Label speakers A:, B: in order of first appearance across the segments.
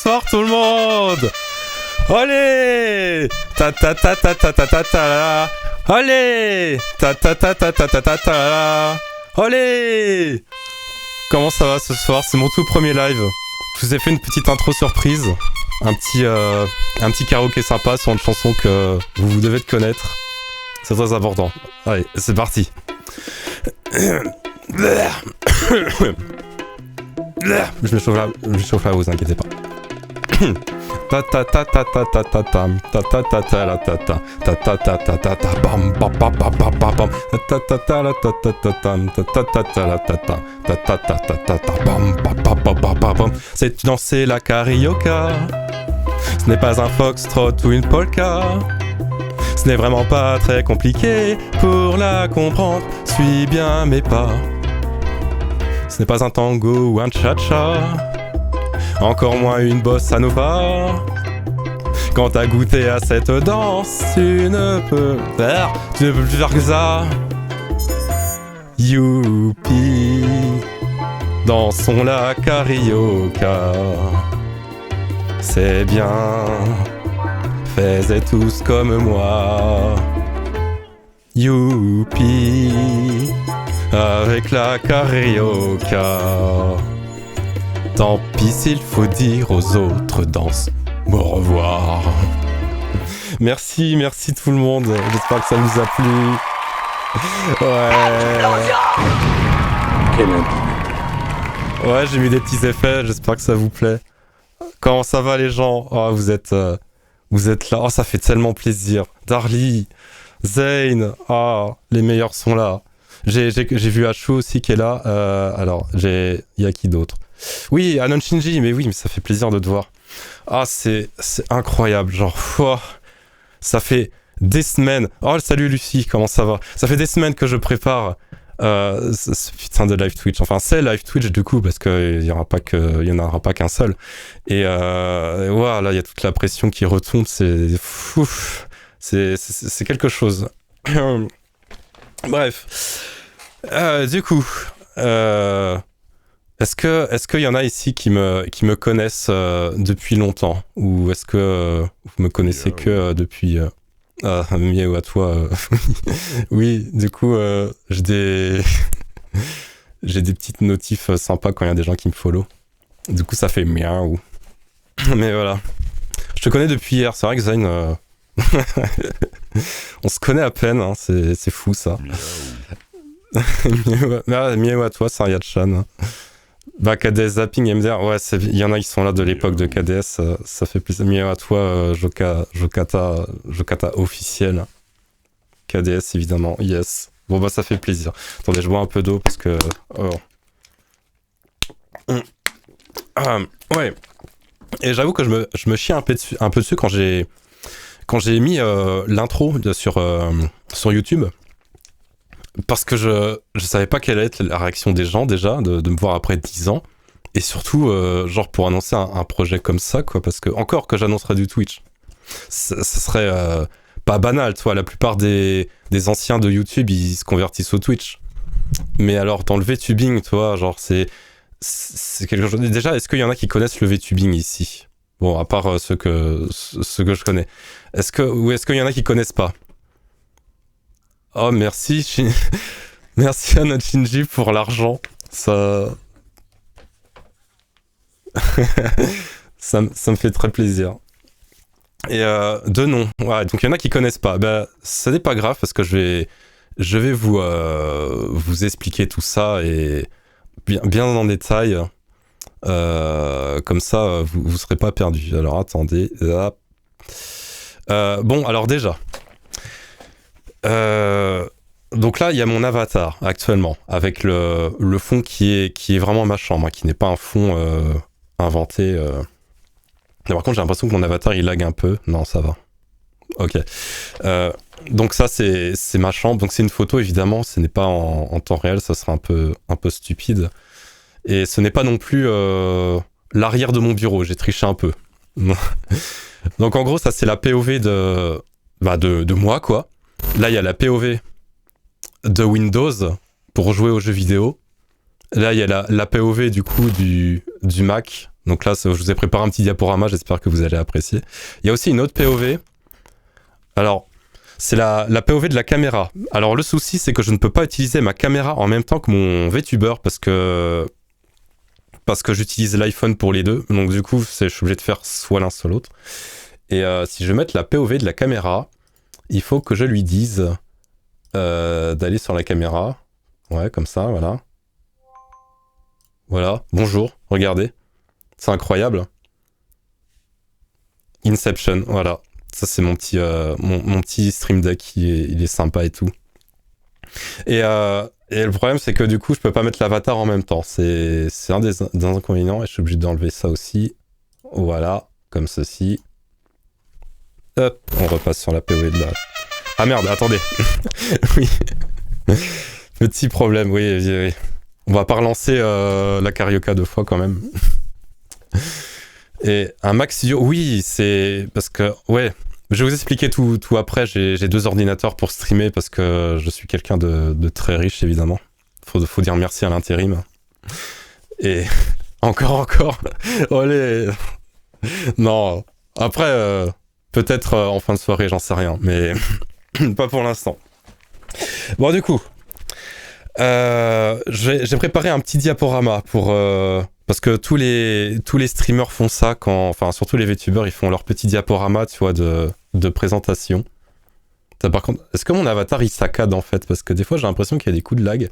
A: bonsoir tout le monde. Allez, ta ta ta ta ta ta ta ta. Allez, ta ta ta ta ta ta ta ta. Allez. Comment ça va ce soir? C'est mon tout premier live. Je vous ai fait une petite intro surprise, un petit karaoké sympa sur une chanson que vous devez connaître. C'est très important. Allez, c'est parti. Je me chauffe là, vous inquiétez pas. Ta ta ta ta ta ta ta tam ta ta ta ta la ta ta ta ta ta ta ta ta bam bam bam bam bam bam ta ta ta la ta ta ta tam ta ta ta ta la ta ta ta ta ta ta ta ta bam bam bam bam bam bam. C'est danser la carioca. Ce n'est pas un foxtrot ou une polka. Ce n'est vraiment pas très compliqué pour la comprendre. Suis bien mes pas. Ce n'est pas un tango ou un cha-cha, encore moins une bossa nova. Quand t'as goûté à cette danse, tu ne peux plus faire que ça. Youpi, dansons la carioca. C'est bien, faites tous comme moi. Youpi, avec la carioca. Tant pis s'il faut dire aux autres danses au revoir. Merci tout le monde. J'espère que ça vous a plu. Ouais, j'ai mis des petits effets. J'espère que ça vous plaît. Comment ça va les gens? Oh, vous êtes là. Oh, ça fait tellement plaisir. Darly, Zane, les meilleurs sont là. J'ai vu Ashu aussi qui est là. Alors, il y a qui d'autre? Oui, Anon Shinji, mais ça fait plaisir de te voir. C'est incroyable, genre, ça fait des semaines. Oh, salut Lucie, comment ça va? Ça fait des semaines que je prépare ce putain de live Twitch. Enfin, c'est live Twitch du coup, parce qu'il y en aura pas qu'un seul. Et là, il y a toute la pression qui retombe, c'est fou. C'est quelque chose. Bref. Du coup, est-ce qu'il y en a ici qui me connaissent depuis longtemps, ou est-ce que vous me connaissez que depuis miaou à toi. Oui, du coup, j'ai des petites notifs sympas quand il y a des gens qui me follow. Du coup, ça fait miaou. Mais voilà. Je te connais depuis hier, c'est vrai que Zayn, on se connaît à peine, hein, c'est fou ça. Miaou à toi, c'est un Yachan. KDS Zapping, MDR, il y en a qui sont là de l'époque de KDS, ça fait plaisir. Miaou à toi, Jokata officiel. KDS évidemment, yes. Bon ça fait plaisir. Attendez, je bois un peu d'eau parce que... ouais. Et j'avoue que je me chie un peu dessus quand j'ai mis l'intro sur YouTube. Parce que je savais pas quelle allait être la réaction des gens déjà, de me voir après 10 ans. Et surtout, genre pour annoncer un projet comme ça, quoi. Parce que, encore que j'annoncerais du Twitch, ça serait pas banal, toi. La plupart des anciens de YouTube, ils se convertissent au Twitch. Mais alors, dans le VTubing, toi, genre, c'est quelque chose... Déjà, est-ce qu'il y en a qui connaissent le VTubing ici? Bon, à part ceux que je connais. Est-ce qu'il y en a qui connaissent pas? Oh, merci, merci à notre Shinji pour l'argent. Ça me fait très plaisir. Et deux noms. Ouais, donc il y en a qui connaissent pas. Ça n'est pas grave parce que je vais vous expliquer tout ça et bien en détail. Comme ça, vous serez pas perdus. Alors attendez. Bon, alors déjà. Donc là, il y a mon avatar actuellement avec le fond qui est vraiment ma chambre, hein, qui n'est pas un fond inventé. Par contre, j'ai l'impression que mon avatar il lag un peu. Non, ça va. Ok. Donc ça, c'est ma chambre. Donc c'est une photo évidemment. Ce n'est pas en temps réel, ça serait un peu stupide. Et ce n'est pas non plus l'arrière de mon bureau. J'ai triché un peu. Donc en gros, ça c'est la POV de moi quoi. Là, il y a la POV de Windows pour jouer aux jeux vidéo. Là, il y a la POV du coup du Mac Donc là, je vous ai préparé un petit diaporama, j'espère que vous allez apprécier. Il y a aussi une autre POV. Alors, c'est la POV de la caméra. Alors le souci, c'est que je ne peux pas utiliser ma caméra en même temps que mon VTuber parce que j'utilise l'iPhone pour les deux. Donc du coup, je suis obligé de faire soit l'un soit l'autre. Et si je veux mettre la POV de la caméra, il faut que je lui dise d'aller sur la caméra. Ouais, comme ça, voilà. Voilà, bonjour, regardez. C'est incroyable. Inception, voilà. Ça, c'est mon petit, mon petit Stream Deck, il est sympa et tout. Et le problème, c'est que du coup, je peux pas mettre l'avatar en même temps. C'est un des inconvénients et je suis obligé d'enlever ça aussi. Voilà, comme ceci. Hop, on repasse sur la POV de la... Ah merde, attendez. Oui. Petit problème, oui. On va pas relancer la Carioca 2 fois quand même. Et un Mac Studio, oui, c'est parce que, ouais, je vais vous expliquer tout après. J'ai 2 ordinateurs pour streamer parce que je suis quelqu'un de très riche, évidemment. Faut dire merci à l'intérim. Et encore. Allez. Non, après, peut-être en fin de soirée, j'en sais rien, mais pas pour l'instant. Bon, du coup, j'ai préparé un petit diaporama pour... parce que tous les streamers font ça enfin surtout les VTubers, ils font leur petit diaporama, tu vois, de présentation. Par contre, est-ce que mon avatar il saccade en fait? Parce que des fois j'ai l'impression qu'il y a des coups de lag.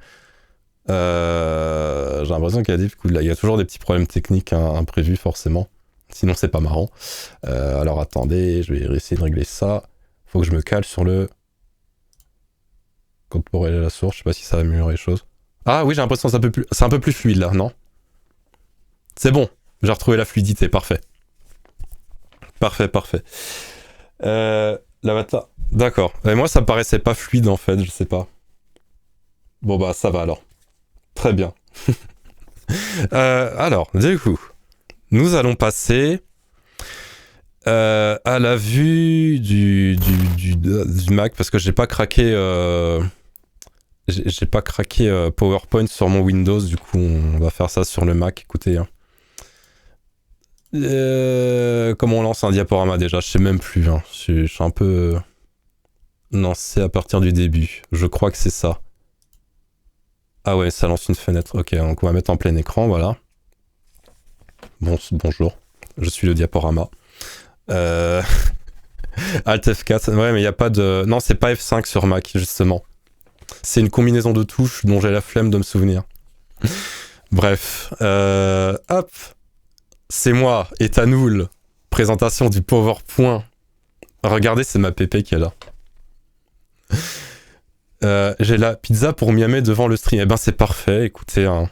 A: J'ai l'impression qu'il y a des coups de lag. Il y a toujours des petits problèmes techniques imprévus forcément. Sinon c'est pas marrant. Alors attendez, je vais essayer de régler ça. Faut que je me cale sur le... Corporel à la source, je sais pas si ça va améliorer les choses. Ah oui, j'ai l'impression que c'est un peu plus fluide là, non? C'est bon, j'ai retrouvé la fluidité, parfait. Parfait. L'avatar, d'accord. Et moi, ça me paraissait pas fluide en fait, je sais pas. Bon bah, ça va alors. Très bien. Alors, du coup, nous allons passer à la vue du Mac parce que j'ai pas craqué... J'ai pas craqué PowerPoint sur mon Windows, du coup, on va faire ça sur le Mac. Écoutez, hein. Comment on lance un diaporama déjà? Je sais même plus. Hein. Je suis un peu... Non, c'est à partir du début. Je crois que c'est ça. Ah ouais, ça lance une fenêtre. Ok, donc on va mettre en plein écran, voilà. Bonjour, je suis le diaporama. Alt F4. Ouais, mais il n'y a pas de... Non, c'est pas F5 sur Mac, justement. C'est une combinaison de touches dont j'ai la flemme de me souvenir. Bref. Hop. C'est moi, Etanoul, présentation du PowerPoint. Regardez, c'est ma pépé qui est là. J'ai la pizza pour miamer devant le stream. Eh ben c'est parfait, écoutez, hein.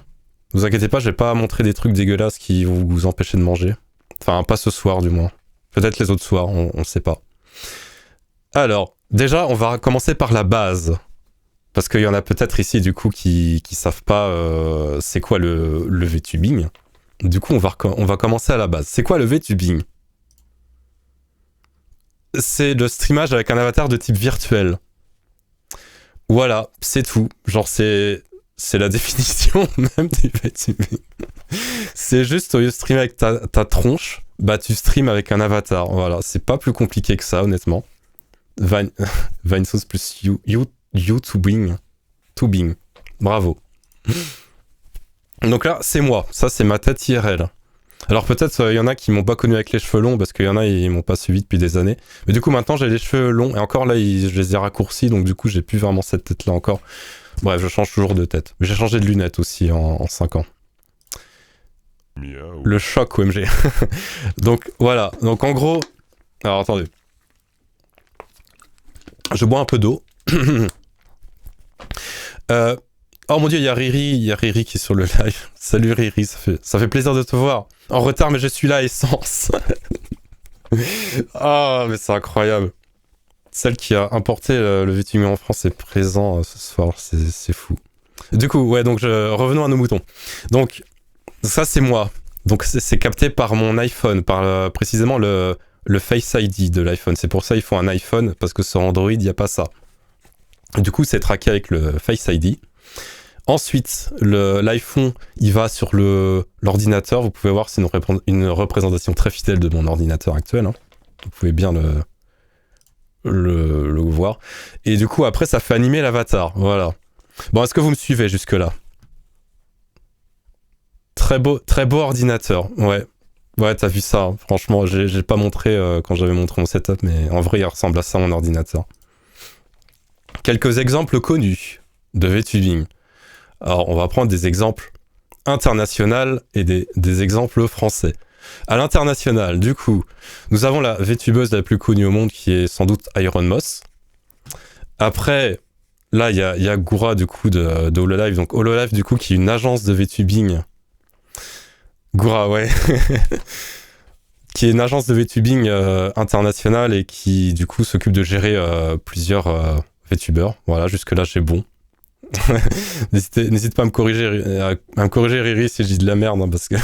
A: Ne vous inquiétez pas, je vais pas montrer des trucs dégueulasses qui vont vous empêcher de manger. Enfin, pas ce soir du moins. Peut-être les autres soirs, on sait pas. Alors, déjà, on va commencer par la base. Parce qu'il y en a peut-être ici, du coup, qui savent pas c'est quoi le VTubing. Du coup, on va commencer à la base. C'est quoi le VTubing? C'est le streamage avec un avatar de type virtuel. Voilà, c'est tout. Genre, c'est la définition même du VTubing. C'est juste, au lieu de streamer avec ta tronche, bah tu streames avec un avatar. Voilà, c'est pas plus compliqué que ça, honnêtement. Vinesauce plus YouTubing. Tubing. Bravo. Donc là, c'est moi. Ça, c'est ma tête IRL. Alors peut-être, y en a qui m'ont pas connu avec les cheveux longs, parce qu'il y en a, ils m'ont pas suivi depuis des années. Mais du coup, maintenant, j'ai les cheveux longs. Et encore là, je les ai raccourcis, donc du coup, j'ai plus vraiment cette tête-là encore. Bref, je change toujours de tête. J'ai changé de lunettes aussi en 5 ans. Miaou. Le choc, OMG. Donc, voilà. Donc, en gros... Alors, attendez. Je bois un peu d'eau. Oh mon dieu, il y a Riri qui est sur le live. Salut Riri, ça fait plaisir de te voir. En retard, mais je suis là, Essence. Ah, mais c'est incroyable. Celle qui a importé le VTubing en France est présent ce soir, c'est fou. Du coup, ouais, donc revenons à nos moutons. Donc, ça c'est moi. Donc c'est capté par mon iPhone, par précisément le Face ID de l'iPhone. C'est pour ça qu'il faut un iPhone, parce que sur Android, il n'y a pas ça. Du coup, c'est traqué avec le Face ID. Ensuite, l'iPhone, il va sur l'ordinateur. Vous pouvez voir, c'est une représentation très fidèle de mon ordinateur actuel. Hein. Vous pouvez bien le voir. Et du coup, après, ça fait animer l'avatar. Voilà. Bon, est-ce que vous me suivez jusque-là? Très beau ordinateur. Ouais. Ouais, t'as vu ça. Hein. Franchement, j'ai pas montré quand j'avais montré mon setup, mais en vrai, il ressemble à ça, mon ordinateur. Quelques exemples connus de VTubing. Alors, on va prendre des exemples internationaux et des exemples français. À l'international, du coup, nous avons la VTubeuse la plus connue au monde qui est sans doute Iron Moss. Après, là, il y a Goura, du coup, de Hololive. Donc, Hololive, du coup, qui est une agence de VTubing. Goura, ouais. Qui est une agence de VTubing internationale et qui, du coup, s'occupe de gérer plusieurs VTubeurs. Voilà, jusque-là, j'ai bon. N'hésite pas à me corriger, Riri, si je dis de la merde, hein, parce que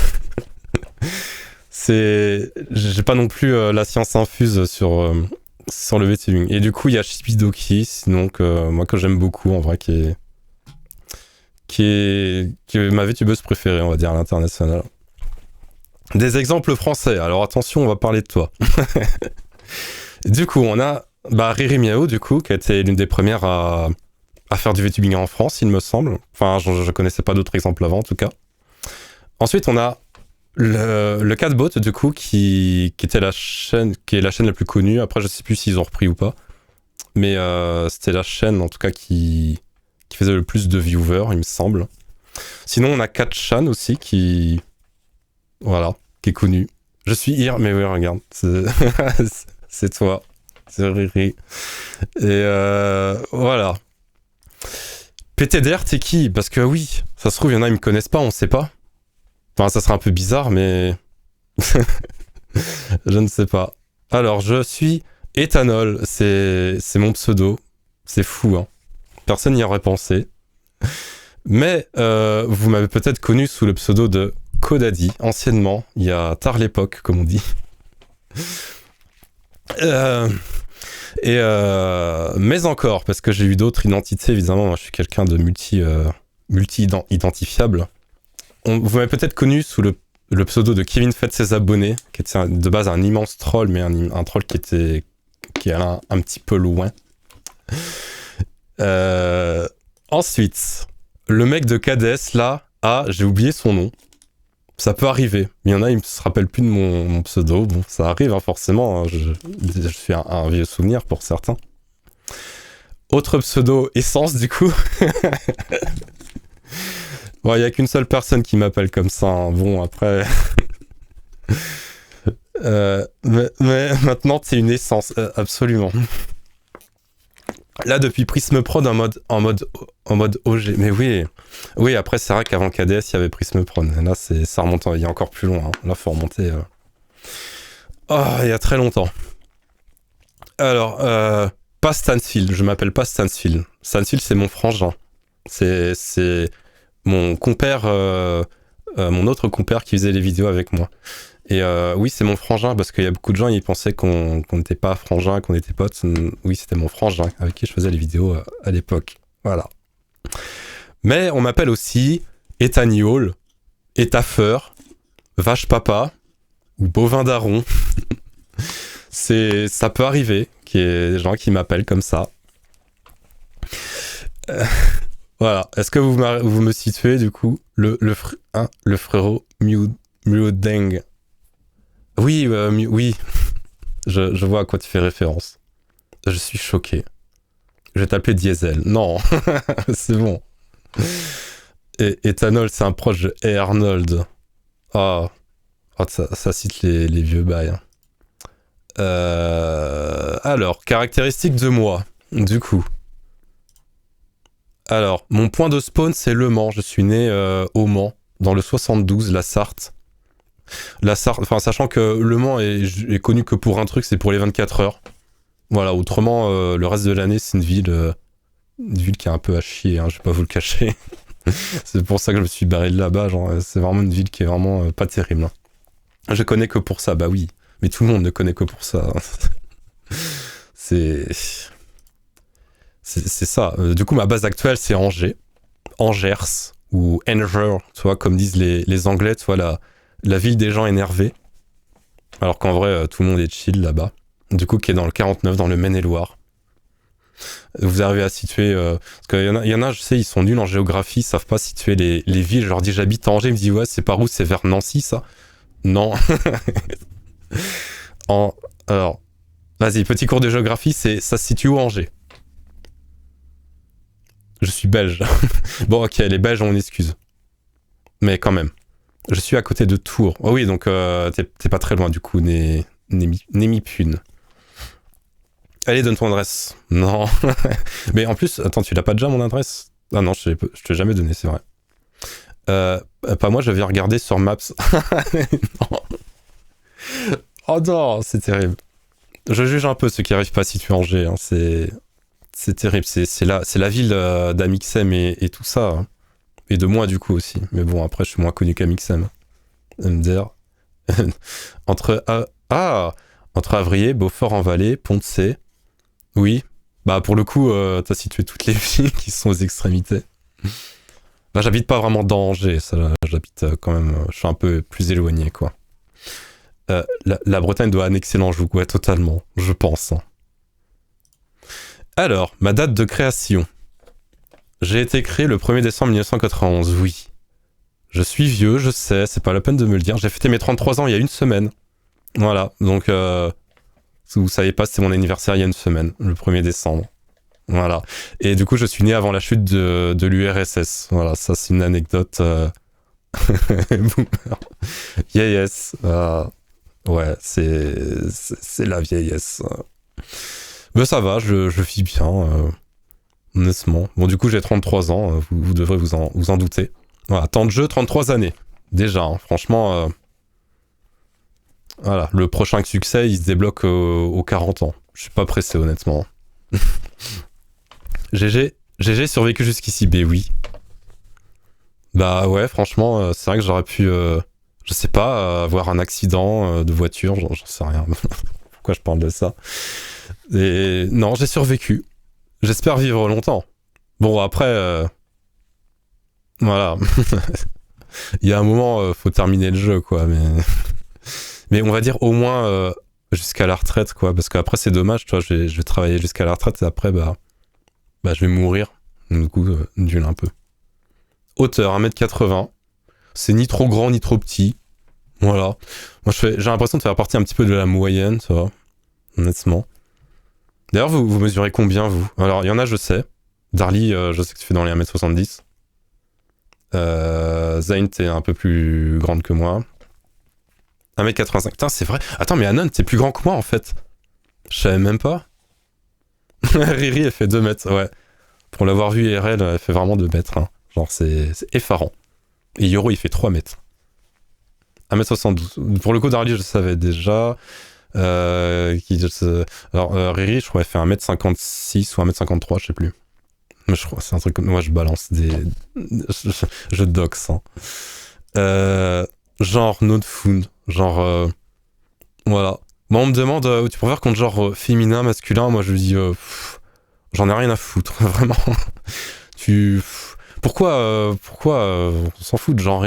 A: j'ai pas non plus la science infuse sur le VTubing. Et du coup, il y a Shibidoki, sinon moi que j'aime beaucoup en vrai, qui est ma VTubeuse préférée, on va dire, à l'international. Des exemples français. Alors attention, on va parler de toi. Du coup, on a Riri Miao, du coup, qui a été l'une des premières à faire du VTubing en France, il me semble. Enfin, je connaissais pas d'autres exemples avant, en tout cas. Ensuite, on a le Catbot, du coup, qui est la chaîne la plus connue. Après, je sais plus s'ils ont repris ou pas. Mais c'était la chaîne, en tout cas, qui faisait le plus de viewers, il me semble. Sinon, on a Katchan aussi, qui est connu. Je suis Ir, mais oui, regarde. C'est toi. C'est Riri. Et voilà. PTDR, t'es qui? Parce que oui, ça se trouve, il y en a, ils me connaissent pas, on sait pas. Enfin, ça serait un peu bizarre, mais... je ne sais pas. Alors, je suis Ethanol, c'est mon pseudo. C'est fou, hein. Personne n'y aurait pensé. Mais vous m'avez peut-être connu sous le pseudo de Kodadi, anciennement, il y a tard l'époque, comme on dit. Mais encore, parce que j'ai eu d'autres identités, évidemment, moi, je suis quelqu'un de multi-identifiable. Vous m'avez peut-être connu sous le pseudo de Kevin Fête ses abonnés, qui était de base un immense troll, mais un troll qui est un petit peu loin. Ensuite, le mec de Cades, là, j'ai oublié son nom. Ça peut arriver. Il y en a, ils ne se rappellent plus de mon pseudo. Bon, ça arrive, hein, forcément. Je suis un vieux souvenir pour certains. Autre pseudo, Essence, du coup. Bon, il n'y a qu'une seule personne qui m'appelle comme ça. Hein. Bon, après... mais maintenant, c'est une essence. Absolument. Là, depuis Prisme Prod en mode OG. Mais oui, après, c'est vrai qu'avant KDS, il y avait Prisme Prod. Là, ça remonte, il y a encore plus loin. Hein. Là, faut remonter. Il y a très longtemps. Alors, pas Stansfield. Je m'appelle pas Stansfield. Stansfield, c'est mon frangin. C'est mon compère, mon autre compère qui faisait les vidéos avec moi. Et oui, c'est mon frangin, parce qu'il y a beaucoup de gens, ils pensaient qu'on n'était pas frangin, qu'on était potes. Oui, c'était mon frangin avec qui je faisais les vidéos à l'époque. Voilà. Mais on m'appelle aussi Ethaniol, Étaffeur, Vache Papa, ou Bovin Daron. Ça peut arriver qu'il y ait des gens qui m'appellent comme ça. Voilà. Est-ce que vous me situez, du coup, le frérot Miudeng? Oui, oui. Je vois à quoi tu fais référence. Je suis choqué. Je vais t'appeler Diesel. Non, c'est bon. Et Ethanol, c'est un proche de Hey Arnold. Ça cite les vieux bails. Hein. Alors, caractéristiques de moi, du coup. Alors, mon point de spawn, c'est Le Mans. Je suis né au Mans, dans le 72, la Sarthe. Enfin, sachant que Le Mans est connu que pour un truc, c'est pour les 24 heures. Voilà, autrement, le reste de l'année, c'est une ville qui est un peu à chier, hein, je vais pas vous le cacher. C'est pour ça que je me suis barré de là-bas, genre, c'est vraiment une ville qui est vraiment pas terrible. Hein. Je connais que pour ça, bah oui, mais tout le monde ne connaît que pour ça. c'est ça. Du coup, ma base actuelle, c'est Angers. Angers ou Anger, tu vois, comme disent les Anglais, tu vois, la ville des gens énervés. Alors qu'en vrai, tout le monde est chill là-bas. Du coup, qui est dans le 49, dans le Maine-et-Loire. Vous arrivez à situer... parce qu'il y en a, je sais, ils sont nuls en géographie, ils savent pas situer les villes. Je leur dis, j'habite à Angers, ils me disent, ouais, c'est par où? C'est vers Nancy, ça? Non. Alors, vas-y, petit cours de géographie, ça se situe où, Angers? Je suis belge. Bon, ok, les Belges ont une excuse. Mais quand même. Je suis à côté de Tours. Oh oui, donc t'es pas très loin, du coup, Némipune. Allez, donne ton adresse. Non. Mais en plus, attends, tu l'as pas déjà, mon adresse? Ah non, je te l'ai jamais donné, c'est vrai. Pas moi, je viens regarder sur Maps. Non. Oh non, c'est terrible. Je juge un peu ceux qui arrivent pas à situer Angers. Hein. C'est terrible. C'est la ville d'Amixem et tout ça. Hein. Et de moi, du coup, aussi. Mais bon, après, je suis moins connu qu'Amixem. MDR. entre Avrier, Beaufort-en-Vallée, Pont-de-Cé. Oui. Bah, pour le coup, t'as situé toutes les villes qui sont aux extrémités. Là, j'habite pas vraiment dans Angers. Ça, j'habite quand même... je suis un peu plus éloigné, quoi. La Bretagne doit annexer l'Anjou. Ouais, totalement. Je pense. Hein. Alors, ma date de création. J'ai été créé le 1er décembre 1991, oui. Je suis vieux, je sais, c'est pas la peine de me le dire. J'ai fêté mes 33 ans il y a une semaine. Voilà, donc si vous savez pas, c'était mon anniversaire il y a une semaine, le 1er décembre. Voilà. Et du coup, je suis né avant la chute de l'URSS. Voilà, ça c'est une anecdote. Vieillesse. Ouais, c'est la vieillesse. Mais ça va, je vis bien, honnêtement. Bon, du coup, j'ai 33 ans, vous devrez vous en douter. Voilà, temps de jeu, 33 années. Déjà, hein, franchement, voilà, le prochain succès, il se débloque aux 40 ans. Je suis pas pressé, honnêtement. GG survécu jusqu'ici, ben oui. Bah ouais, franchement, c'est vrai que j'aurais pu, je sais pas, avoir un accident de voiture, j'en sais rien. Pourquoi je parle de ça? Et non, j'ai survécu. J'espère vivre longtemps. Bon, après, voilà. Il y a un moment, faut terminer le jeu, quoi. Mais on va dire au moins jusqu'à la retraite, quoi. Parce qu'après, c'est dommage, tu vois, je vais travailler jusqu'à la retraite et après, bah je vais mourir. Du coup, nul un peu. Hauteur, 1m80. C'est ni trop grand, ni trop petit. Voilà. Moi, j'ai l'impression de faire partie un petit peu de la moyenne, tu vois. Honnêtement. D'ailleurs, vous mesurez combien, vous? Alors, il y en a, je sais. Darly, je sais que tu fais dans les 1m70. Zayn, t'es un peu plus grande que moi. 1m85. Putain, c'est vrai. Attends, mais Anon, t'es plus grand que moi, en fait. Je savais même pas. Riri, elle fait 2 mètres, ouais. Pour l'avoir vu IRL, elle fait vraiment 2 mètres. Hein. Genre, c'est effarant. Et Yoro, il fait 3 mètres. 1m72. Pour le coup, Darly, je savais déjà. Alors, Riri, je crois, elle fait 1m56 ou 1m53, je sais plus. Mais je crois, c'est un truc comme... Moi, je balance des... je dox, hein. Genre, Notfound. Genre... voilà. Moi, on me demande, tu préfères contre genre féminin, masculin? Moi, je dis... j'en ai rien à foutre, vraiment. Pourquoi on s'en fout de genre?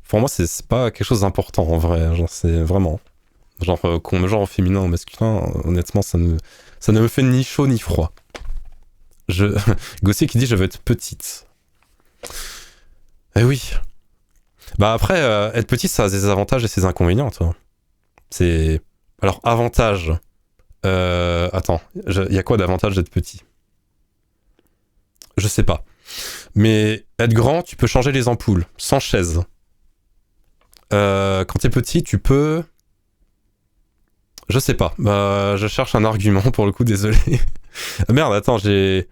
A: Pour moi, c'est pas quelque chose d'important, en vrai. Genre, c'est vraiment... Genre, qu'on me genre féminin ou masculin, honnêtement, ça ne me fait ni chaud ni froid. Gossier qui dit je veux être petite. Eh oui. Bah après, être petite, ça a des avantages et ses inconvénients, toi. C'est... Alors, avantage... attends, il y a quoi d'avantage d'être petit? Je sais pas. Mais être grand, tu peux changer les ampoules, sans chaise. Quand t'es petit, tu peux... Je sais pas. Bah, je cherche un argument, pour le coup, désolé. Ah, merde, attends, j'ai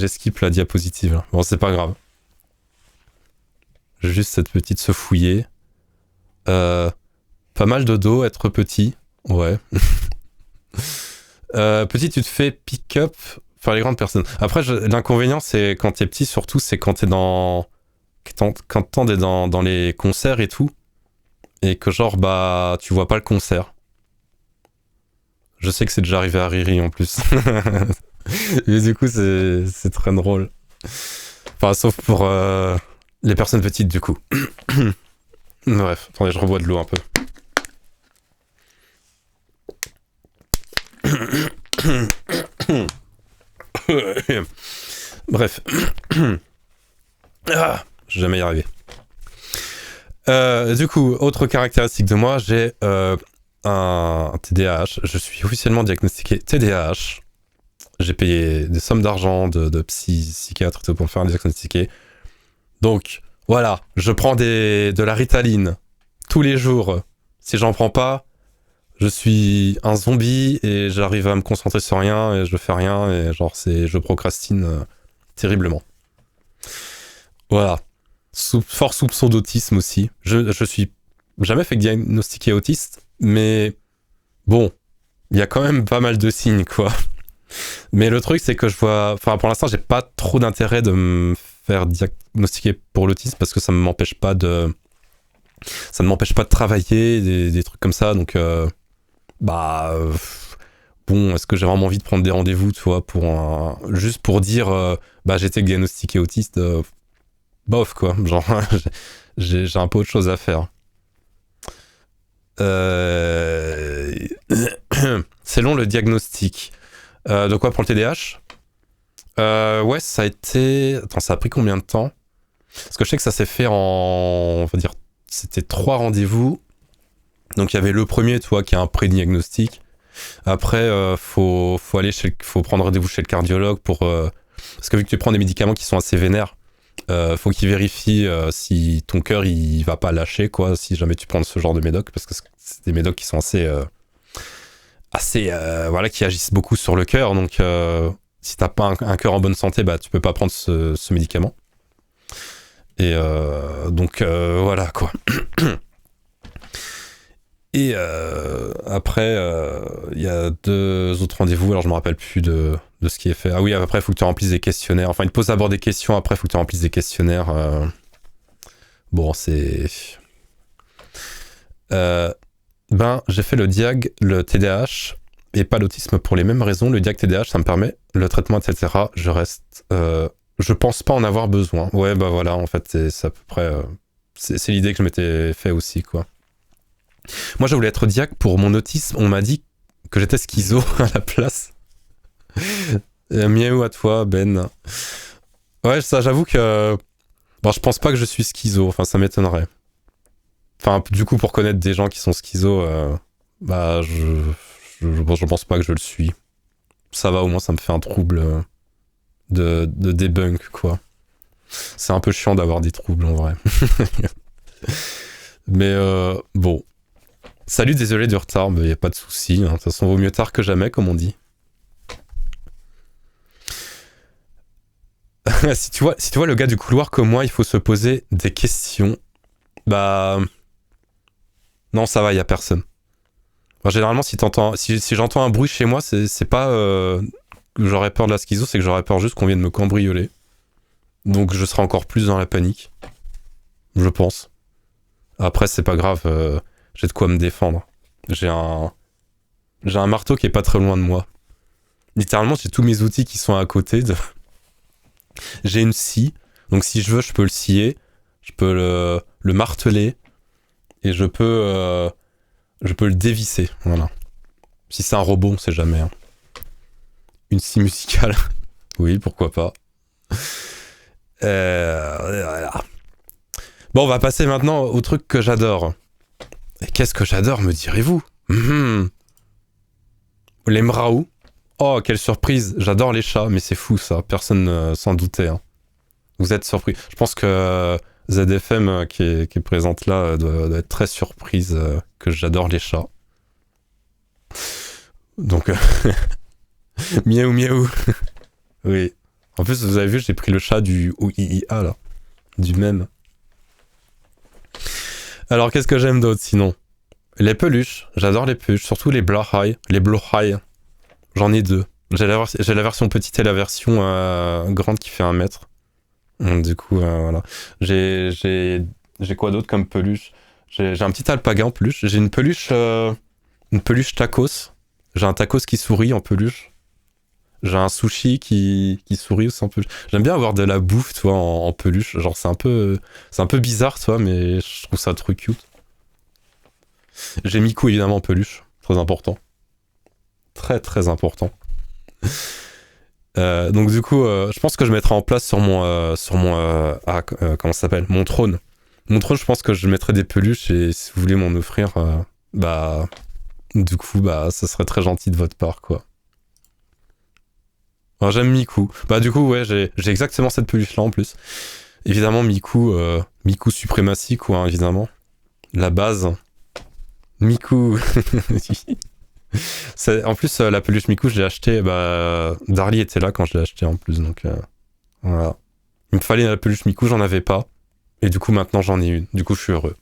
A: skip la diapositive. Là. Bon, c'est pas grave. J'ai juste cette petite se fouiller. Pas mal de dos, être petit. Ouais. Petit, tu te fais pick-up par les grandes personnes. Après, l'inconvénient, c'est quand t'es petit, surtout, c'est quand t'es dans... Quand t'es dans les concerts et tout. Et que genre, bah, tu vois pas le concert. Je sais que c'est déjà arrivé à Riri, en plus. Et du coup, c'est très drôle. Enfin, sauf pour les personnes petites, du coup. Bref, attendez, je rebois de l'eau un peu. Bref. Ah, je vais jamais y arriver. Du coup, autre caractéristique de moi, j'ai un TDAH. Je suis officiellement diagnostiqué TDAH. J'ai payé des sommes d'argent de psychiatre pour me faire diagnostiquer. Donc, voilà, je prends de la Ritaline tous les jours. Si j'en prends pas, je suis un zombie et j'arrive à me concentrer sur rien et je fais rien et genre je procrastine terriblement. Voilà. Fort soupçon d'autisme aussi. Je suis jamais fait diagnostiquer autiste, mais bon, il y a quand même pas mal de signes, quoi. Mais le truc, c'est que enfin, pour l'instant, j'ai pas trop d'intérêt de me faire diagnostiquer pour l'autisme parce que ça ne m'empêche pas de travailler, des trucs comme ça. Donc, bon, est-ce que j'ai vraiment envie de prendre des rendez-vous, tu vois, juste pour dire, j'ai été diagnostiqué autiste, bof, quoi. Genre, j'ai un peu autre chose à faire. C'est long le diagnostic. De quoi pour le TDAH ? Ouais, ça a été... Attends, ça a pris combien de temps ? Parce que je sais que ça s'est fait on va dire, c'était 3 rendez-vous. Donc il y avait le premier, toi, qui a un pré-diagnostic. Après, faut prendre rendez-vous chez le cardiologue parce que vu que tu prends des médicaments qui sont assez vénères, faut qu'il vérifie si ton cœur il va pas lâcher, quoi, si jamais tu prends ce genre de médoc, parce que c'est des médocs qui sont voilà, qui agissent beaucoup sur le cœur. Donc si t'as pas un cœur en bonne santé, tu peux pas prendre ce médicament. Et donc voilà, quoi. Et après, il y a 2 autres rendez-vous, alors je me rappelle plus de ce qui est fait. Ah oui, après, il faut que tu remplisses des questionnaires. Enfin, il te pose d'abord des questions, après, il faut que tu remplisses des questionnaires. Bon, c'est... j'ai fait le TDAH et pas l'autisme pour les mêmes raisons. Le TDAH, ça me permet, le traitement, etc. Je pense pas en avoir besoin. Ouais, voilà, en fait, c'est à peu près... c'est l'idée que je m'étais fait aussi, quoi. Moi, je voulais être diag pour mon autisme. On m'a dit que j'étais schizo à la place. Miaou à toi, Ben. Ouais, ça, j'avoue que... Bon, je pense pas que je suis schizo. Enfin, ça m'étonnerait. Enfin, du coup, pour connaître des gens qui sont schizo, je pense pas que je le suis. Ça va, au moins, ça me fait un trouble de debunk, quoi. C'est un peu chiant d'avoir des troubles, en vrai. Mais bon... Salut, désolé du retard, mais y a pas de souci. De toute façon, vaut mieux tard que jamais, comme on dit. si tu vois le gars du couloir comme moi, il faut se poser des questions. Non, ça va, y a personne. Enfin, généralement, si j'entends un bruit chez moi, c'est pas que j'aurais peur de la schizo, c'est que j'aurais peur juste qu'on vienne me cambrioler. Donc je serai encore plus dans la panique. Je pense. Après, c'est pas grave. J'ai de quoi me défendre. J'ai un marteau qui est pas très loin de moi. Littéralement, j'ai tous mes outils qui sont à côté. J'ai une scie. Donc si je veux, je peux le scier. Je peux le marteler. Et je peux le dévisser. Voilà. Si c'est un robot, on sait jamais. Hein. Une scie musicale. Oui, pourquoi pas. Voilà. Bon, on va passer maintenant au truc que j'adore. Et qu'est-ce que j'adore, me direz-vous ? Les mraou. Oh, quelle surprise. J'adore les chats, mais c'est fou ça. Personne s'en doutait. Hein. Vous êtes surpris. Je pense que ZFM qui est présente là doit être très surprise que j'adore les chats. Donc, miaou miaou. Oui. En plus, vous avez vu, j'ai pris le chat du OIIA là. Du même. Alors, qu'est-ce que j'aime d'autre sinon ? Les peluches. J'adore les peluches, surtout les Blahai. Les Blahai. J'en ai 2. J'ai la version petite et la version grande qui fait 1 mètre. Du coup, voilà. J'ai quoi d'autre comme peluche ? J'ai un petit alpaga en peluche. J'ai une peluche tacos. J'ai un tacos qui sourit en peluche. J'ai un sushi qui sourit aussi en peluche. J'aime bien avoir de la bouffe, tu vois, en peluche. Genre, c'est un peu bizarre, tu vois, mais je trouve ça trop cute. J'ai Miku, évidemment, en peluche. Très important. Très, très important. Donc, du coup, je pense que je mettrai en place comment ça s'appelle? Mon trône. Mon trône, je pense que je mettrai des peluches et si vous voulez m'en offrir, bah, du coup, bah, ça serait très gentil de votre part, quoi. Alors, j'aime Miku. Bah, du coup, ouais, j'ai exactement cette peluche-là en plus. Évidemment, Miku, Miku suprématie, quoi, hein, évidemment. La base. Miku. En plus, la peluche Miku, je l'ai acheté. Bah, Darly était là quand je l'ai acheté en plus, donc voilà. Il me fallait la peluche Miku, j'en avais pas. Et du coup, maintenant, j'en ai une. Du coup, je suis heureux.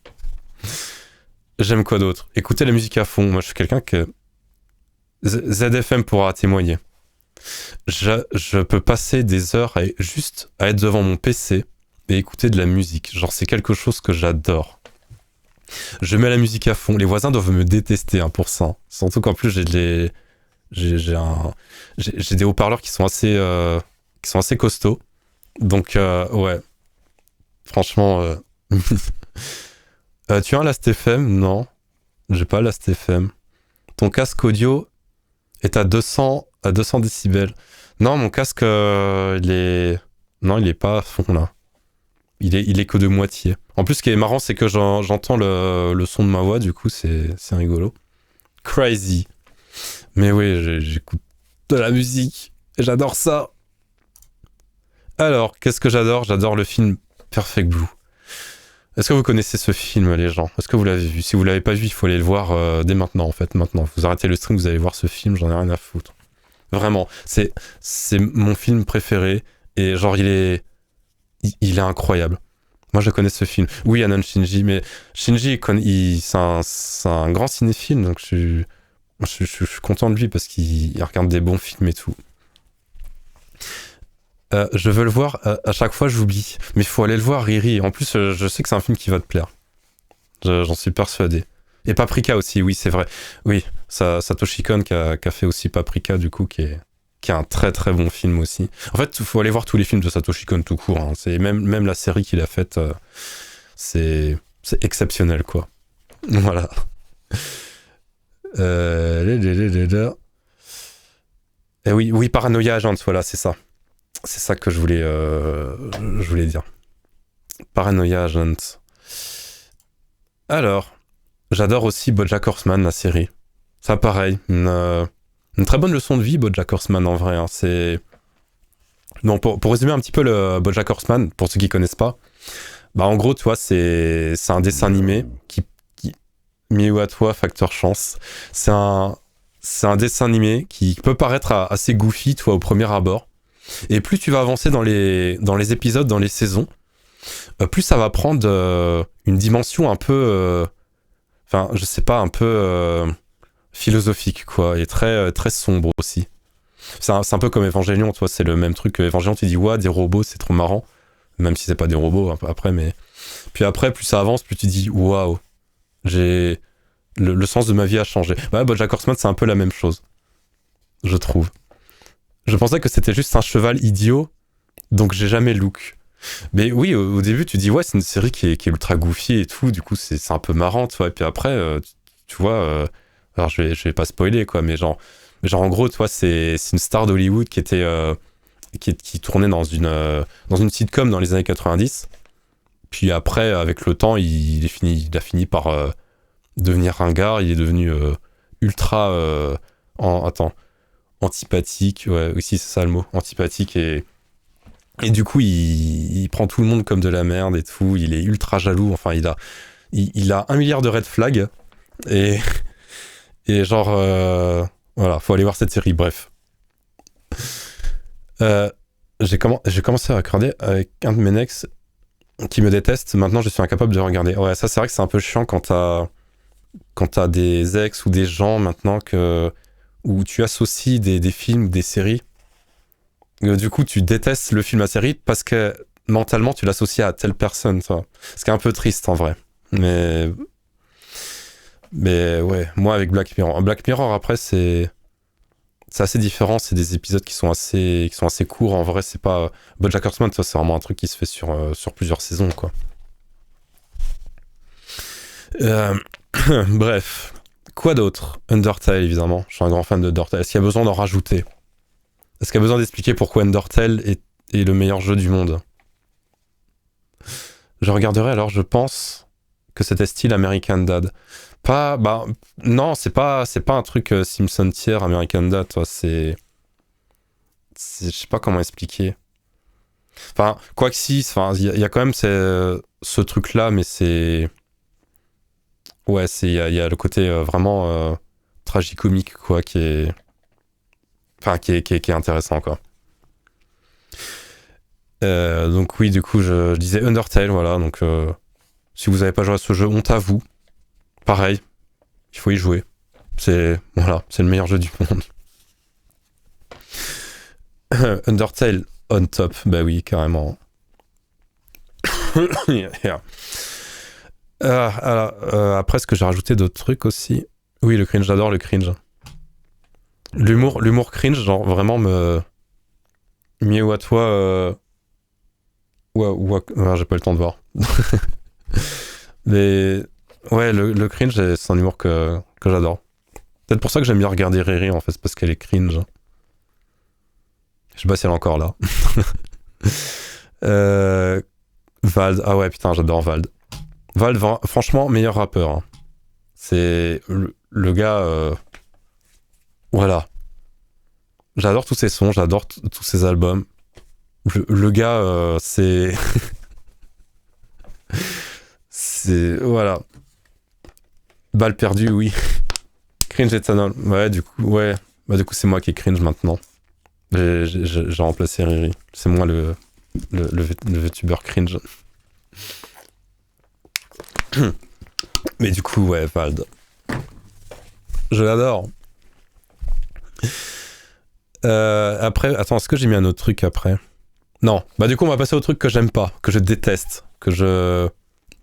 A: J'aime quoi d'autre? Écouter la musique à fond. Moi, je suis quelqu'un que. ZFM pourra témoigner. Je peux passer des heures juste à être devant mon PC et écouter de la musique. Genre, c'est quelque chose que j'adore. Je mets la musique à fond. Les voisins doivent me détester hein, pour ça. Surtout qu'en plus, j'ai des haut-parleurs qui sont assez costauds. Donc, ouais. Franchement, tu as un Last FM? Non. J'ai pas Last FM. Ton casque audio est à 200 décibels. Non, mon casque, non, il est pas à fond, là. Il est que de moitié. En plus, ce qui est marrant, c'est que j'entends le son de ma voix, du coup, c'est rigolo. Crazy. Mais oui, j'écoute de la musique. Et j'adore ça. Alors, qu'est-ce que j'adore? J'adore le film Perfect Blue. Est-ce que vous connaissez ce film, les gens? Est-ce que vous l'avez vu? Si vous l'avez pas vu, il faut aller le voir dès maintenant, en fait. Maintenant, vous arrêtez le stream, vous allez voir ce film, j'en ai rien à foutre. Vraiment, c'est mon film préféré. Et genre, il est incroyable. Moi, je connais ce film. Oui, Anon Shinji, mais Shinji, c'est un grand cinéphile, donc je suis content de lui parce qu'il regarde des bons films et tout. Je veux le voir, à chaque fois j'oublie. Mais il faut aller le voir, Riri. En plus, je sais que c'est un film qui va te plaire. J'en suis persuadé. Et Paprika aussi, oui, c'est vrai. Oui, Satoshi Kon qui a fait aussi Paprika, du coup, qui est un très très bon film aussi. En fait, il faut aller voir tous les films de Satoshi Kon tout court. Hein. C'est même la série qu'il a faite, c'est exceptionnel, quoi. Voilà. Et oui, oui, Paranoia Agent, voilà, c'est ça. C'est ça que je voulais dire. Paranoia Agent. Alors, j'adore aussi BoJack Horseman, la série. Ça, pareil, une très bonne leçon de vie, BoJack Horseman, en vrai. Hein. C'est... Non, pour résumer un petit peu le BoJack Horseman, pour ceux qui connaissent pas, bah en gros, tu vois, c'est un dessin animé qui mieux à toi, facteur chance. C'est un dessin animé qui peut paraître assez goofy, tu vois, au premier abord. Et plus tu vas avancer dans les épisodes, dans les saisons, plus ça va prendre une dimension un peu, enfin, je sais pas, un peu philosophique, quoi, et très, très sombre aussi. C'est un peu comme Evangelion, toi, c'est le même truc que Evangelion, tu dis, ouais, des robots, c'est trop marrant, même si c'est pas des robots après, mais. Puis après, plus ça avance, plus tu dis, waouh, j'ai. Le sens de ma vie a changé. Bah, BoJack Horseman, c'est un peu la même chose, je trouve. Je pensais que c'était juste un cheval idiot, donc j'ai jamais look. Mais oui, au début, tu dis, ouais, c'est une série qui est ultra goofy et tout, du coup, c'est un peu marrant, tu vois. Et puis après, tu vois, alors je vais pas spoiler, quoi, mais genre en gros, tu vois, c'est une star d'Hollywood qui était, qui tournait dans une sitcom dans les années 90. Puis après, avec le temps, il a fini par devenir ringard, il est devenu ultra, attends, antipathique, ouais, aussi, c'est ça le mot, antipathique et du coup, il prend tout le monde comme de la merde et tout. Il est ultra jaloux. Enfin, il a 1 milliard de red flags. Et, et genre, voilà, faut aller voir cette série. Bref. J'ai commencé à regarder avec un de mes ex qui me déteste. Maintenant, je suis incapable de regarder. Ouais, ça, c'est vrai que c'est un peu chiant quand t'as des ex ou des gens maintenant où tu associes des films, des séries. Du coup, tu détestes le film, la série, parce que mentalement, tu l'associes à telle personne, toi. Ce qui est un peu triste, en vrai. Mais ouais, moi, avec Black Mirror. Black Mirror, après, c'est c'est assez différent, c'est des épisodes qui sont assez courts. En vrai, c'est pas BoJack Horseman, tu vois, c'est vraiment un truc qui se fait sur plusieurs saisons, quoi. Bref, quoi d'autre? Undertale, évidemment. Je suis un grand fan d'Undertale. Est-ce qu'il y a besoin d'en rajouter? Est-ce qu'il y a besoin d'expliquer pourquoi Undertale est le meilleur jeu du monde? Je regarderai alors, je pense que c'était style American Dad. Non, c'est pas un truc Simpson tier American Dad, toi, je sais pas comment expliquer. Enfin, quoi que si, enfin, il y a quand même ce truc-là, mais c'est... Ouais, il y a le côté vraiment tragicomique, quoi, qui est... Enfin, qui est intéressant, quoi. Donc oui, du coup, je disais Undertale, voilà, donc si vous avez pas joué à ce jeu, honte à vous. Pareil, il faut y jouer. Voilà, c'est le meilleur jeu du monde. Undertale on top, bah oui, carrément. Yeah. Après, est-ce que j'ai rajouté d'autres trucs aussi? Oui, le cringe, j'adore le cringe. L'humour cringe, genre vraiment mieux à toi. J'ai pas eu le temps de voir. Mais ouais, le cringe, c'est un humour que j'adore. Peut-être pour ça que j'aime bien regarder Riri, en fait, c'est parce qu'elle est cringe. Je sais pas si elle est encore là. Vald, ah ouais, putain, j'adore Vald. Vald, franchement, meilleur rappeur. Hein. C'est le gars... Voilà. J'adore tous ses sons, j'adore tous ses albums. Le gars, c'est... c'est... Voilà. Balle perdue, oui. Cringe éternel. Ouais, du coup, ouais. Bah, du coup, c'est moi qui est cringe maintenant. J'ai remplacé Riri. C'est moi le VTuber cringe. Mais du coup, ouais, Vald. Je l'adore. Après, attends, est-ce que j'ai mis un autre truc après? Non. Bah, du coup, on va passer au truc que j'aime pas, que je déteste, que je.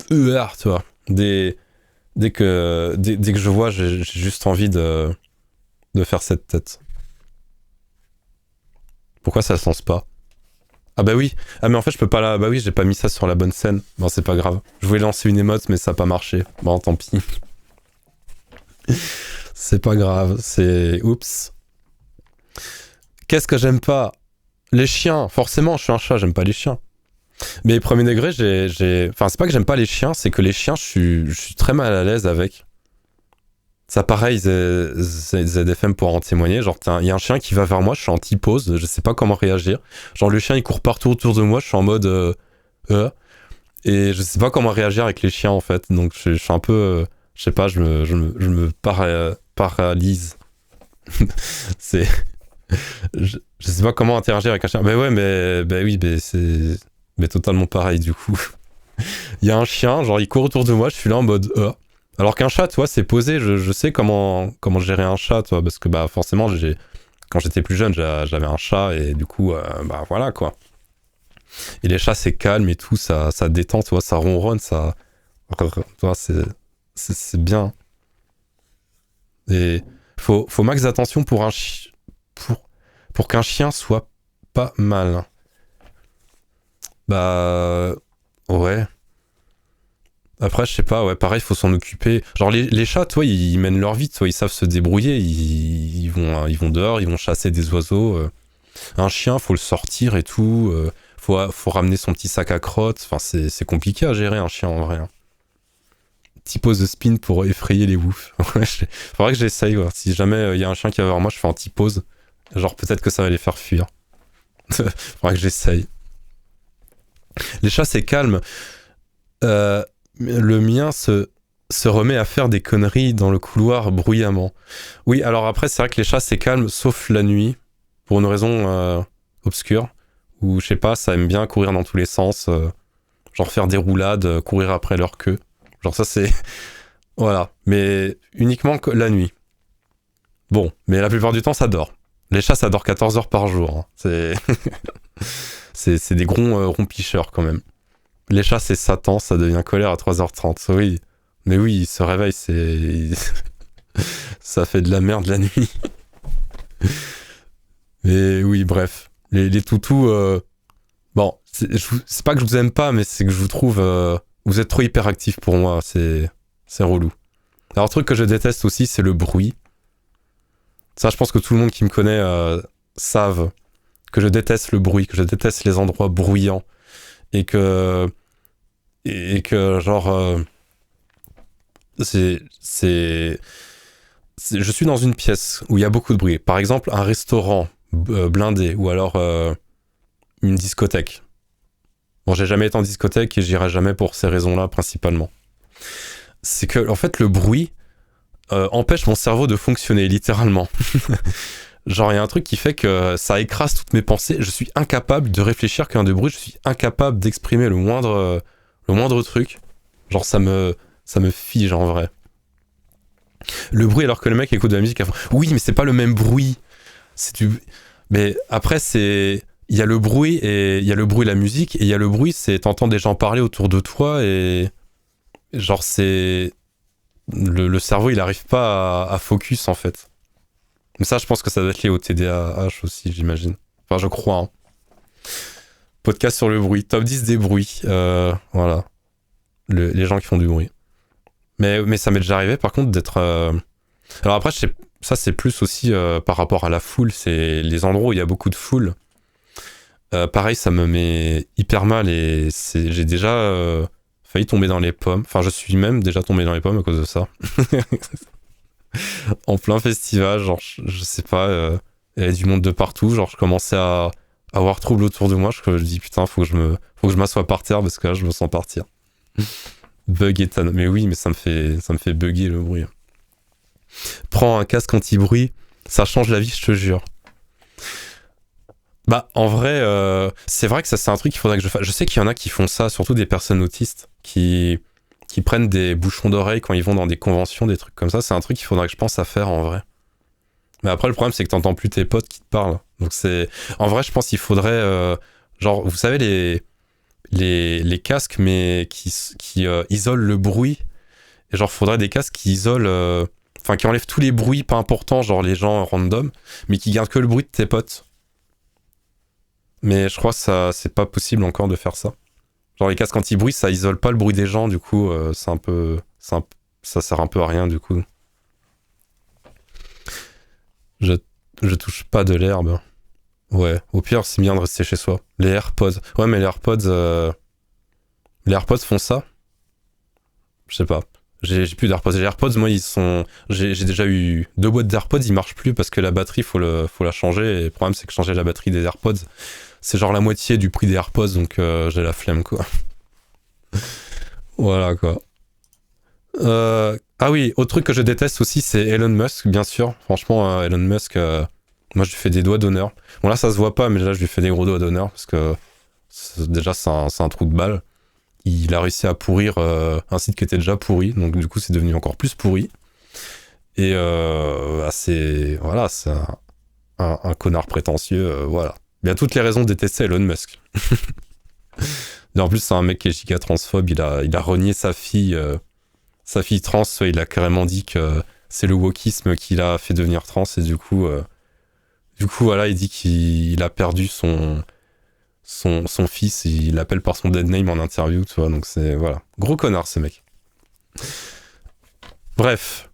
A: Tu vois. Dès que je vois, j'ai juste envie de faire cette tête. Pourquoi ça se lance pas? Ah bah oui. Ah mais en fait je peux pas la... Bah oui, j'ai pas mis ça sur la bonne scène. Bon, c'est pas grave. Je voulais lancer une émote mais ça a pas marché. Bon, tant pis. C'est pas grave. Oups. Qu'est-ce que j'aime pas? Les chiens. Forcément, je suis un chat, j'aime pas les chiens. Mais premier degré, Enfin, c'est pas que j'aime pas les chiens, c'est que les chiens, je suis très mal à l'aise avec. Ça, pareil, ZFM pourra en témoigner. Genre, il y a un chien qui va vers moi, je suis en T-pose, je sais pas comment réagir. Genre, le chien, il court partout autour de moi, je suis en mode... et je sais pas comment réagir avec les chiens, en fait. Donc, je suis un peu... je sais pas, je me paralyse. C'est... je sais pas comment interagir avec un chien. Bah ouais, bah oui, c'est... Mais totalement pareil, du coup. Il y a un chien, genre, il court autour de moi, je suis là en mode... Alors qu'un chat, tu vois, c'est posé, je sais comment gérer un chat, tu vois, parce que bah forcément, quand j'étais plus jeune, j'avais un chat et du coup, bah voilà quoi. Et les chats, c'est calme et tout, ça détend, tu vois, ça ronronne, ça... Tu vois, c'est bien. Et faut max d'attention pour pour qu'un chien soit pas mal. Bah... Ouais... Après, je sais pas, ouais, pareil, faut s'en occuper. Genre, les chats, toi, ils mènent leur vie, toi, ils savent se débrouiller, ils vont dehors, ils vont chasser des oiseaux. Un chien, faut le sortir et tout, faut ramener son petit sac à crottes. Enfin, c'est compliqué à gérer un chien, en vrai. Hein. Petit pose de spin pour effrayer les woofs. Faudrait que j'essaye, ouais. Si jamais il y a un chien qui va vers moi, je fais un petit pause. Genre, peut-être que ça va les faire fuir. Faudrait que j'essaye. Les chats, c'est calme. Le mien se remet à faire des conneries dans le couloir bruyamment. Oui, alors après, c'est vrai que les chats, c'est calme, sauf la nuit, pour une raison obscure, où, je sais pas, ça aime bien courir dans tous les sens, genre faire des roulades, courir après leur queue. Genre ça, c'est... Voilà, mais uniquement la nuit. Bon, mais la plupart du temps, ça dort. Les chats, ça dort 14 heures par jour. Hein. C'est des gros rompicheurs, quand même. Les chats, c'est Satan, ça devient colère à 3h30. Oui, mais oui, il se réveille, ça fait de la merde la nuit. Mais oui, bref. Les toutous, bon, c'est pas que je vous aime pas, mais c'est que je vous trouve... vous êtes trop hyperactifs pour moi, c'est relou. Alors, un truc que je déteste aussi, c'est le bruit. Ça, je pense que tout le monde qui me connaît savent que je déteste le bruit, que je déteste les endroits bruyants. Et que genre... je suis dans une pièce où il y a beaucoup de bruit. Par exemple, un restaurant blindé ou alors une discothèque. Bon, j'ai jamais été en discothèque et j'irai jamais pour ces raisons-là principalement. C'est que, en fait, le bruit empêche mon cerveau de fonctionner, littéralement. Genre, il y a un truc qui fait que ça écrase toutes mes pensées. Je suis incapable de réfléchir qu'un de bruit. Je suis incapable d'exprimer le moindre truc. Genre, ça me fige en vrai. Le bruit, alors que le mec écoute de la musique à fond. Oui, mais c'est pas le même bruit. Mais après, il y a le bruit et il y a le bruit de la musique et il y a le bruit, c'est t'entends des gens parler autour de toi et genre c'est le cerveau, il arrive pas à focus en fait. Mais ça, je pense que ça doit être lié au TDAH aussi, j'imagine. Enfin, je crois. Hein. Podcast sur le bruit, top 10 des bruits. Voilà. Les gens qui font du bruit. Mais ça m'est déjà arrivé, par contre, d'être... Alors après, ça, c'est plus aussi par rapport à la foule. C'est les endroits où il y a beaucoup de foule. Pareil, ça me met hyper mal et j'ai déjà failli tomber dans les pommes. Enfin, je suis même déjà tombé dans les pommes à cause de ça. En plein festival, genre, je sais pas, il y avait du monde de partout. Genre, je commençais à avoir trouble autour de moi. Je dis, putain, faut que je m'assoie par terre parce que là, je me sens partir. Bug état. Mais oui, mais ça me fait bugger le bruit. Prends un casque anti-bruit, ça change la vie, je te jure. Bah, en vrai, c'est vrai que ça, c'est un truc qu'il faudrait que je fasse. Je sais qu'il y en a qui font ça, surtout des personnes autistes, qui prennent des bouchons d'oreilles quand ils vont dans des conventions, des trucs comme ça. C'est un truc qu'il faudrait que je pense à faire en vrai. Mais après, le problème, c'est que t'entends plus tes potes qui te parlent. Donc c'est... En vrai, je pense qu'il faudrait... genre, vous savez, les casques, mais qui isolent le bruit. Et genre, faudrait des casques qui isolent... Enfin, qui enlèvent tous les bruits pas importants, genre les gens random, mais qui gardent que le bruit de tes potes. Mais je crois que ça, c'est pas possible encore de faire ça. Genre les casques anti-bruit, ça isole pas le bruit des gens, du coup, ça sert un peu à rien, du coup. Je touche pas de l'herbe. Ouais, au pire, c'est bien de rester chez soi. Les AirPods. Ouais, mais les AirPods font ça. Je sais pas. J'ai plus d'AirPods. Les AirPods, moi, j'ai déjà eu 2 boîtes d'AirPods, ils marchent plus parce que la batterie, faut la changer. Et le problème, c'est que changer la batterie des AirPods, c'est genre la moitié du prix des AirPods, donc j'ai la flemme, quoi. Voilà, quoi. Ah oui, autre truc que je déteste aussi, c'est Elon Musk, bien sûr. Franchement, Elon Musk, moi, je lui fais des doigts d'honneur. Bon, là, ça se voit pas, mais là, je lui fais des gros doigts d'honneur parce que déjà, c'est un trou de balle. Il a réussi à pourrir un site qui était déjà pourri, donc du coup, c'est devenu encore plus pourri. Et c'est un connard prétentieux, voilà. Il y a toutes les raisons de détester Elon Musk. Et en plus, c'est un mec qui est giga transphobe. Il a renié sa fille trans. Il a carrément dit que c'est le wokisme qui l'a fait devenir trans. Et du coup, voilà, il dit qu'il a perdu son fils. Il l'appelle par son dead name en interview, tu vois. Donc c'est, voilà. Gros connard, ce mec. Bref.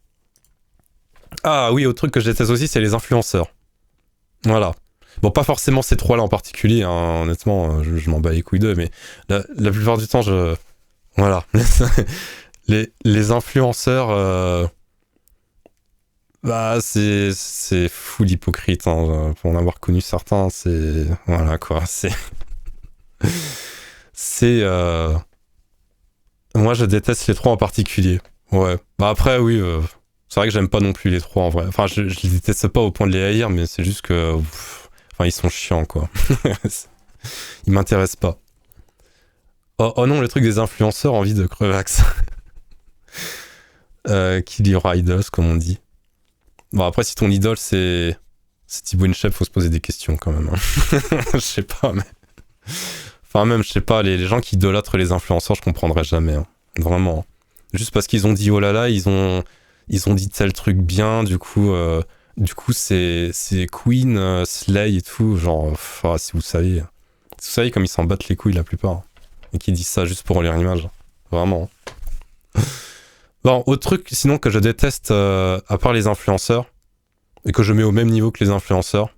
A: Ah oui, autre truc que je déteste aussi, c'est les influenceurs. Voilà. Bon, pas forcément ces trois-là en particulier, hein, honnêtement, je m'en bats les couilles d'eux, mais la plupart du temps, voilà. les influenceurs, bah, c'est full hypocrite, hein, pour en avoir connu certains, c'est... Voilà, quoi, moi, je déteste les trois en particulier. Ouais. Bah après, oui, c'est vrai que j'aime pas non plus les trois, en vrai. Enfin, je les déteste pas au point de les haïr, mais c'est juste que... Enfin, ils sont chiants, quoi. Ils m'intéressent pas. Oh non, le truc des influenceurs, envie de crevax. Kill your idols, comme on dit. Bon, après, si ton idole, c'est Thibaut InShape, faut se poser des questions, quand même. Hein. Je sais pas, mais... Enfin, même, je sais pas, les gens qui idolâtrent les influenceurs, je comprendrai jamais. Hein. Vraiment. Juste parce qu'ils ont dit oh là là, ils ont dit tel truc bien, du coup... Du coup, c'est Queen, Slay et tout, genre, si vous savez comme ils s'en battent les couilles la plupart. Et qu'ils disent ça juste pour lire l'image. Vraiment. Bon, autre truc, sinon, que je déteste, à part les influenceurs, et que je mets au même niveau que les influenceurs,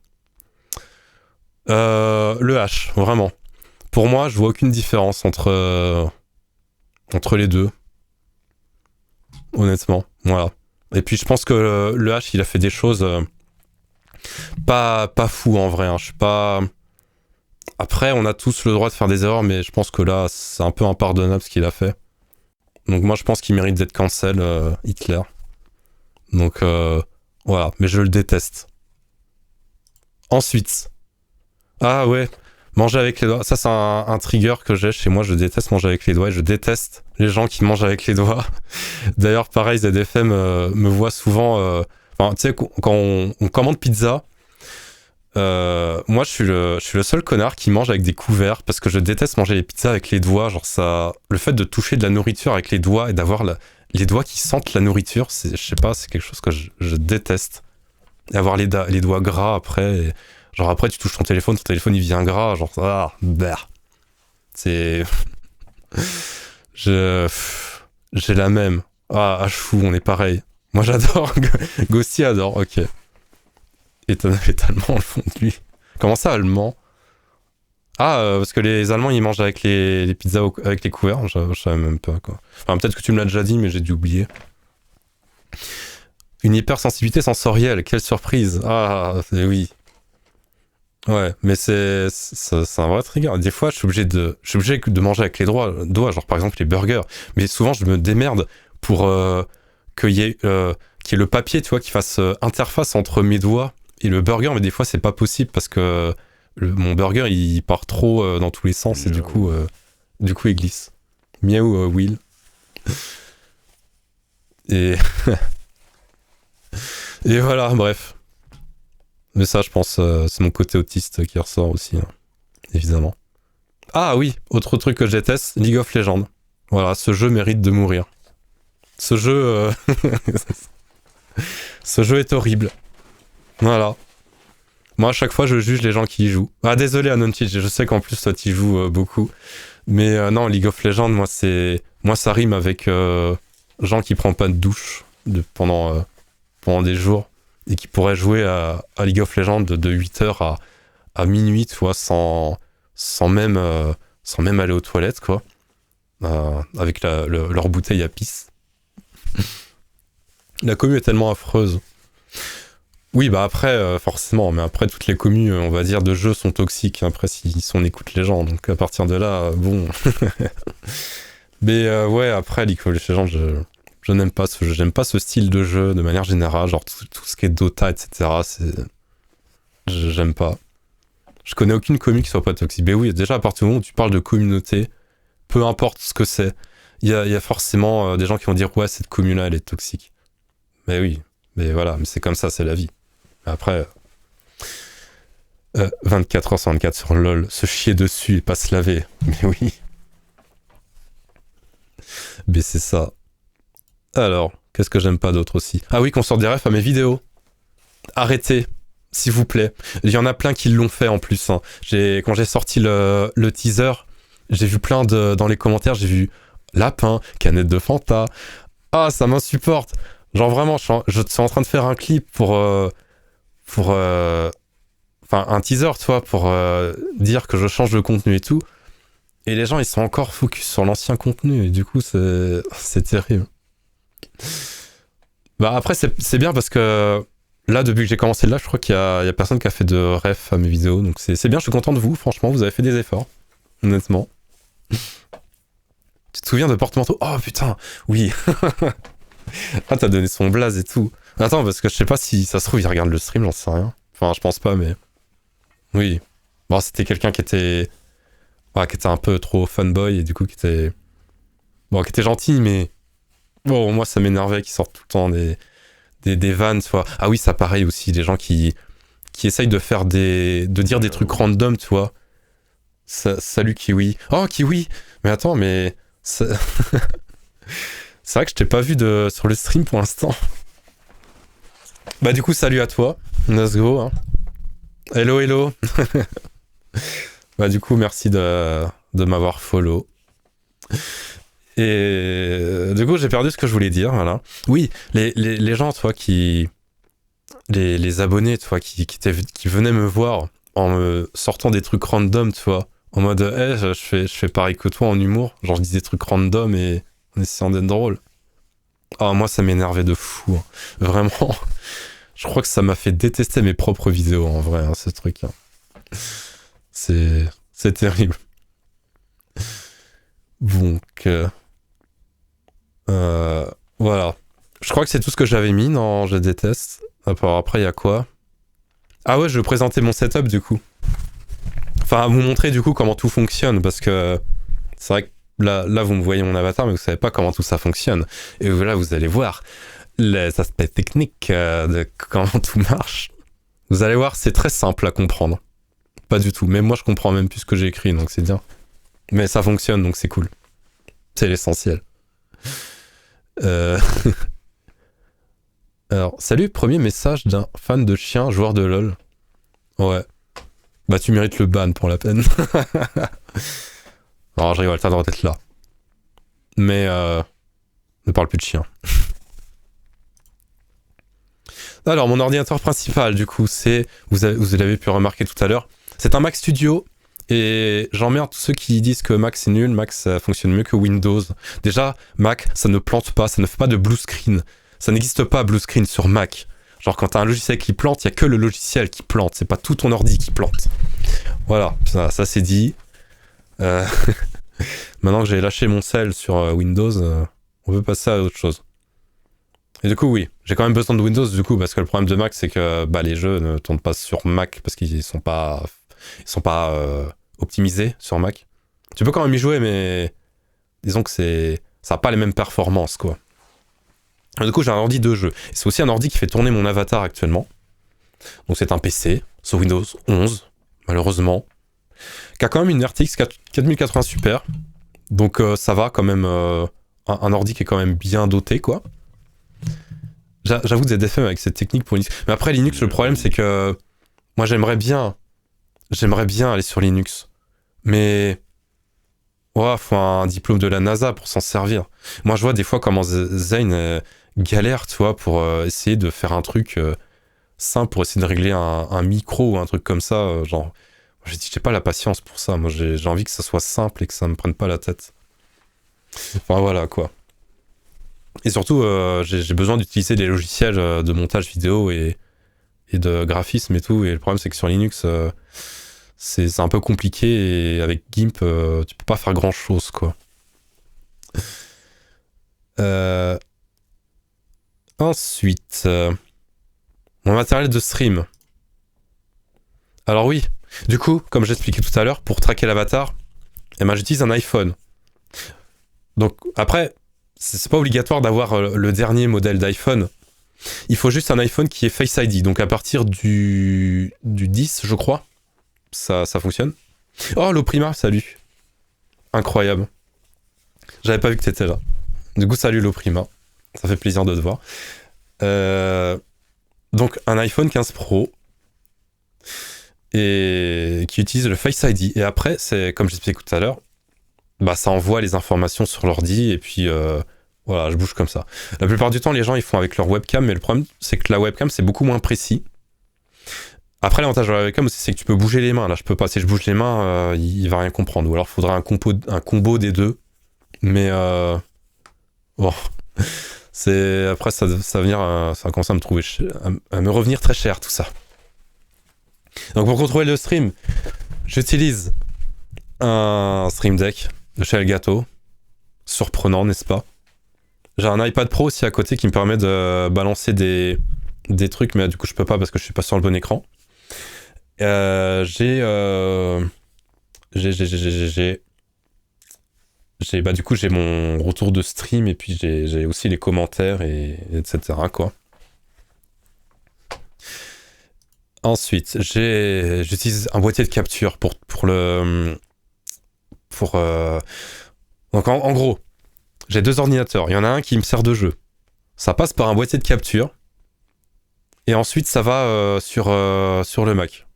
A: le H, vraiment. Pour moi, je vois aucune différence entre les deux. Honnêtement, voilà. Et puis je pense que le H, il a fait des choses pas fou en vrai. Hein. Je suis pas. Après, on a tous le droit de faire des erreurs, mais je pense que là, c'est un peu impardonnable ce qu'il a fait. Donc moi, je pense qu'il mérite d'être cancel, Hitler. Donc voilà, mais je le déteste. Ensuite, ah ouais, manger avec les doigts. Ça, c'est un trigger que j'ai chez moi. Je déteste manger avec les doigts et je déteste les gens qui mangent avec les doigts. D'ailleurs, pareil, ZFM me voit souvent. Enfin, tu sais, quand on commande pizza, moi, je suis le seul connard qui mange avec des couverts parce que je déteste manger les pizzas avec les doigts. Genre, ça. Le fait de toucher de la nourriture avec les doigts et d'avoir les doigts qui sentent la nourriture, je sais pas, c'est quelque chose que je déteste. Et avoir les doigts gras après. Genre après tu touches ton téléphone il vient gras, genre c'est j'ai la même. Ah chou, on est pareil. Moi j'adore, Gossi adore, ok. Et t'en avais tellement le fond de lui. Comment ça allemand? Ah parce que les Allemands ils mangent avec les pizzas avec les couverts, je savais même pas quoi. Enfin peut-être que tu me l'as déjà dit mais j'ai dû oublier. Une hypersensibilité sensorielle, quelle surprise. Ah oui. Ouais, mais c'est un vrai trigger. Des fois, je suis obligé de manger avec les doigts, genre par exemple les burgers. Mais souvent, je me démerde pour qu'il y ait le papier, tu vois, qui fasse interface entre mes doigts et le burger. Mais des fois, c'est pas possible parce que mon burger, il part trop dans tous les sens et du coup, il glisse. Miaou, Will. Et et voilà, bref. Mais ça, je pense, c'est mon côté autiste qui ressort aussi, hein, évidemment. Ah oui, autre truc que je déteste, League of Legends. Voilà, ce jeu mérite de mourir. Ce jeu... ce jeu est horrible. Voilà. Moi, à chaque fois, je juge les gens qui y jouent. Ah, désolé, Anonchich, je sais qu'en plus, toi, tu joues beaucoup. Mais non, League of Legends, moi, ça rime avec gens qui prennent pas de douche pendant des jours. Et qui pourrait jouer à League of Legends de 8h à minuit, tu vois, sans même aller aux toilettes, quoi. Avec leur bouteille à pisse. La commu est tellement affreuse. Oui, bah après, forcément, mais après, toutes les communes, on va dire, de jeux sont toxiques, après, si on écoute les gens. Donc, à partir de là, bon... Mais ouais, après, League of Legends, je n'aime pas ce jeu, j'aime pas ce style de jeu de manière générale, genre tout ce qui est Dota, etc. J'aime pas. Je connais aucune commu qui soit pas toxique. Mais oui, déjà à partir du moment où tu parles de communauté, peu importe ce que c'est, il y a forcément des gens qui vont dire ouais, cette commu-là, elle est toxique. Mais oui, mais voilà, mais c'est comme ça, c'est la vie. Après, 24h sur 24 sur LoL, se chier dessus et pas se laver. Mais oui. Mais c'est ça. Alors, qu'est-ce que j'aime pas d'autre aussi? Ah oui, qu'on sorte des refs à mes vidéos. Arrêtez, s'il vous plaît. Il y en a plein qui l'ont fait en plus. Hein. Quand j'ai sorti le teaser, j'ai vu plein dans les commentaires, j'ai vu lapin, canette de Fanta. Ah, ça m'insupporte. Genre vraiment, je suis en train de faire un clip pour enfin, un teaser, tu vois, pour dire que je change de contenu et tout. Et les gens, ils sont encore focus sur l'ancien contenu. Et du coup, c'est terrible. Bah après c'est bien parce que là depuis que j'ai commencé là je crois qu'il y a personne qui a fait de ref à mes vidéos donc c'est bien, je suis content de vous, franchement vous avez fait des efforts honnêtement. Tu te souviens de porte-manteau? Oh putain oui. Ah t'as donné son blaze et tout. Attends parce que je sais pas si ça se trouve il regarde le stream, j'en sais rien, enfin je pense pas mais oui bon c'était quelqu'un qui était un peu trop fanboy et du coup qui était gentil mais bon, moi, ça m'énervait qu'ils sortent tout le temps des vannes, tu vois. Ah oui, ça pareil aussi, des gens qui essayent de dire des trucs random, tu vois. Salut Kiwi. Oh, Kiwi. Mais attends, mais... C'est vrai que je t'ai pas vu sur le stream pour l'instant. Bah du coup, salut à toi. Let's go. Hein. Hello, hello. Bah du coup, merci de m'avoir follow. Et du coup, j'ai perdu ce que je voulais dire, voilà. Oui, les gens, toi, les abonnés, toi, qui venaient me voir en me sortant des trucs random, tu vois, en mode, hey, je fais pareil que toi en humour, genre je dis des trucs random et en essayant d'être drôle. Ah, moi, ça m'énervait de fou, hein. Vraiment. Je crois que ça m'a fait détester mes propres vidéos, en vrai, hein, ce truc. Hein. C'est terrible. Donc, voilà. Je crois que c'est tout ce que j'avais mis dans Je déteste. Après, il y a quoi? Ah ouais, je vais présenter mon setup du coup. Enfin, vous montrer du coup comment tout fonctionne, parce que c'est vrai que là, vous me voyez mon avatar, mais vous savez pas comment tout ça fonctionne. Et là, vous allez voir les aspects techniques de comment tout marche. Vous allez voir, c'est très simple à comprendre. Pas du tout. Même moi, je comprends même plus ce que j'ai écrit, donc c'est bien. Mais ça fonctionne, donc c'est cool. C'est l'essentiel. Euh... Alors, salut, premier message d'un fan de chien, joueur de LoL. Ouais. Bah, tu mérites le ban pour la peine. Alors, je rigole, t'as le droit d'être là. Mais, ne parle plus de chien. Alors, mon ordinateur principal, du coup, c'est... vous l'avez pu remarquer tout à l'heure. C'est un Mac Studio. Et j'emmerde tous ceux qui disent que Mac c'est nul. Mac, ça fonctionne mieux que Windows. Déjà, Mac, ça ne plante pas, ça ne fait pas de blue screen. Ça n'existe pas blue screen sur Mac. Genre, quand t'as un logiciel qui plante, il y a que le logiciel qui plante. C'est pas tout ton ordi qui plante. Voilà, ça c'est dit. Maintenant que j'ai lâché mon sel sur Windows, on peut passer à autre chose. Et du coup, oui, j'ai quand même besoin de Windows, du coup, parce que le problème de Mac, c'est que bah, les jeux ne tournent pas sur Mac parce qu'ils sont pas optimisés sur Mac. Tu peux quand même y jouer, mais disons que ça n'a pas les mêmes performances, quoi. Et du coup, j'ai un ordi de jeu. C'est aussi un ordi qui fait tourner mon avatar actuellement. Donc c'est un PC, sur Windows 11, malheureusement, qui a quand même une RTX 4080 Super. Donc ça va quand même, un ordi qui est quand même bien doté, quoi. J'avoue des défauts avec cette technique pour Linux. Mais après, Linux, le problème, c'est que moi, j'aimerais bien aller sur Linux. Mais ouais, faut un diplôme de la NASA pour s'en servir. Moi, je vois des fois comment Zane galère, tu vois, pour essayer de faire un truc simple, pour essayer de régler un micro ou un truc comme ça. Genre, j'ai pas la patience pour ça. Moi, j'ai envie que ça soit simple et que ça me prenne pas la tête. Enfin, voilà, quoi. Et surtout, j'ai besoin d'utiliser des logiciels de montage vidéo et de graphisme et tout. Et le problème, c'est que sur Linux, c'est un peu compliqué. Et avec GIMP, tu peux pas faire grand-chose, quoi. Ensuite, mon matériel de stream. Alors oui, du coup, comme j'expliquais tout à l'heure, pour traquer l'avatar, eh ben, j'utilise un iPhone. Donc après, c'est pas obligatoire d'avoir le dernier modèle d'iPhone. Il faut juste un iPhone qui est Face ID. Donc à partir du 10, je crois, ça fonctionne. Oh, l'Oprima, salut. Incroyable. J'avais pas vu que t'étais là. Du coup, salut l'Oprima. Ça fait plaisir de te voir. Donc un iPhone 15 Pro et qui utilise le Face ID. Et après, c'est comme j'expliquais tout à l'heure, bah ça envoie les informations sur l'ordi et puis voilà, je bouge comme ça. La plupart du temps, les gens ils font avec leur webcam, mais le problème c'est que la webcam c'est beaucoup moins précis. Après, l'avantage de la webcam aussi, c'est que tu peux bouger les mains. Là, je peux pas. Si je bouge les mains, il va rien comprendre. Ou alors, il faudrait un combo des deux. Mais bon, c'est après ça va venir, ça va commencer à me trouver, à me revenir très cher tout ça. Donc pour contrôler le stream, j'utilise un Stream Deck de chez Elgato. Surprenant, n'est-ce pas? J'ai un iPad Pro aussi à côté qui me permet de balancer des trucs, mais du coup je peux pas parce que je suis pas sur le bon écran. J'ai bah du coup j'ai mon retour de stream et puis j'ai aussi les commentaires et etc quoi. Ensuite j'utilise un boîtier de capture pour donc en gros j'ai deux ordinateurs, il y en a un qui me sert de jeu, ça passe par un boîtier de capture Et ensuite, ça va sur le Mac.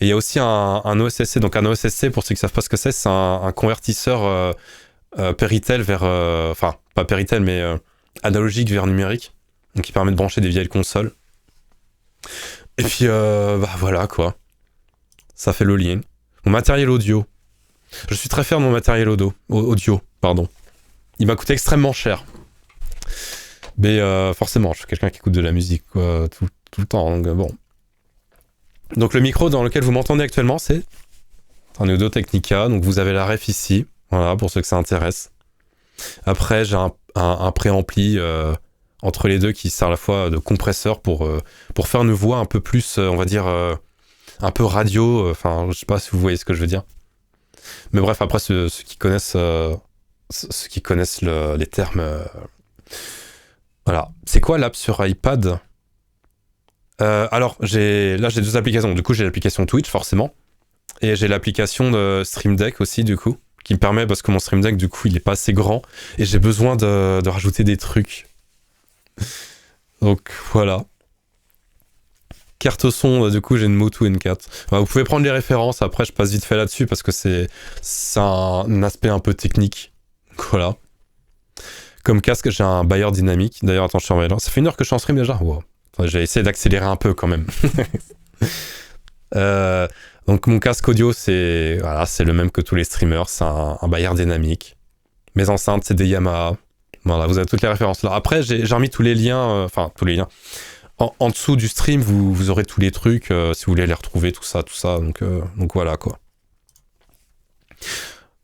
A: Et il y a aussi un OSSC. Donc un OSSC, pour ceux qui ne savent pas ce que c'est un convertisseur Péritel vers... Enfin, pas Péritel, mais analogique vers numérique. Donc qui permet de brancher des vieilles consoles. Et puis, bah voilà, quoi. Ça fait le lien. Mon matériel audio. Je suis très fier de mon matériel audio, pardon. Il m'a coûté extrêmement cher. Mais forcément, je suis quelqu'un qui écoute de la musique quoi, tout le temps. Donc, bon. Donc le micro dans lequel vous m'entendez actuellement, c'est un Audio Technica. Donc vous avez la ref ici. Voilà, pour ceux que ça intéresse. Après, j'ai un préampli entre les deux qui sert à la fois de compresseur pour faire une voix un peu plus, on va dire, un peu radio. Enfin, je sais pas si vous voyez ce que je veux dire. Mais bref, après, ceux qui connaissent, les termes... voilà. C'est quoi l'app sur iPad ? Alors, j'ai deux applications. Du coup, j'ai l'application Twitch, forcément. Et j'ai l'application de Stream Deck aussi, du coup. Qui me permet, parce que mon Stream Deck, du coup, il est pas assez grand. Et j'ai besoin de rajouter des trucs. Donc, voilà. Carte son, du coup, j'ai une Motu N4. Enfin, vous pouvez prendre les références. Après, je passe vite fait là-dessus parce que c'est un aspect un peu technique. Donc, voilà. Comme casque, j'ai un Bayer dynamique. D'ailleurs, attends, je suis en là. Ça fait 1 heure que je suis en stream déjà. Wow. Enfin, j'ai essayé d'accélérer un peu quand même. Donc, mon casque audio, c'est le même que tous les streamers. C'est un Bayer dynamique. Mes enceintes, c'est des Yamaha. Voilà, vous avez toutes les références là. Après, j'ai remis tous les liens. Enfin, tous les liens. En dessous du stream, vous aurez tous les trucs, si vous voulez les retrouver, tout ça. Donc voilà, quoi.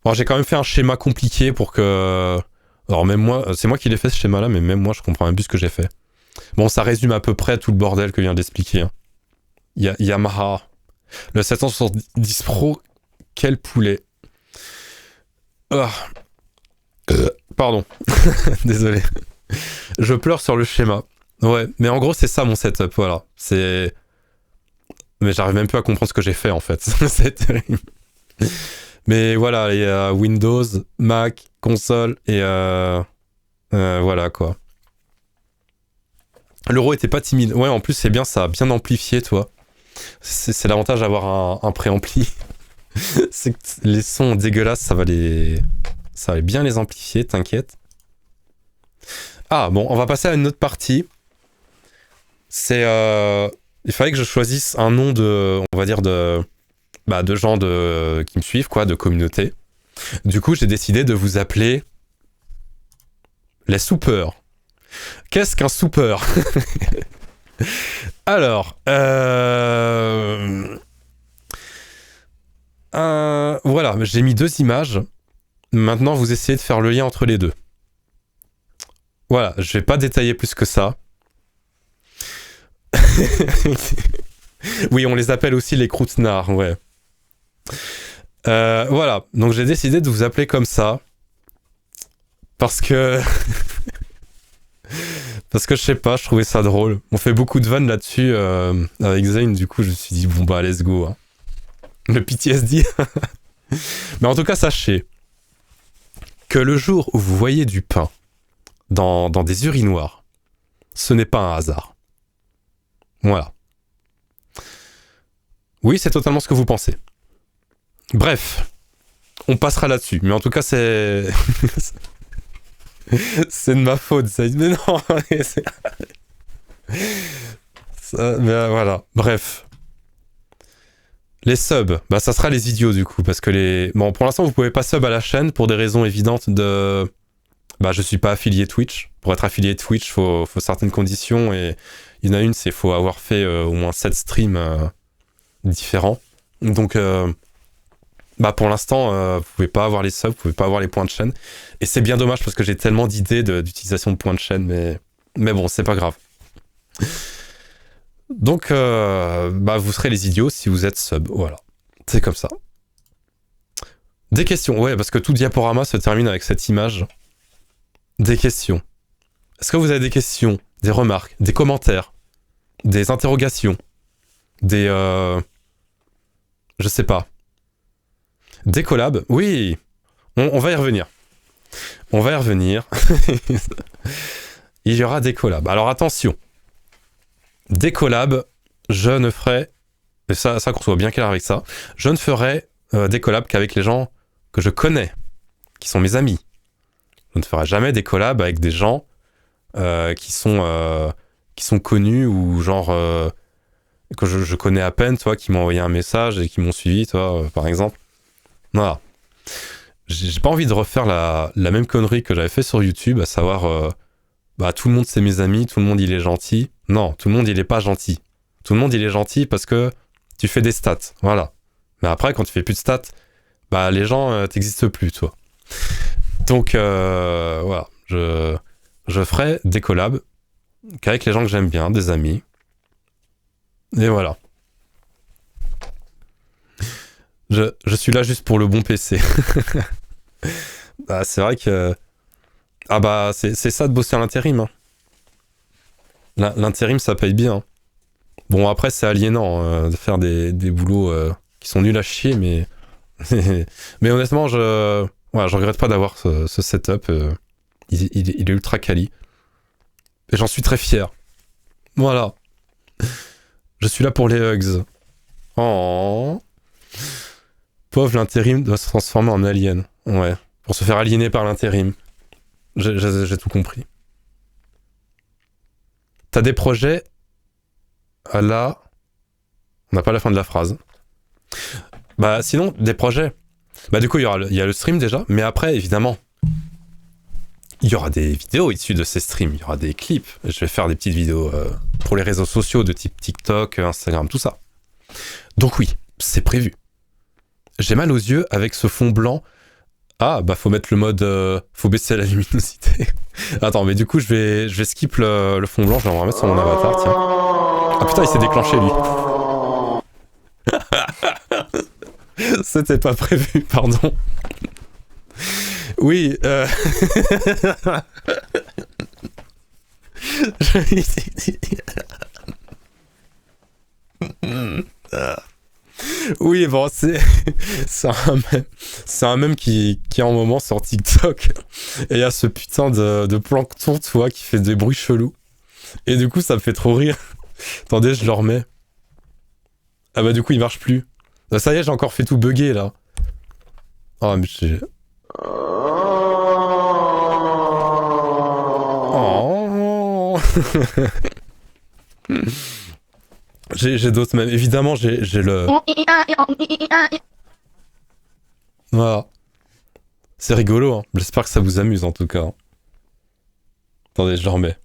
A: Bon, j'ai quand même fait un schéma compliqué pour que... Alors même moi, c'est moi qui l'ai fait ce schéma-là, mais même moi, je comprends même plus ce que j'ai fait. Bon, ça résume à peu près tout le bordel que je viens d'expliquer. Hein. Yamaha. Le 770 Pro, quel poulet. Pardon. Désolé. Je pleure sur le schéma. Ouais, mais en gros, c'est ça mon setup, voilà. Mais j'arrive même plus à comprendre ce que j'ai fait, en fait. C'est terrible. Mais voilà, il y a Windows, Mac, console, et voilà, quoi. L'euro était pas timide. Ouais, en plus, c'est bien, ça a bien amplifié, toi. C'est l'avantage d'avoir un préampli. C'est que les sons dégueulasses, ça va bien les amplifier, t'inquiète. Ah, bon, on va passer à une autre partie. Il fallait que je choisisse un nom on va dire de gens qui me suivent, quoi, de communauté. Du coup, j'ai décidé de vous appeler les soupeurs. Qu'est-ce qu'un soupeur ? Alors, voilà, j'ai mis 2 images. Maintenant, vous essayez de faire le lien entre les deux. Voilà, je vais pas détailler plus que ça. Oui, on les appelle aussi les croûtenards, ouais. Voilà, donc j'ai décidé de vous appeler comme ça. Parce que... parce que je sais pas, je trouvais ça drôle. On fait beaucoup de vannes là-dessus avec Zane, du coup je me suis dit, bon bah let's go. Hein. Le PTSD. Mais en tout cas, sachez que le jour où vous voyez du pain dans des urinoirs, ce n'est pas un hasard. Voilà. Oui, c'est totalement ce que vous pensez. Bref, on passera là-dessus. Mais en tout cas, c'est... c'est de ma faute, ça. Mais non, mais voilà. Bref. Les subs, bah ça sera les idiots du coup, parce que bon, pour l'instant, vous pouvez pas sub à la chaîne pour des raisons évidentes de... Bah, je suis pas affilié Twitch. Pour être affilié Twitch, faut certaines conditions, et il y en a une, c'est faut avoir fait au moins 7 streams différents. Donc, bah pour l'instant, vous pouvez pas avoir les subs, vous pouvez pas avoir les points de chaîne. Et c'est bien dommage parce que j'ai tellement d'idées d'utilisation de points de chaîne, mais bon, c'est pas grave. Donc, bah vous serez les idiots si vous êtes sub, voilà. C'est comme ça. Des questions, ouais, parce que tout diaporama se termine avec cette image. Des questions. Est-ce que vous avez des questions, des remarques, des commentaires, des interrogations, des... je sais pas. Des collabs, oui, on va y revenir. On va y revenir. Il y aura des collabs. Alors attention. des collabs, je ne ferai, et ça qu'on soit bien clair avec ça, je ne ferai des collabs qu'avec les gens que je connais, qui sont mes amis. Je ne ferai jamais des collabs avec des gens qui sont connus ou genre que je connais à peine, toi, qui m'ont envoyé un message et qui m'ont suivi, toi, par exemple. Voilà. J'ai pas envie de refaire la même connerie que j'avais fait sur YouTube, à savoir, tout le monde c'est mes amis, tout le monde il est gentil. Non, tout le monde il est pas gentil. Tout le monde il est gentil parce que tu fais des stats, voilà. Mais après, quand tu fais plus de stats, les gens t'existent plus, toi. Donc, voilà, je ferai des collabs qu'avec les gens que j'aime bien, des amis. Et voilà. Je suis là juste pour le bon PC. C'est vrai que... c'est ça de bosser à l'intérim. Hein. L'intérim, ça paye bien. Bon, après, c'est aliénant de faire des boulots qui sont nuls à chier, mais... mais honnêtement, je regrette pas d'avoir ce setup. Il est ultra quali. Et j'en suis très fier. Voilà. Je suis là pour les hugs. Oh. Pauvre, l'intérim doit se transformer en alien. Ouais. Pour se faire aliéner par l'intérim. J'ai tout compris. T'as des projets à la... On n'a pas la fin de la phrase. Sinon, des projets. Du coup, il y a le stream déjà, mais après, évidemment, il y aura des vidéos issues de ces streams, il y aura des clips. Je vais faire des petites vidéos pour les réseaux sociaux de type TikTok, Instagram, tout ça. Donc oui, c'est prévu. J'ai mal aux yeux avec ce fond blanc. Faut mettre le mode... faut baisser la luminosité. Attends, mais du coup, je vais skip le fond blanc, je vais en remettre sur mon avatar, tiens. Ah putain, il s'est déclenché, lui. C'était pas prévu, pardon. Oui, Oui, bon, c'est un mème qui est en moment sur TikTok. Et il y a ce putain de plancton, tu vois, qui fait des bruits chelous. Et du coup, ça me fait trop rire. Attendez, je le remets. Du coup, il marche plus. Ça y est, j'ai encore fait tout bugger, là. Mais j'ai... Oh. J'ai d'autres même. Évidemment, j'ai le... Voilà. C'est rigolo, hein. J'espère que ça vous amuse, en tout cas. Attendez, je le remets.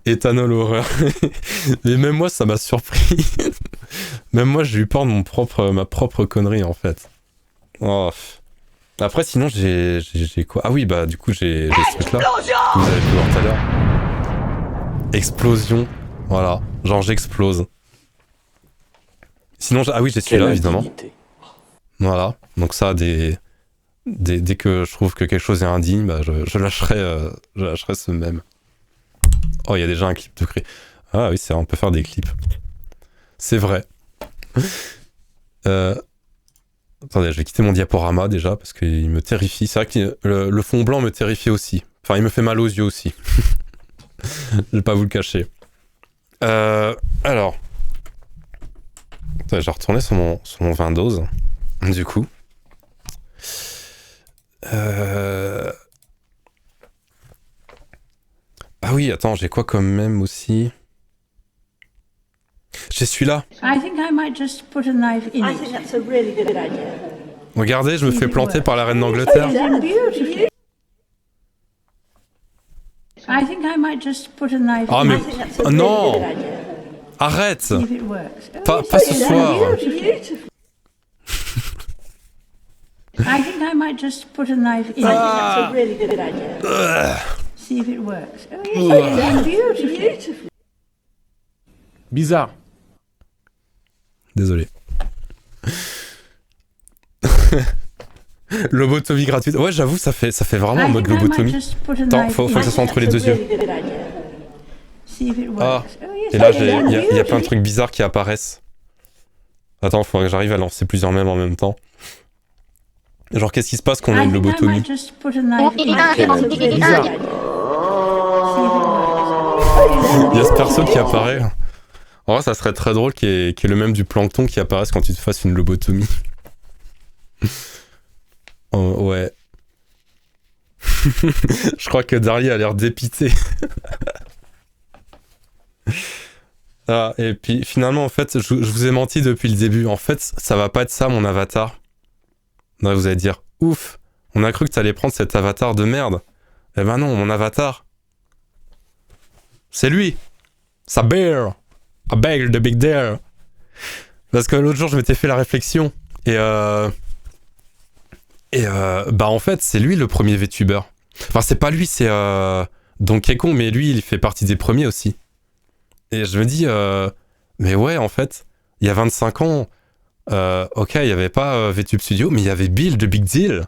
A: Ethanol horreur. Mais même moi, ça m'a surpris. Même moi, j'ai eu peur de ma propre connerie, en fait. Oh. Après, sinon, j'ai quoi? Ah oui, du coup, j'ai ce truc-là. Que vous avez pu voir tout à l'heure. Explosion. Voilà. Genre, j'explose. Sinon, j'ai celui-là, évidemment. Voilà. Donc ça, dès que je trouve que quelque chose est indigne, je lâcherai ce même. Oh, il y a déjà un clip de créé. Ah oui, c'est vrai, on peut faire des clips. C'est vrai. Attendez, je vais quitter mon diaporama déjà parce qu'il me terrifie. C'est vrai que le fond blanc me terrifie aussi. Enfin, il me fait mal aux yeux aussi. Je vais pas vous le cacher. Alors. Attendez, je vais retourner sur mon Windows. Du coup. Ah oui, attends, j'ai quoi comme même aussi? J'ai celui-là. Regardez, je me fais planter par la reine d'Angleterre. Ah mais... non. Arrête. Pas ce soir.
B: Bizarre.
A: Désolé. Lobotomie gratuite. Ouais, j'avoue, ça fait vraiment en mode lobotomie. Attends, faut que ça soit entre les deux yeux. Ah. Et là, il y a plein de trucs bizarres qui apparaissent. Attends, faudrait que j'arrive à lancer plusieurs mèmes en même temps. Genre, qu'est-ce qui se passe quand on a une lobotomie?
B: C'est bizarre.
A: Il y a ce perso qui apparaît. En vrai, ça serait très drôle qu'il y ait le même du plancton qui apparaisse quand tu te fasses une lobotomie. Oh, ouais. Je crois que Darly a l'air dépité. Ah, et puis finalement, en fait, je vous ai menti depuis le début. En fait, ça va pas être ça, mon avatar. Là, vous allez dire, ouf, on a cru que t'allais prendre cet avatar de merde. Eh ben non, mon avatar, c'est lui. Sa bear. A bear, the big dare. Parce que l'autre jour, je m'étais fait la réflexion. Bah en fait, c'est lui le premier VTuber. Enfin, c'est pas lui, c'est Donkey Kong, mais lui, il fait partie des premiers aussi. Et je me dis, mais ouais, en fait, il y a 25 ans, ok, il y avait pas VTube Studio, mais il y avait Bill de Big Deal.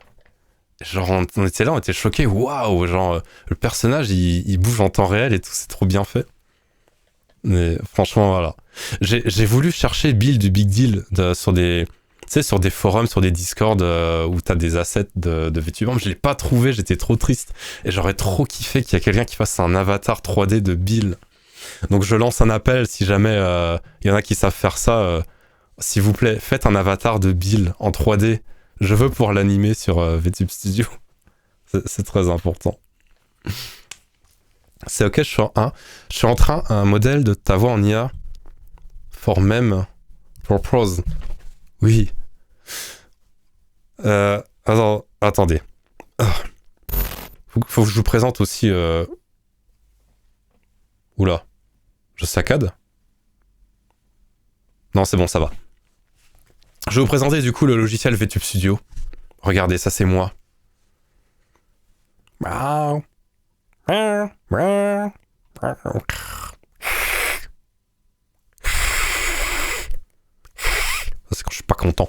A: Genre, on était là, on était choqués, waouh, genre, le personnage, il bouge en temps réel et tout, c'est trop bien fait. Mais franchement, voilà. J'ai voulu chercher Bill du Big Deal sur des... Tu sais, sur des forums, sur des Discord où t'as des assets de VTubers, mais je l'ai pas trouvé, j'étais trop triste. Et j'aurais trop kiffé qu'il y ait quelqu'un qui fasse un avatar 3D de Bill. Donc je lance un appel, si jamais il y en a qui savent faire ça, s'il vous plaît, faites un avatar de Bill en 3D. Je veux pouvoir l'animer sur VTube Studio. C'est très important. C'est ok, je suis en train un modèle de ta voix en IA for meme, for prose. Oui. Attendez. Ah. Faut que je vous présente aussi... Oula. Je saccade? Non, c'est bon, ça va. Je vais vous présenter du coup le logiciel VTube Studio. Regardez, ça c'est moi. C'est quand je suis pas content.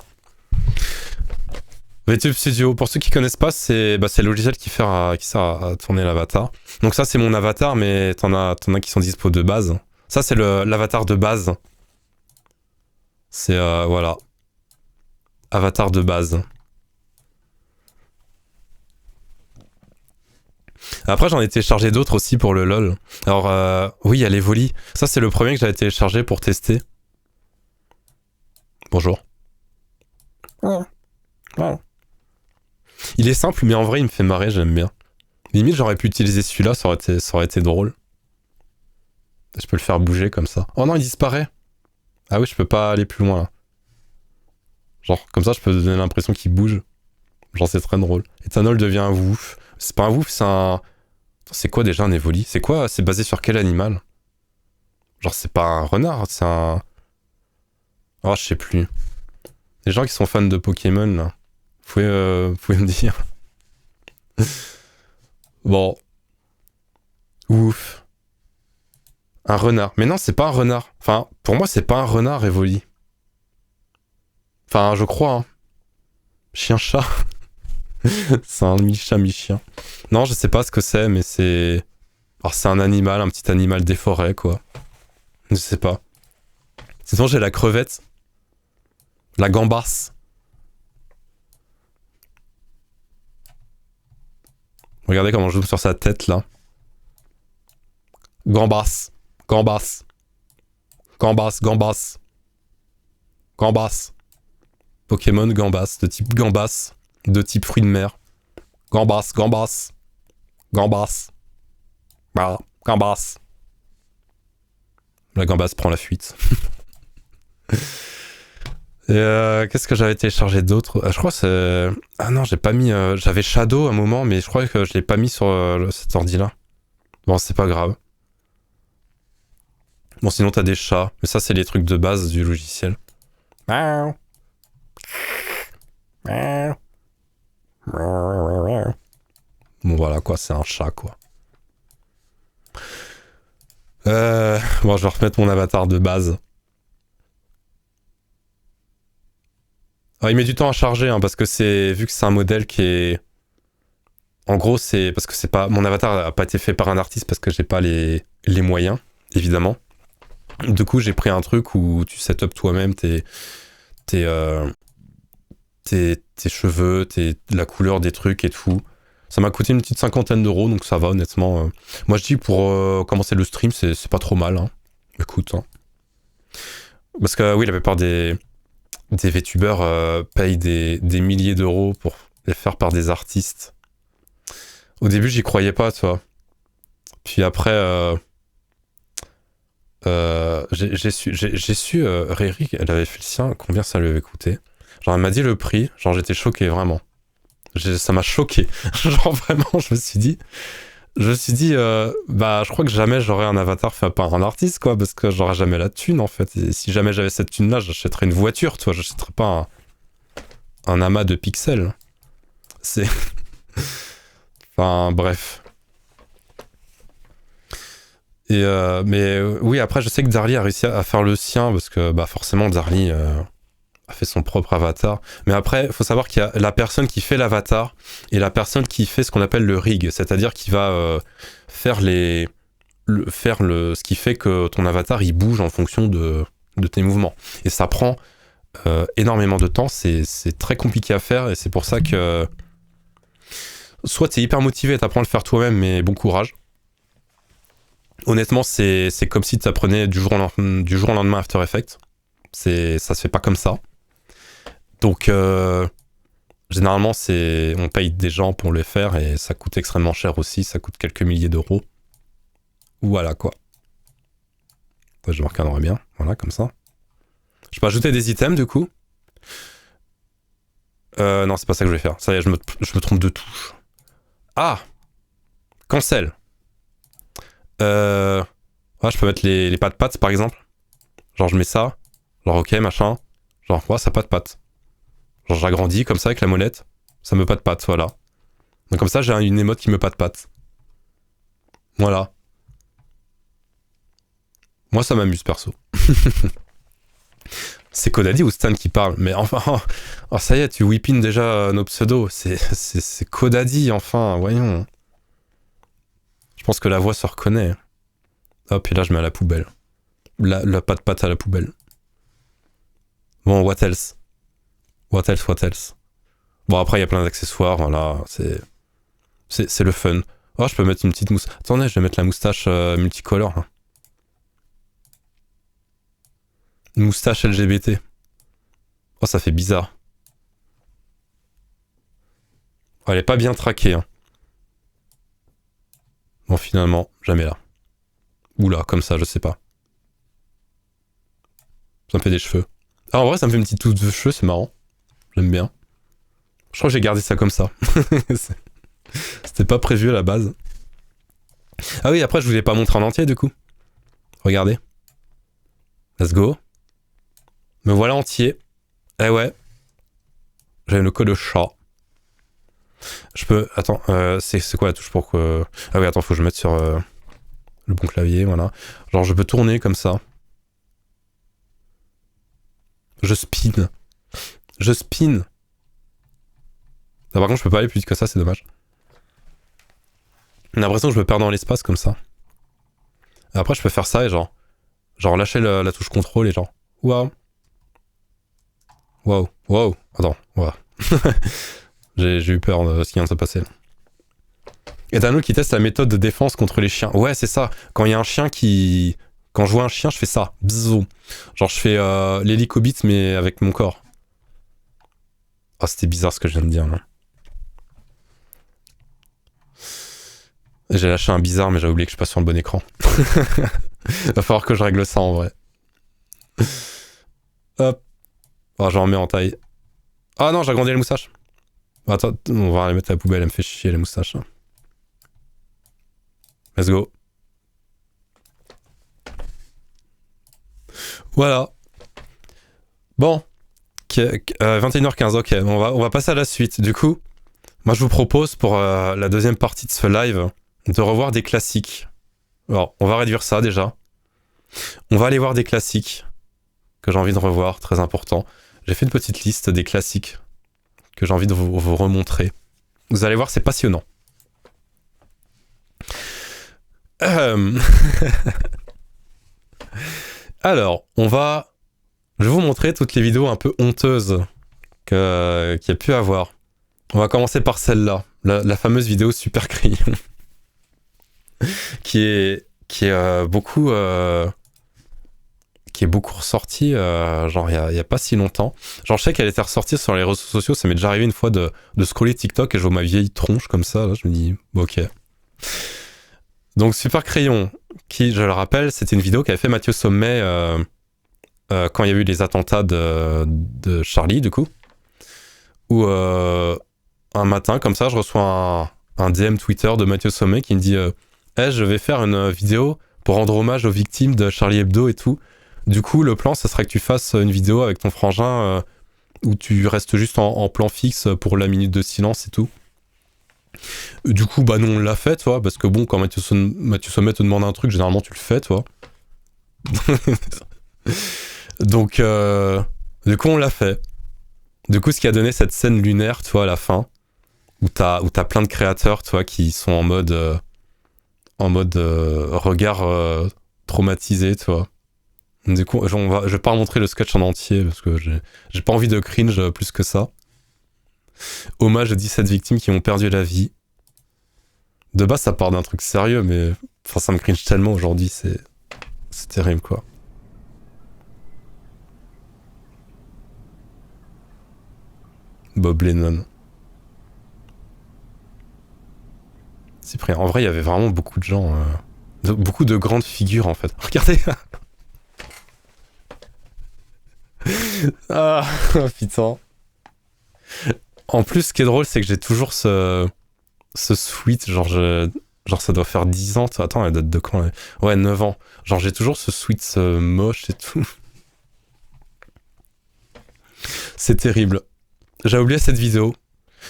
A: VTube Studio, pour ceux qui connaissent pas, c'est le logiciel qui sert à tourner l'avatar. Donc ça c'est mon avatar, mais t'en as qui sont dispo de base. Ça c'est l'avatar de base. C'est voilà. Avatar de base. Après j'en ai téléchargé d'autres aussi pour le LOL. Alors oui, il y a les Volley. Ça c'est le premier que j'avais téléchargé pour tester. Bonjour. Il est simple, mais en vrai il me fait marrer, j'aime bien. Limite j'aurais pu utiliser celui-là, ça aurait été drôle. Je peux le faire bouger comme ça. Oh non, il disparaît. Ah oui, je peux pas aller plus loin là. Genre, comme ça, je peux donner l'impression qu'il bouge. Genre, c'est très drôle. Ethanol devient un wouf. C'est pas un wouf, c'est un... C'est quoi déjà un Evoli? C'est quoi? C'est basé sur quel animal? Genre, c'est pas un renard, c'est un... Oh, je sais plus. Les gens qui sont fans de Pokémon, là. Vous pouvez me dire. Bon. Ouf. Un renard. Mais non, c'est pas un renard. Enfin, pour moi, c'est pas un renard, Evoli. Enfin, je crois, hein. Chien-chat. C'est un mi-chat, mi-chien. Non, je sais pas ce que c'est, mais c'est... Alors, c'est un animal, un petit animal des forêts, quoi. Je sais pas. Sinon, j'ai la crevette. La gambasse. Regardez comment je joue sur sa tête, là. Gambasse. Gambasse. Gambasse, gambasse. Gambasse. Pokémon Gambasse, de type Gambasse, de type fruit de mer. Gambasse, Gambasse. Gambasse. Voilà, Gambasse. La Gambasse prend la fuite. Et qu'est-ce que j'avais téléchargé d'autre? Je crois que c'est... Ah non, j'ai pas mis... J'avais Shadow à un moment, mais je crois que je l'ai pas mis sur cet ordi-là. Bon, c'est pas grave. Bon, sinon t'as des chats. Mais ça, c'est les trucs de base du logiciel. Bon, voilà, quoi, c'est un chat, quoi. Bon, je vais remettre mon avatar de base. Alors, il met du temps à charger, hein, parce que c'est... Vu que c'est un modèle qui est... En gros, c'est... Parce que c'est pas... Mon avatar a pas été fait par un artiste parce que j'ai pas les moyens, évidemment. Du coup, j'ai pris un truc où tu set up toi-même tes tes cheveux, la couleur des trucs et tout. Ça m'a coûté une petite 50aine d'euros, donc ça va honnêtement. Moi je dis pour commencer le stream, c'est pas trop mal. Hein. Écoute. Hein. Parce que oui, la plupart des VTubers payent des milliers d'euros pour les faire par des artistes. Au début, j'y croyais pas, tu vois. Puis après, j'ai su Riri, elle avait fait le sien, combien ça lui avait coûté. Genre, elle m'a dit le prix, genre j'étais choqué, vraiment. Ça m'a choqué. Genre vraiment, je me suis dit, bah, je crois que jamais j'aurais un avatar fait par un artiste, quoi, parce que j'aurais jamais la thune, en fait. Et si jamais j'avais cette thune-là, j'achèterais une voiture, tu vois, j'achèterais pas un amas de pixels. C'est... Enfin, bref. Et mais oui, après, je sais que Darly a réussi à faire le sien, parce que, bah, forcément, Darly a fait son propre avatar. Mais après, il faut savoir qu'il y a la personne qui fait l'avatar et la personne qui fait ce qu'on appelle le rig, c'est-à-dire qui va faire ce qui fait que ton avatar il bouge en fonction de tes mouvements. Et ça prend énormément de temps, c'est très compliqué à faire et c'est pour ça que soit t'es hyper motivé et t'apprends à le faire toi-même, mais bon courage. Honnêtement, c'est comme si t'apprenais du jour au lendemain After Effects. Ça se fait pas comme ça. Donc, généralement, on paye des gens pour le faire et ça coûte extrêmement cher aussi. Ça coûte quelques milliers d'euros. Voilà, quoi. Je me regarderai bien. Voilà, comme ça. Je peux ajouter des items, du coup. Non, c'est pas ça que je vais faire. Ça y est, je me trompe de touche. Ah! Cancel. Ouais, je peux mettre les pattes, par exemple. Genre, je mets ça. Genre, ok, machin. Genre, ouais, ça patte. Genre, j'agrandis comme ça avec la molette. Ça me patte, voilà. Donc, comme ça, j'ai une émote qui me patte. Voilà. Moi, ça m'amuse, perso. C'est Kodadi ou Stan qui parle? Mais enfin, oh, ça y est, tu whippines déjà nos pseudos. C'est Kodadi, enfin, voyons. Je pense que la voix se reconnaît. Hop, et là, je mets à la poubelle. La patte à la poubelle. Bon, what else? What else? Bon, après, il y a plein d'accessoires, voilà. C'est le fun. Oh, je peux mettre une petite moustache. Attendez, je vais mettre la moustache multicolore. Hein. Une moustache LGBT. Oh, ça fait bizarre. Oh, elle est pas bien traquée. Hein. Bon, finalement, jamais là. Oula, comme ça, je sais pas. Ça me fait des cheveux. Ah, en vrai, ça me fait une petite touffe de cheveux, c'est marrant. J'aime bien. Je crois que j'ai gardé ça comme ça. C'était pas prévu à la base. Ah oui, après, je vous ai pas montré en entier, du coup. Regardez. Let's go. Me voilà entier. Eh ouais. J'ai le code de chat. Je peux... Attends, c'est quoi la touche pour que... Ah oui, attends, faut que je mette sur le bon clavier, voilà. Genre, je peux tourner comme ça. Je spin. Ah, par contre, je peux pas aller plus vite que ça, c'est dommage. J'ai l'impression que je me perds dans l'espace comme ça. Et après, je peux faire ça et genre lâcher la touche contrôle et genre... Waouh. Attends, waouh. J'ai eu peur de ce qui vient de se passer. Et t'as un autre qui teste la méthode de défense contre les chiens. Ouais, c'est ça. Quand il y a un chien qui... Quand je vois un chien, je fais ça. Bzzou. Genre, je fais l'hélicobite, mais avec mon corps. Ah, c'était bizarre ce que je viens de dire, là. J'ai lâché un bizarre, mais j'ai oublié que je suis pas sur le bon écran. Va falloir que je règle ça en vrai. Hop. Oh, j'en remets en taille. Ah non, j'ai agrandi les moustaches. Attends, on va les mettre à la poubelle, elle me fait chier les moustaches. Là. Let's go. Voilà. Bon. 21h15, ok. On va passer à la suite. Du coup, moi je vous propose pour la deuxième partie de ce live de revoir des classiques. Alors, on va réduire ça déjà. On va aller voir des classiques que j'ai envie de revoir, très important. J'ai fait une petite liste des classiques que j'ai envie de vous remontrer. Vous allez voir, c'est passionnant. Alors, je vais vous montrer toutes les vidéos un peu honteuses qu'il y a pu avoir. On va commencer par celle-là, la fameuse vidéo Super Crayon, qui est beaucoup ressortie, genre il y a pas si longtemps. Genre je sais qu'elle était ressortie sur les réseaux sociaux, ça m'est déjà arrivé une fois de scroller TikTok et je vois ma vieille tronche comme ça, là je me dis bon, ok. Donc Super Crayon, qui je le rappelle, c'était une vidéo qu'avait fait Mathieu Sommet quand il y a eu les attentats de Charlie du coup, où un matin comme ça je reçois un DM Twitter de Mathieu Sommet qui me dit hey, je vais faire une vidéo pour rendre hommage aux victimes de Charlie Hebdo et tout. Du coup, le plan, ça serait que tu fasses une vidéo avec ton frangin où tu restes juste en plan fixe pour la minute de silence et tout. Du coup, bah nous, on l'a fait, toi, parce que bon, quand Mathieu Sommet te demande un truc, généralement, tu le fais, toi. Donc, du coup, on l'a fait. Du coup, ce qui a donné cette scène lunaire, toi, à la fin, où t'as plein de créateurs, toi, qui sont en mode regard traumatisé, toi. Du coup, je vais pas remontrer le sketch en entier parce que j'ai pas envie de cringe plus que ça. Hommage aux 17 victimes qui ont perdu la vie. De base, ça part d'un truc sérieux, mais enfin, ça me cringe tellement aujourd'hui, c'est terrible, quoi. Bob Lennon. Cyprien. En vrai, il y avait vraiment beaucoup de gens, beaucoup de grandes figures, en fait. Regardez. Ah, putain. En plus, ce qui est drôle, c'est que j'ai toujours ce sweat, genre ça doit faire 10 ans. Attends, elle date de quand? Ouais, 9 ans. Genre j'ai toujours ce sweat moche et tout. C'est terrible. J'ai oublié cette vidéo.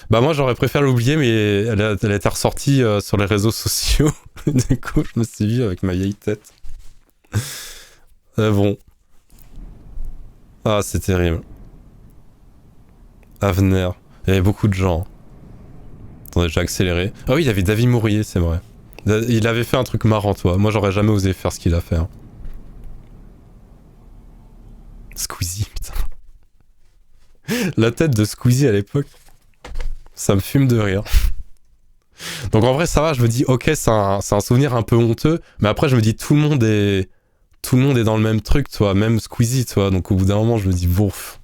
A: Bah moi j'aurais préféré l'oublier, mais elle a été ressortie sur les réseaux sociaux. Du coup, je me suis vu avec ma vieille tête. Bon. Ah, c'est terrible. Avenir. Il y avait beaucoup de gens. Attendez, j'ai accéléré. Ah oui, il y avait David Mourier, c'est vrai. Il avait fait un truc marrant, toi. Moi, j'aurais jamais osé faire ce qu'il a fait. Hein. Squeezie, putain. La tête de Squeezie à l'époque, ça me fume de rire. Donc en vrai, ça va, je me dis, ok, c'est un souvenir un peu honteux, mais après, je me dis, tout le monde est dans le même truc, toi, même Squeezie, toi. Donc au bout d'un moment, je me dis, bouf.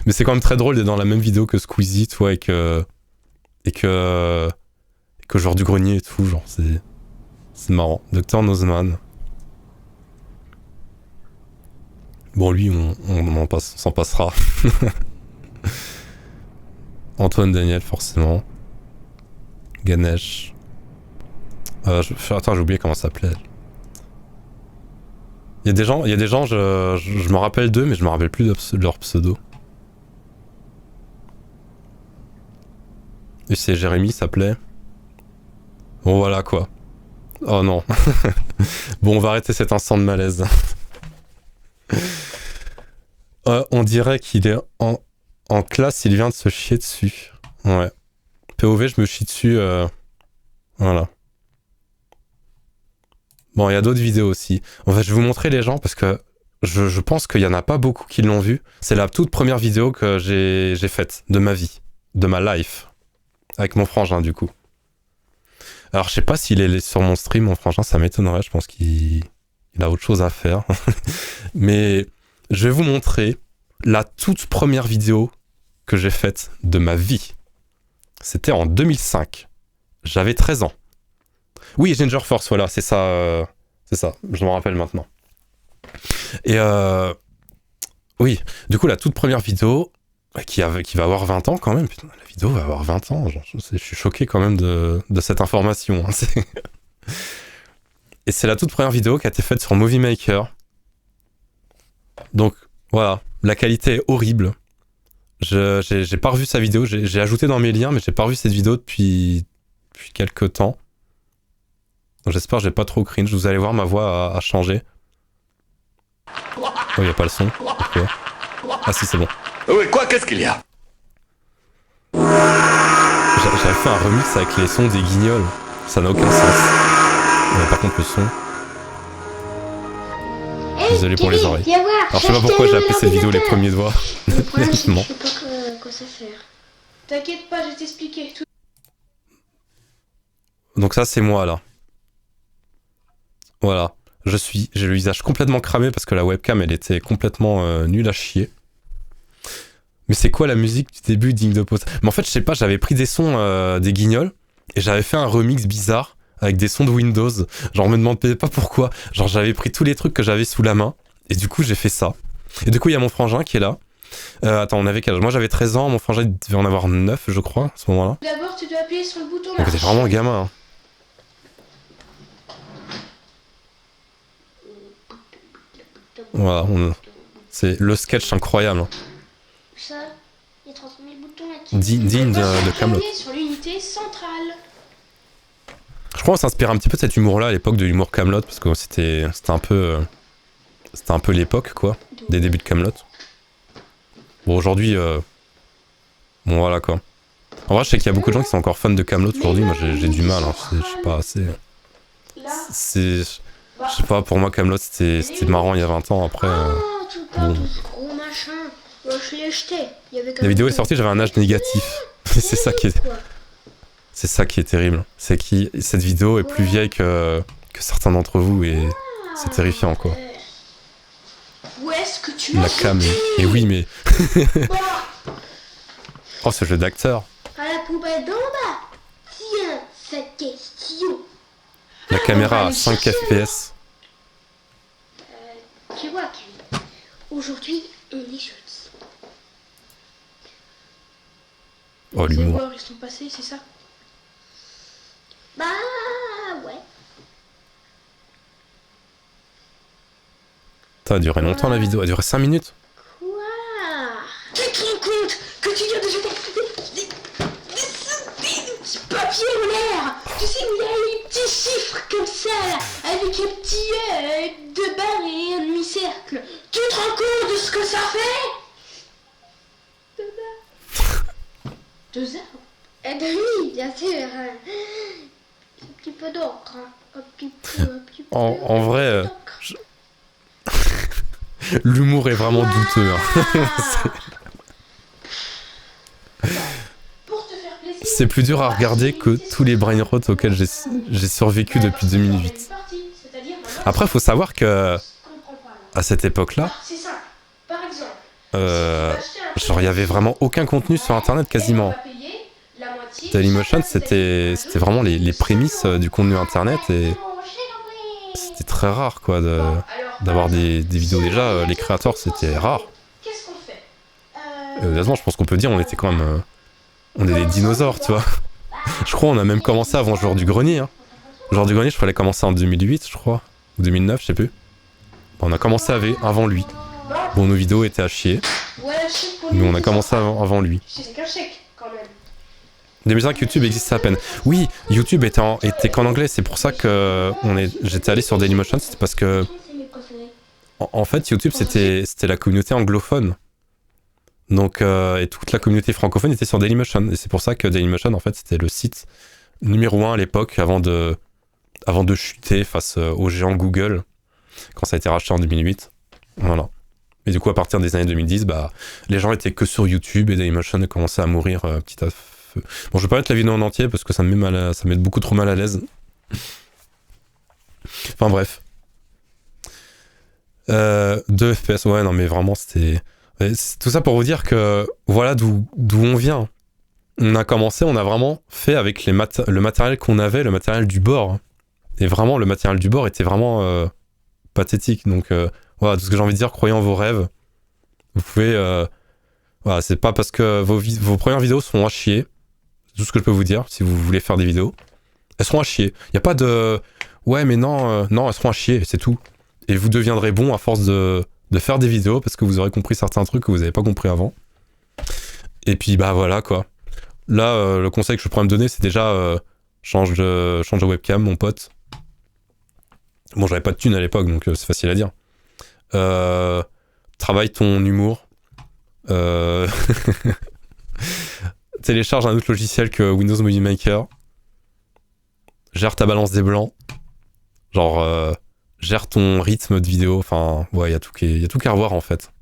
A: Mais c'est quand même très drôle d'être dans la même vidéo que Squeezie, toi, et que genre du grenier et tout, genre c'est marrant. Dr Nozman. Bon, lui, on s'en passera. Antoine Daniel, forcément. Ganesh. Attends, j'ai oublié comment ça s'appelait. Il y a des gens, je me rappelle d'eux, mais je me rappelle plus de leur pseudo. Et c'est Jérémy, s'appelait. Bon, voilà, quoi. Oh non. Bon, on va arrêter cet instant de malaise. On dirait qu'il est en classe, il vient de se chier dessus. Ouais. POV, je me chie dessus. Voilà. Bon, il y a d'autres vidéos aussi. En fait, je vais vous montrer les gens parce que je pense qu'il y en a pas beaucoup qui l'ont vu. C'est la toute première vidéo que j'ai faite de ma vie, de ma life. Avec mon frangin, du coup. Alors, je sais pas s'il est sur mon stream, mon frangin, ça m'étonnerait. Je pense qu'il a autre chose à faire. Mais je vais vous montrer la toute première vidéo que j'ai faite de ma vie. C'était en 2005. J'avais 13 ans. Oui, Ginger Force, voilà, c'est ça. Je m'en rappelle maintenant. Et oui, du coup, la toute première vidéo, qui va avoir 20 ans quand même. Putain, la vidéo va avoir 20 ans. Genre, je suis choqué quand même de cette information. Hein. Et c'est la toute première vidéo qui a été faite sur Movie Maker. Donc, voilà. La qualité est horrible. J'ai pas revu sa vidéo. J'ai ajouté dans mes liens, mais j'ai pas revu cette vidéo depuis quelques temps. Donc, j'espère que j'ai pas trop cringe. Vous allez voir, ma voix a changé. Oh, y a pas le son. Ok. Ah si, c'est bon.
C: Oui, quoi? Qu'est-ce qu'il y a?
A: J'avais fait un remix avec les sons des Guignols. Ça n'a aucun sens. Mais par contre, le son... Désolé pour les oreilles.
C: Viens voir.
A: Alors je sais pas pourquoi j'ai appelé cette vidéo les premiers doigts.
C: Le problème, c'est que
A: Non.
C: je sais pas quoi ça sert.
D: T'inquiète pas, je vais t'expliquer. Tout...
A: Donc ça c'est moi là. Voilà. J'ai le visage complètement cramé parce que la webcam elle était complètement nulle à chier. Mais c'est quoi la musique du début digne de pause? Mais en fait je sais pas, j'avais pris des sons des Guignols et j'avais fait un remix bizarre avec des sons de Windows. Genre me demandez pas pourquoi. Genre j'avais pris tous les trucs que j'avais sous la main et du coup j'ai fait ça. Et du coup il y a mon frangin qui est là. Attends, on avait quel âge? Moi j'avais 13 ans, mon frangin il devait en avoir 9 je crois à ce moment-là.
D: D'abord, tu dois appuyer sur le bouton
A: Donc
D: là.
A: t'es vraiment un gamin. Hein. Voilà, c'est le sketch incroyable. Hein.
C: Ça, il y a 30 000 boutons là.
A: Digne de Kaamelott.
D: Appuyer sur l'unité centrale.
A: Je crois qu'on s'inspire un petit peu de cet humour-là à l'époque de l'humour Kaamelott parce que c'était un peu l'époque quoi, des débuts de Kaamelott. Bon aujourd'hui, bon voilà quoi. En vrai je sais qu'il y a beaucoup de gens qui sont encore fans de Kaamelott aujourd'hui, moi j'ai du mal, hein. Je sais pas, je sais pas, pour moi Kaamelott c'était marrant il y a 20 ans, après...
C: Oh, tu parles
A: bon.
C: de ce gros machin. Moi, je l'ai acheté. Il y avait
A: La vidéo est sortie, j'avais un âge négatif. C'est ça qui est terrible. C'est que cette vidéo est plus vieille que certains d'entre vous et c'est terrifiant quoi.
D: Où est-ce que tu
A: La
D: m'as
A: cam et oui mais... Oh ce jeu d'acteur.
C: À la poubelle d'en bas. Tiens, cette question.
A: La caméra à 5 FPS.
C: Tu vois, Kevin, aujourd'hui, on est jeudi.
A: Oh
D: Les
A: l'humour.
D: bords, ils sont passés, c'est ça?
C: Bah, ouais.
A: Ça a duré longtemps la vidéo, elle a duré 5 minutes.
C: Quoi?
D: Tu te rends compte que tu viens de jeter des papiers en l'air? Tu sais où il y a les petits chiffres comme ça, là, avec un petit deux barres et un demi-cercle. Tu te rends compte de ce que ça fait? Deux barres. 2 heures?
C: Eh ben oui, bien sûr. Un petit peu d'encre. Hein. Un petit peu.
A: En vrai,
C: d'encre.
A: l'humour est vraiment douteux. Hein.
D: Pour te faire plaisir.
A: C'est plus dur à regarder que tous les brain rot auxquels j'ai survécu depuis 2008. Après, faut savoir que à cette époque-là,
D: C'est simple. Par exemple,
A: genre il y avait vraiment aucun contenu sur internet quasiment. Dailymotion c'était vraiment les prémices du contenu internet et c'était très rare quoi d'avoir des vidéos déjà. Les créateurs c'était rare.
D: Qu'est-ce qu'on fait?
A: Honnêtement, je pense qu'on peut dire on était quand même on est des dinosaures, tu vois. Je crois on a même commencé avant Joueur du Grenier. Hein. Joueur du Grenier, je fallait commencer en 2008, je crois, ou 2009, je sais plus. On a commencé avant lui. Bon, nos vidéos étaient à chier, mais on a commencé avant lui.
D: C'est qu'un chèque quand même.
A: 2005, YouTube existait à peine. Oui, YouTube était qu'en anglais, c'est pour ça que j'étais allé sur Dailymotion, c'était parce que en fait YouTube c'était la communauté anglophone. Donc et toute la communauté francophone était sur Dailymotion et c'est pour ça que Dailymotion en fait c'était le site numéro 1 à l'époque avant de chuter face au géant Google quand ça a été racheté en 2008. Voilà. Et du coup à partir des années 2010, bah les gens étaient que sur YouTube et Dailymotion a commencé à mourir petit à feu. Bon, je vais pas mettre la vidéo en entier parce que ça me met beaucoup trop mal à l'aise. Enfin bref. 2 FPS, ouais non mais vraiment c'était... C'est tout ça pour vous dire que voilà d'où on vient. On a commencé, on a vraiment fait avec le matériel qu'on avait, le matériel du bord. Et vraiment, le matériel du bord était vraiment pathétique. Donc voilà, tout ce que j'ai envie de dire, croyez en vos rêves. Vous pouvez... voilà, c'est pas parce que vos premières vidéos seront à chier. C'est tout ce que je peux vous dire, si vous voulez faire des vidéos. Elles seront à chier. Il n'y a pas de... Ouais, mais non, non, elles seront à chier, c'est tout. Et vous deviendrez bon à force de faire des vidéos parce que vous aurez compris certains trucs que vous n'avez pas compris avant. Et puis bah voilà quoi. Là, le conseil que je pourrais me donner, c'est déjà change de webcam, mon pote. Bon, j'avais pas de thune à l'époque, donc c'est facile à dire. Travaille ton humour. Télécharge un autre logiciel que Windows Movie Maker. Gère ta balance des blancs. Genre, gère ton rythme de vidéo. Enfin, ouais, il y a tout qu'à revoir en fait.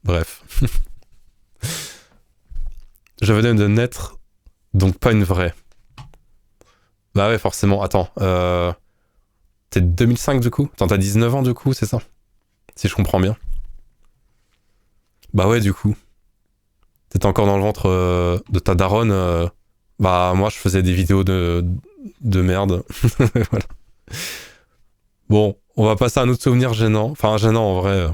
A: Bref. Je venais de naître, donc pas une vraie. Bah ouais, forcément. Attends, t'es de 2005 du coup? Attends, t'as 19 ans du coup, c'est ça? Si je comprends bien. Bah ouais, du coup. T'étais encore dans le ventre de ta daronne. Bah moi, je faisais des vidéos de merde. Voilà. Bon, on va passer à un autre souvenir gênant. Enfin, gênant en vrai.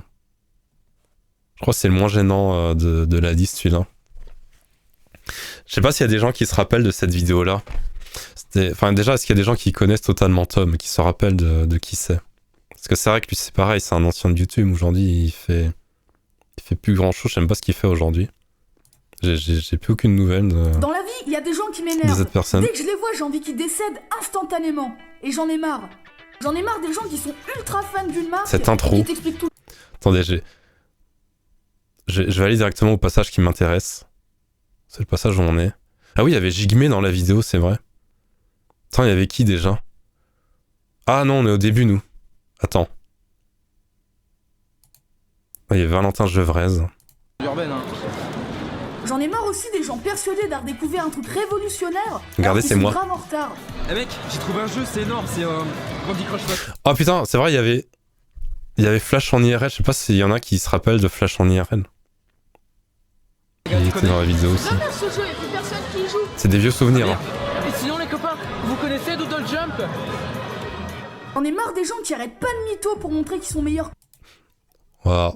A: Je crois que c'est le moins gênant de la liste, celui-là. Je sais pas s'il y a des gens qui se rappellent de cette vidéo-là. Enfin, déjà, est-ce qu'il y a des gens qui connaissent totalement Tom, qui se rappellent de qui c'est? Parce que c'est vrai que lui, c'est pareil, c'est un ancien de YouTube. Aujourd'hui, il fait plus grand-chose. Je sais même pas ce qu'il fait aujourd'hui. J'ai plus aucune nouvelle
B: Dans la vie, il y a des gens qui
A: de
B: m'énervent.
A: cette personne.
B: Dès que je les vois, j'ai envie qu'ils décèdent instantanément. Et j'en ai marre. J'en ai marre des gens qui sont ultra fans d'une marque.
A: Cette intro.
B: Qui t'expliquent tout.
A: Attendez, je vais aller directement au passage qui m'intéresse. C'est le passage où on est. Ah oui, il y avait Jigme dans la vidéo, c'est vrai. Attends, il y avait qui déjà? Ah non, on est au début, nous. Attends. Ah, il y avait Valentin Gevrez.
E: Urbaine, hein.
B: J'en ai marre aussi des gens persuadés d'avoir découvert un truc révolutionnaire.
A: Regardez,
B: alors qu'ils
A: c'est
B: sont
A: moi.
B: grave en retard.
E: Eh mec, j'ai trouvé un jeu, c'est énorme, c'est Candy Crush Saga.
A: Oh putain, c'est vrai, il y avait Flash en IRL. Je sais pas s'il y en a qui se rappellent de Flash en IRL. Il était dans la vidéo aussi.
B: Jamais ce jeu, et plus personne qui y joue.
A: C'est des vieux souvenirs. Hein.
E: Et sinon les copains, vous connaissez Doodle Jump?
B: J'en ai marre des gens qui arrêtent pas de mytho pour montrer qu'ils sont meilleurs.
A: Voilà.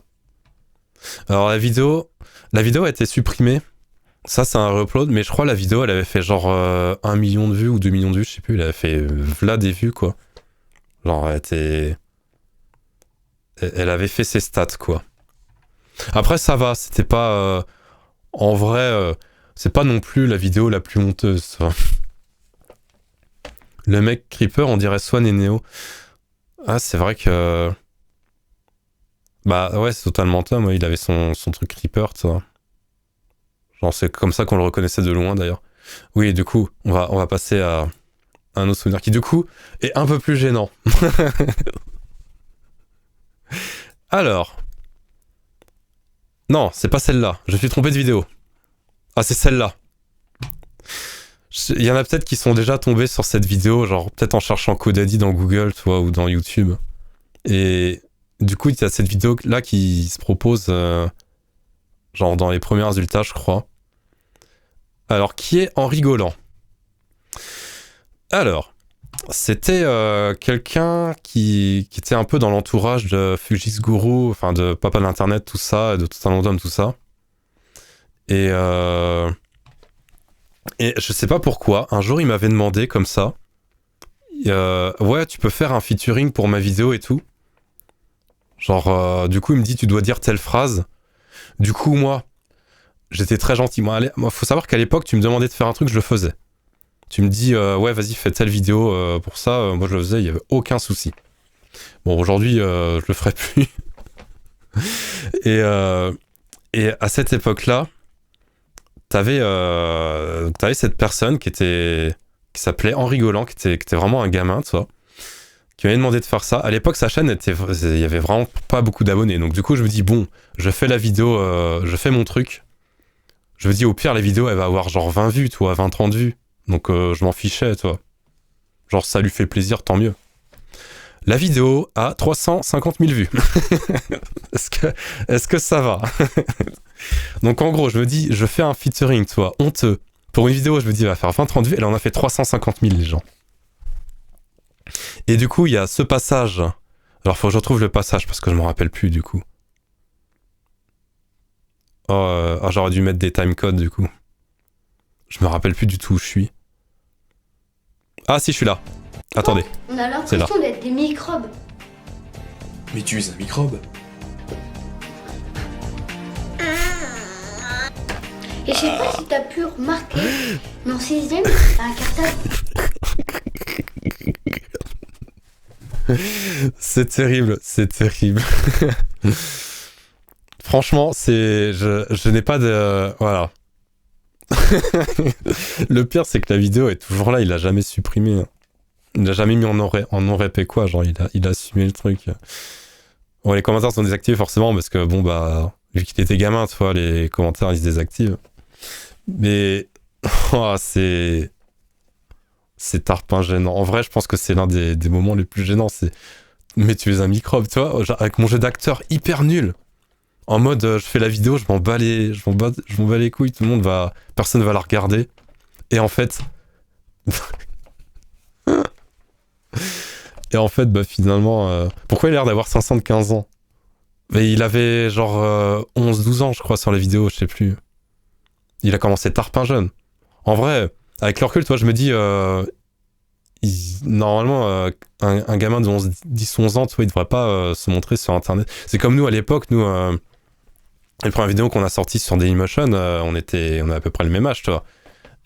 A: Alors la vidéo a été supprimée. Ça c'est un re-upload, mais je crois la vidéo elle avait fait genre 1 million de vues ou 2 millions de vues, je sais plus, elle avait fait v'là des vues quoi. Genre elle avait fait ses stats quoi. Après ça va, c'était pas en vrai c'est pas non plus la vidéo la plus honteuse. Ça. Le mec Creeper on dirait Swan et Neo. Ah c'est vrai que bah ouais, c'est totalement Tom, ouais, il avait son truc Creeper, tu vois. Genre c'est comme ça qu'on le reconnaissait de loin d'ailleurs. Oui, du coup, on va passer à un autre souvenir qui du coup est un peu plus gênant. Alors. Non, c'est pas celle-là, je suis trompé de vidéo. Ah, c'est celle-là. Il y en a peut-être qui sont déjà tombés sur cette vidéo, genre peut-être en cherchant Codaddy dans Google, tu vois, ou dans YouTube. Et du coup, il y a cette vidéo là qui se propose, genre dans les premiers résultats, je crois. Alors, qui est en rigolant? Alors, c'était quelqu'un qui était un peu dans l'entourage de Fujis Guru, enfin de Papa de l'Internet, tout ça, de Total Random, tout ça. Et je sais pas pourquoi, un jour il m'avait demandé comme ça, ouais, tu peux faire un featuring pour ma vidéo et tout. Genre, du coup, il me dit, tu dois dire telle phrase. Du coup, moi, j'étais très gentil. Moi, faut savoir qu'à l'époque, tu me demandais de faire un truc, je le faisais. Tu me dis, ouais, vas-y, fais telle vidéo pour ça. Moi, je le faisais, il y avait aucun souci. Bon, aujourd'hui, je le ferai plus. Et à cette époque-là, t'avais cette personne qui s'appelait Henri Golan, qui était vraiment un gamin, tu vois, qui m'avait demandé de faire ça. À l'époque, sa chaîne il y avait vraiment pas beaucoup d'abonnés. Donc du coup, je me dis bon, je fais la vidéo, je fais mon truc. Je me dis au pire, la vidéo, elle va avoir genre 20 vues, toi, 20-30 vues. Donc je m'en fichais, toi. Genre ça lui fait plaisir, tant mieux. La vidéo a 350 000 vues. Est-ce que ça va? Donc en gros, je me dis, je fais un featuring, tu vois, honteux. Pour une vidéo, je me dis, elle va faire 20-30 vues, elle en a fait 350 000, les gens. Et du coup, il y a ce passage. Alors, faut que je retrouve le passage, parce que je m'en rappelle plus, du coup. J'aurais dû mettre des timecodes, du coup. Je me rappelle plus du tout où je suis. Ah, si, je suis là. Attendez.
C: On a l'impression d'être des microbes.
F: Mais tu es un microbe.
C: Et je sais pas si t'as pu remarquer, mais en 6ème, t'as un cartable.
A: C'est terrible, c'est terrible. Franchement, je n'ai pas de... Voilà. Le pire, c'est que la vidéo est toujours là, il l'a jamais supprimée. Il a jamais mis en non-rep et quoi, genre il a assumé le truc. Bon, les commentaires sont désactivés forcément parce que bon bah vu qu'il était gamin, tu vois, les commentaires ils se désactivent. Mais oh, c'est tarpin gênant. En vrai, je pense que c'est l'un des moments les plus gênants, c'est mais tu es un microbe, tu vois, genre, avec mon jeu d'acteur hyper nul. En mode je fais la vidéo, je m'en bats les couilles, personne va la regarder. Et en fait bah finalement pourquoi il a l'air d'avoir 515 ans? Mais il avait genre 11-12 ans je crois sur la vidéo, je sais plus. Il a commencé tarpin jeune. En vrai, avec le recul, toi, je me dis normalement un gamin de 10-11 ans, tu vois, il devrait pas se montrer sur internet. C'est comme nous à l'époque, nous les premières vidéos qu'on a sorties sur Dailymotion, on a à peu près le même âge, tu vois.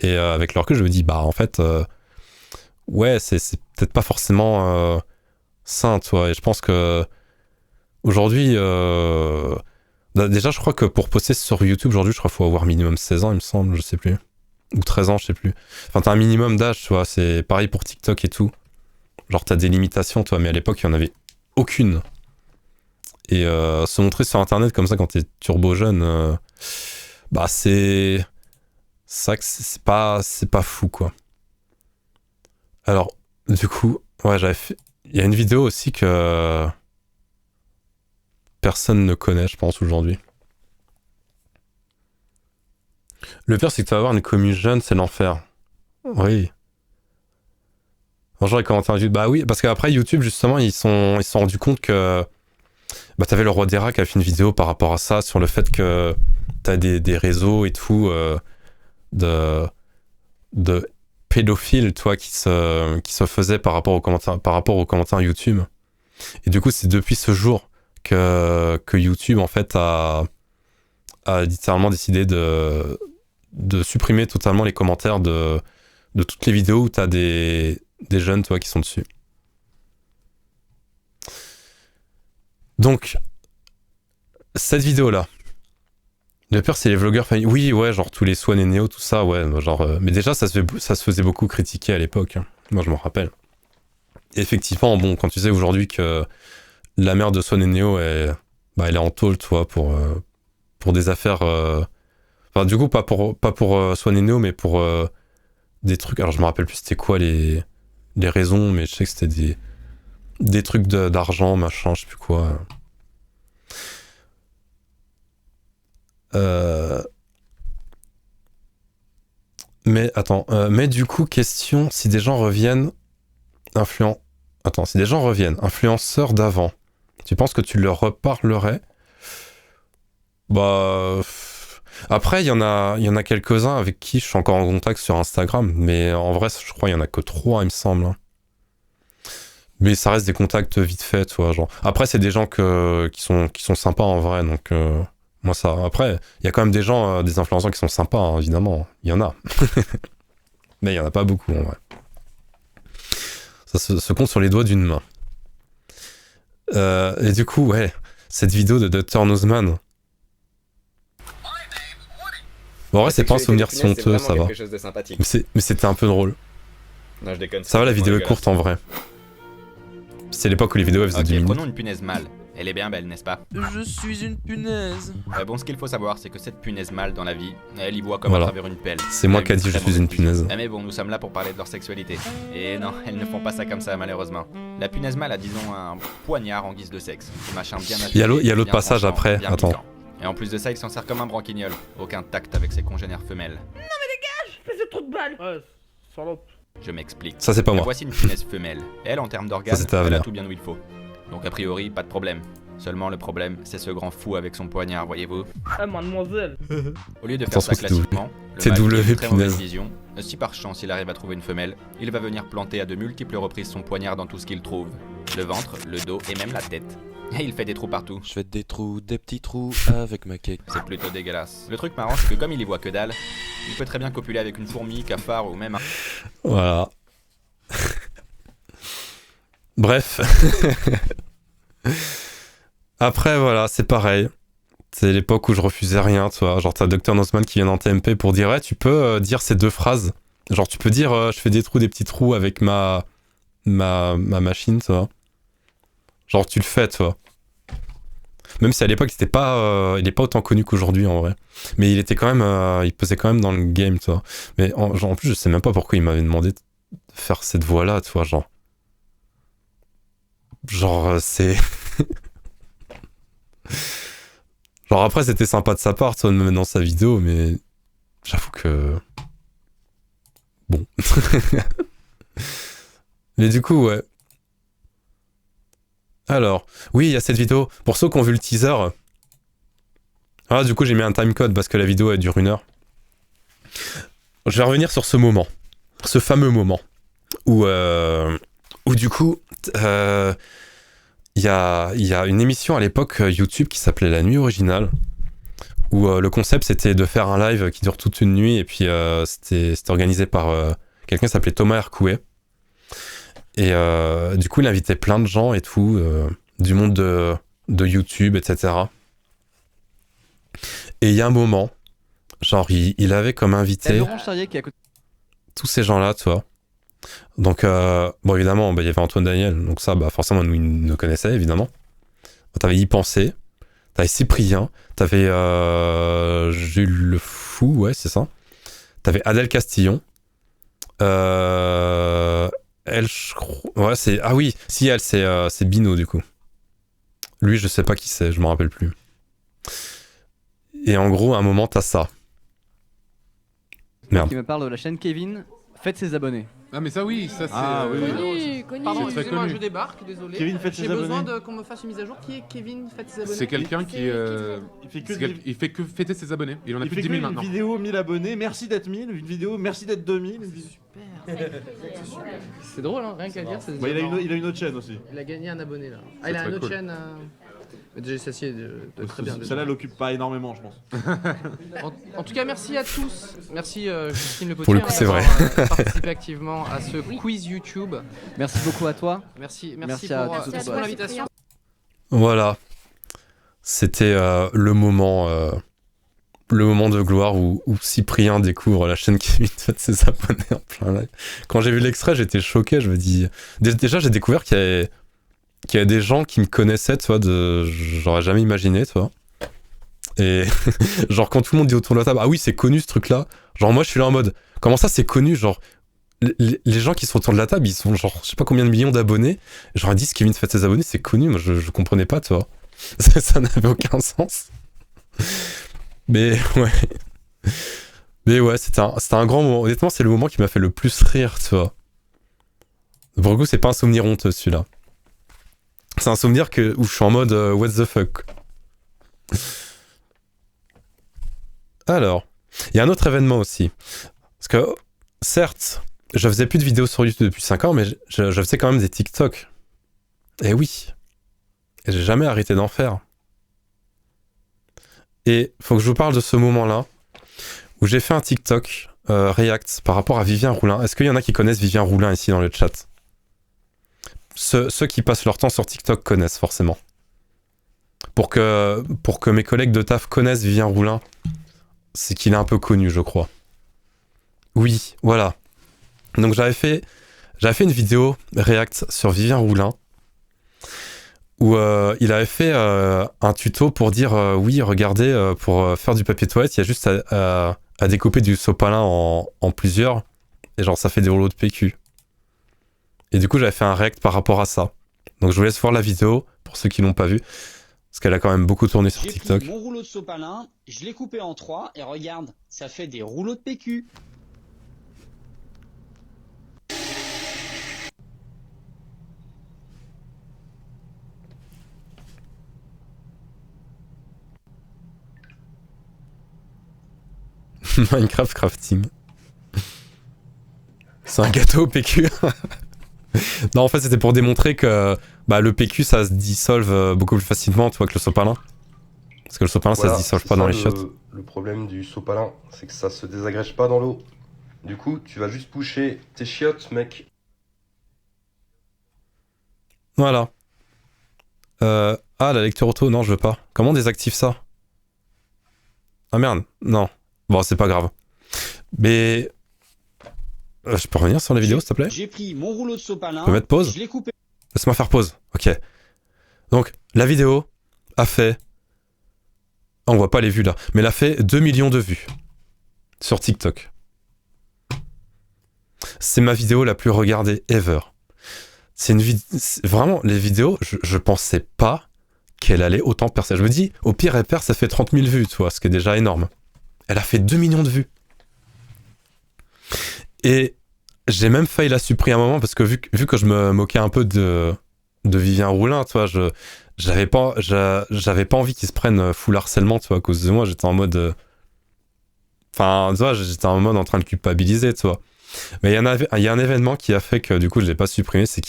A: Et avec le recul, je me dis bah en fait ouais, c'est peut-être pas forcément sain, tu vois. Et je pense que aujourd'hui déjà, je crois que pour poster sur YouTube aujourd'hui, je crois qu'il faut avoir minimum 16 ans, il me semble, je sais plus. Ou 13 ans, je sais plus. Enfin, t'as un minimum d'âge, tu vois, c'est pareil pour TikTok et tout. Genre, t'as des limitations, tu vois, mais à l'époque, il n'y en avait aucune. Et se montrer sur Internet comme ça quand t'es turbo jeune, bah c'est c'est pas fou, quoi. Alors, du coup, ouais, il y a une vidéo aussi que personne ne connaît, je pense, aujourd'hui. Le pire, c'est que tu vas avoir une commu jeune, c'est l'enfer. Oui. Genre, les commentaires YouTube, bah oui, parce qu'après, YouTube, justement, ils se sont rendus compte que bah, t'avais le roi d'Era qui a fait une vidéo par rapport à ça, sur le fait que t'as des réseaux et tout de pédophiles, toi, qui se faisaient par rapport aux commentaires YouTube. Et du coup, c'est depuis ce jour que YouTube, en fait, a littéralement décidé de supprimer totalement les commentaires de toutes les vidéos où t'as des jeunes, toi, qui sont dessus. Donc, cette vidéo-là, le pire, c'est les vlogueurs famille. Oui, ouais, genre tous les Swan et Neo, tout ça, ouais, genre. Mais déjà, ça se faisait beaucoup critiquer à l'époque. Hein. Moi, je m'en rappelle. Et effectivement, bon, quand tu sais aujourd'hui que la mère de Swan et Neo elle est en tôle, tu vois, pour des affaires. Enfin, du coup, pas pour Swan et Neo, mais pour des trucs. Alors, je me rappelle plus c'était quoi les raisons, mais je sais que c'était des trucs d'argent, machin, je sais plus quoi. Mais attends, mais du coup, question, si des gens reviennent influenceurs d'avant, tu penses que tu leur reparlerais? Bah après, il y en a quelques-uns avec qui je suis encore en contact sur Instagram, mais en vrai, je crois qu'il y en a que 3, il me semble. Hein. Mais ça reste des contacts vite fait, tu vois, genre. Après, c'est des gens qui sont sympas en vrai, donc moi ça. Après, il y a quand même des gens, des influenceurs qui sont sympas, hein, évidemment. Il y en a. Mais il y en a pas beaucoup en vrai. Ça se compte sur les doigts d'une main. Et du coup, ouais, cette vidéo de Dr. Nozman. Bon, en vrai, c'est pas un souvenir si honteux, ça va. Mais c'était un peu drôle.
G: Non, je déconne.
A: Ça va, la vidéo est courte en vrai. C'est l'époque où les vidéos elles faisaient 2 minutes.
G: Prenons une punaise mâle. Elle est bien belle, n'est-ce pas?
E: Je suis une punaise.
G: Bon, ce qu'il faut savoir, c'est que cette punaise mâle dans la vie, elle y voit comme
A: Voilà.
G: à travers une pelle.
A: C'est moi qui a dit je suis une punaise.
G: Mais bon, nous sommes là pour parler de leur sexualité. Et non, elles ne font pas ça comme ça, malheureusement. La punaise mâle a, disons, un poignard en guise de sexe. Un machin bien affilé,
A: Il y a l'autre
G: bien
A: passage
G: tranchant,
A: après,
G: bien
A: attends.
G: piquant. Et en plus de ça, il s'en sert comme un branquignol. Aucun tact avec ses congénères femelles.
D: C'est trop de balles.
E: Ouais, salope.
G: Je m'explique.
A: Ça, c'est pas moi.
G: Voici une punaise femelle. Elle, en termes d'orgasme,
A: c'était à
G: elle a
A: venir.
G: tout bien où il faut. Donc a priori, pas de problème. Seulement le problème, c'est ce grand fou avec son poignard, voyez-vous.
D: Ah, mademoiselle.
G: Au lieu de faire
A: Attention,
G: ça
A: c'est
G: classiquement,
A: C'est
G: le mâle
A: W,
G: qui a une très mauvaise
A: punaise.
G: vision, si par chance il arrive à trouver une femelle, il va venir planter à de multiples reprises son poignard dans tout ce qu'il trouve. Le ventre, le dos et même la tête. Et il fait des trous partout.
H: Je fais des petits trous avec ma cake.
G: C'est plutôt dégueulasse. Le truc marrant, c'est que comme il y voit que dalle, il peut très bien copuler avec une fourmi, cafard ou même un...
A: Voilà. Bref. Après, voilà, c'est pareil. C'est l'époque où je refusais rien, tu vois. Genre, t'as Dr. Nozman qui vient en TMP pour dire, ouais, tu peux dire ces 2 phrases. Genre, tu peux dire, je fais des petits trous avec ma ma machine, tu vois. Genre, tu le fais, tu vois. Même si à l'époque, il est pas autant connu qu'aujourd'hui, en vrai. Mais il était quand même, il pesait quand même dans le game, tu vois. Mais en plus, je sais même pas pourquoi il m'avait demandé de faire cette voix-là, tu vois, genre. Genre, c'est... Genre, après, c'était sympa de sa part, tu vois, de me mettre dans sa vidéo, mais... J'avoue que... Bon. Mais du coup, ouais. Alors, oui, il y a cette vidéo. Pour ceux qui ont vu le teaser... Ah, du coup, j'ai mis un timecode parce que la vidéo, elle dure 1 heure. Je vais revenir sur ce moment. Ce fameux moment. Où du coup... Il y a une émission à l'époque YouTube qui s'appelait La Nuit Originale, où le concept c'était de faire un live qui dure toute une nuit, et puis c'était organisé par quelqu'un qui s'appelait Thomas Hercouet. Et du coup il invitait plein de gens et tout, du monde de YouTube, etc. Et il y a un moment, genre il avait comme invité tous ces gens-là, tu vois. Donc, bon, évidemment, il y avait Antoine Daniel, donc ça, forcément, nous, il nous connaissait, évidemment. T'avais Y Penser, t'avais Cyprien, t'avais Jules Le Fou, ouais, c'est ça. T'avais Adèle Castillon. Elle, je crois... Ouais, c'est... Ah oui, si, elle, c'est Bino, du coup. Lui, je sais pas qui c'est, je m'en rappelle plus. Et en gros, à un moment, t'as ça. Merde.
I: Qui me parle de la chaîne Kevin, faites ses abonnés.
E: Ah mais ça oui, ça c'est...
J: Connu.
E: Pardon,
J: Excusez-moi, je débarque, désolé.
K: Kevin, faites ses
J: J'ai
K: abonnés.
J: besoin qu'on me fasse une mise à jour. Qui est Kevin, faites ses abonnés?
E: C'est quelqu'un qui... il fait que fêter ses abonnés. Il en a plus de 10 000 maintenant.
K: Une vidéo 1000 abonnés, merci d'être 1000. Une vidéo, merci d'être 2000.
J: Super. C'est drôle, hein, rien qu'à dire.
K: Il a une autre chaîne aussi.
J: Il a gagné un abonné là. Ah, il a une autre chaîne. Mais déjà, ça c'est très bien.
K: Celle-là, elle occupe pas énormément, je pense.
J: En tout cas, merci à tous. Merci Justine Le Potier.
A: Pour le coup, c'est vrai.
J: Participer activement à ce quiz YouTube.
I: Merci beaucoup à toi.
J: Merci
I: pour
J: l'invitation.
A: Voilà. C'était le moment de gloire où Cyprien découvre la chaîne Kevin fait ses abonnés en plein live. Quand j'ai vu l'extrait, j'étais choqué. Je me dis... Déjà, j'ai découvert qu'il y a des gens qui me connaissaient, tu vois, j'aurais jamais imaginé, tu vois. Et genre, quand tout le monde dit autour de la table, ah oui, c'est connu ce truc-là. Genre, moi, je suis là en mode, comment ça, c'est connu? Genre, les gens qui sont autour de la table, ils sont genre, je sais pas combien de millions d'abonnés. Genre, ils disent Kevin fait ses abonnés, c'est connu. Moi, je comprenais pas, tu vois. Ça n'avait aucun sens. Mais ouais. Mais ouais, c'était un grand moment. Honnêtement, c'est le moment qui m'a fait le plus rire, tu vois. Pour le coup, c'est pas un souvenir honteux, celui-là. C'est un souvenir où je suis en mode what the fuck. Alors, il y a un autre événement aussi. Parce que, certes, je faisais plus de vidéos sur YouTube depuis 5 ans, mais je faisais quand même des TikTok. Et oui. Et j'ai jamais arrêté d'en faire. Et faut que je vous parle de ce moment-là, où j'ai fait un TikTok React par rapport à Vivien Roulin. Est-ce qu'il y en a qui connaissent Vivien Roulin ici dans le chat? Ceux qui passent leur temps sur TikTok connaissent forcément. Pour que mes collègues de taf connaissent Vivien Roulin, c'est qu'il est un peu connu, je crois. Oui, voilà. Donc j'avais fait une vidéo React sur Vivien Roulin où il avait fait un tuto pour dire oui, regardez, pour faire du papier toilette, il y a juste à découper du sopalin en plusieurs, et genre ça fait des rouleaux de PQ. Et du coup, j'avais fait un React par rapport à ça. Donc je vous laisse voir la vidéo, pour ceux qui l'ont pas vue, parce qu'elle a quand même beaucoup tourné sur TikTok.
L: J'ai pris mon rouleau de sopalin, je l'ai coupé en 3, et regarde, ça fait des rouleaux de PQ.
A: Minecraft crafting. C'est un gâteau au PQ. Non, en fait, c'était pour démontrer que le PQ, ça se dissolve beaucoup plus facilement, tu vois, que le sopalin. Parce que le sopalin, voilà, ça se dissolve pas dans les chiottes.
M: Le problème du sopalin, c'est que ça se désagrège pas dans l'eau. Du coup, tu vas juste pusher tes chiottes, mec.
A: Voilà. La lecture auto, non, je veux pas. Comment on désactive ça? Ah merde, non. Bon, c'est pas grave. Mais... Je peux revenir sur la vidéo, s'il te plaît?
L: J'ai pris mon rouleau de sopalin.
A: Tu peux mettre pause?
L: Je l'ai coupé.
A: Laisse-moi faire pause. Ok. Donc, la vidéo a fait... On voit pas les vues là. Mais elle a fait 2 millions de vues. Sur TikTok. C'est ma vidéo la plus regardée ever. C'est une vidéo... Vraiment, les vidéos, je pensais pas qu'elle allait autant percer. Je me dis, au pire, elle perd, ça fait 30 000 vues, tu vois, ce qui est déjà énorme. Elle a fait 2 millions de vues. Et j'ai même failli la supprimer à un moment, parce que vu que je me moquais un peu de Vivien Roulin, tu vois, j'avais pas envie qu'il se prenne full harcèlement, tu vois, à cause de moi, j'étais en mode... Enfin, tu vois, j'étais en mode en train de culpabiliser, tu vois. Mais il y a un événement qui a fait que, du coup, je l'ai pas supprimé, c'est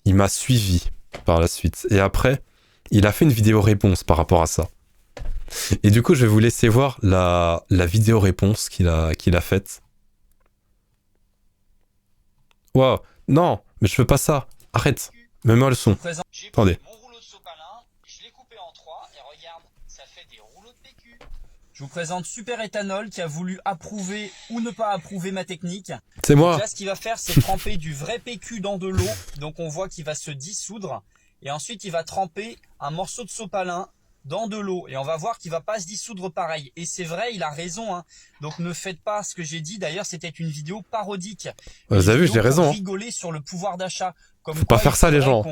A: il m'a suivi par la suite. Et après, il a fait une vidéo réponse par rapport à ça. Et du coup, je vais vous laisser voir la vidéo réponse qu'il a faite. Waouh, non, mais je veux pas ça. Arrête, mets-moi le son. Attendez.
L: Je l'ai coupé en 3 et regarde, ça fait des rouleaux de PQ. Je vous présente Super Éthanol qui a voulu approuver ou ne pas approuver ma technique.
A: C'est moi.
L: Donc là, ce qu'il va faire, c'est tremper du vrai PQ dans de l'eau. Donc on voit qu'il va se dissoudre. Et ensuite, il va tremper un morceau de sopalin dans de l'eau. Et on va voir qu'il va pas se dissoudre pareil. Et c'est vrai, il a raison. Hein. Donc ne faites pas ce que j'ai dit. D'ailleurs, c'était une vidéo parodique.
A: Vous avez vu, j'ai raison.
L: Rigoler sur le pouvoir d'achat.
A: Faut pas faire ça, les gens.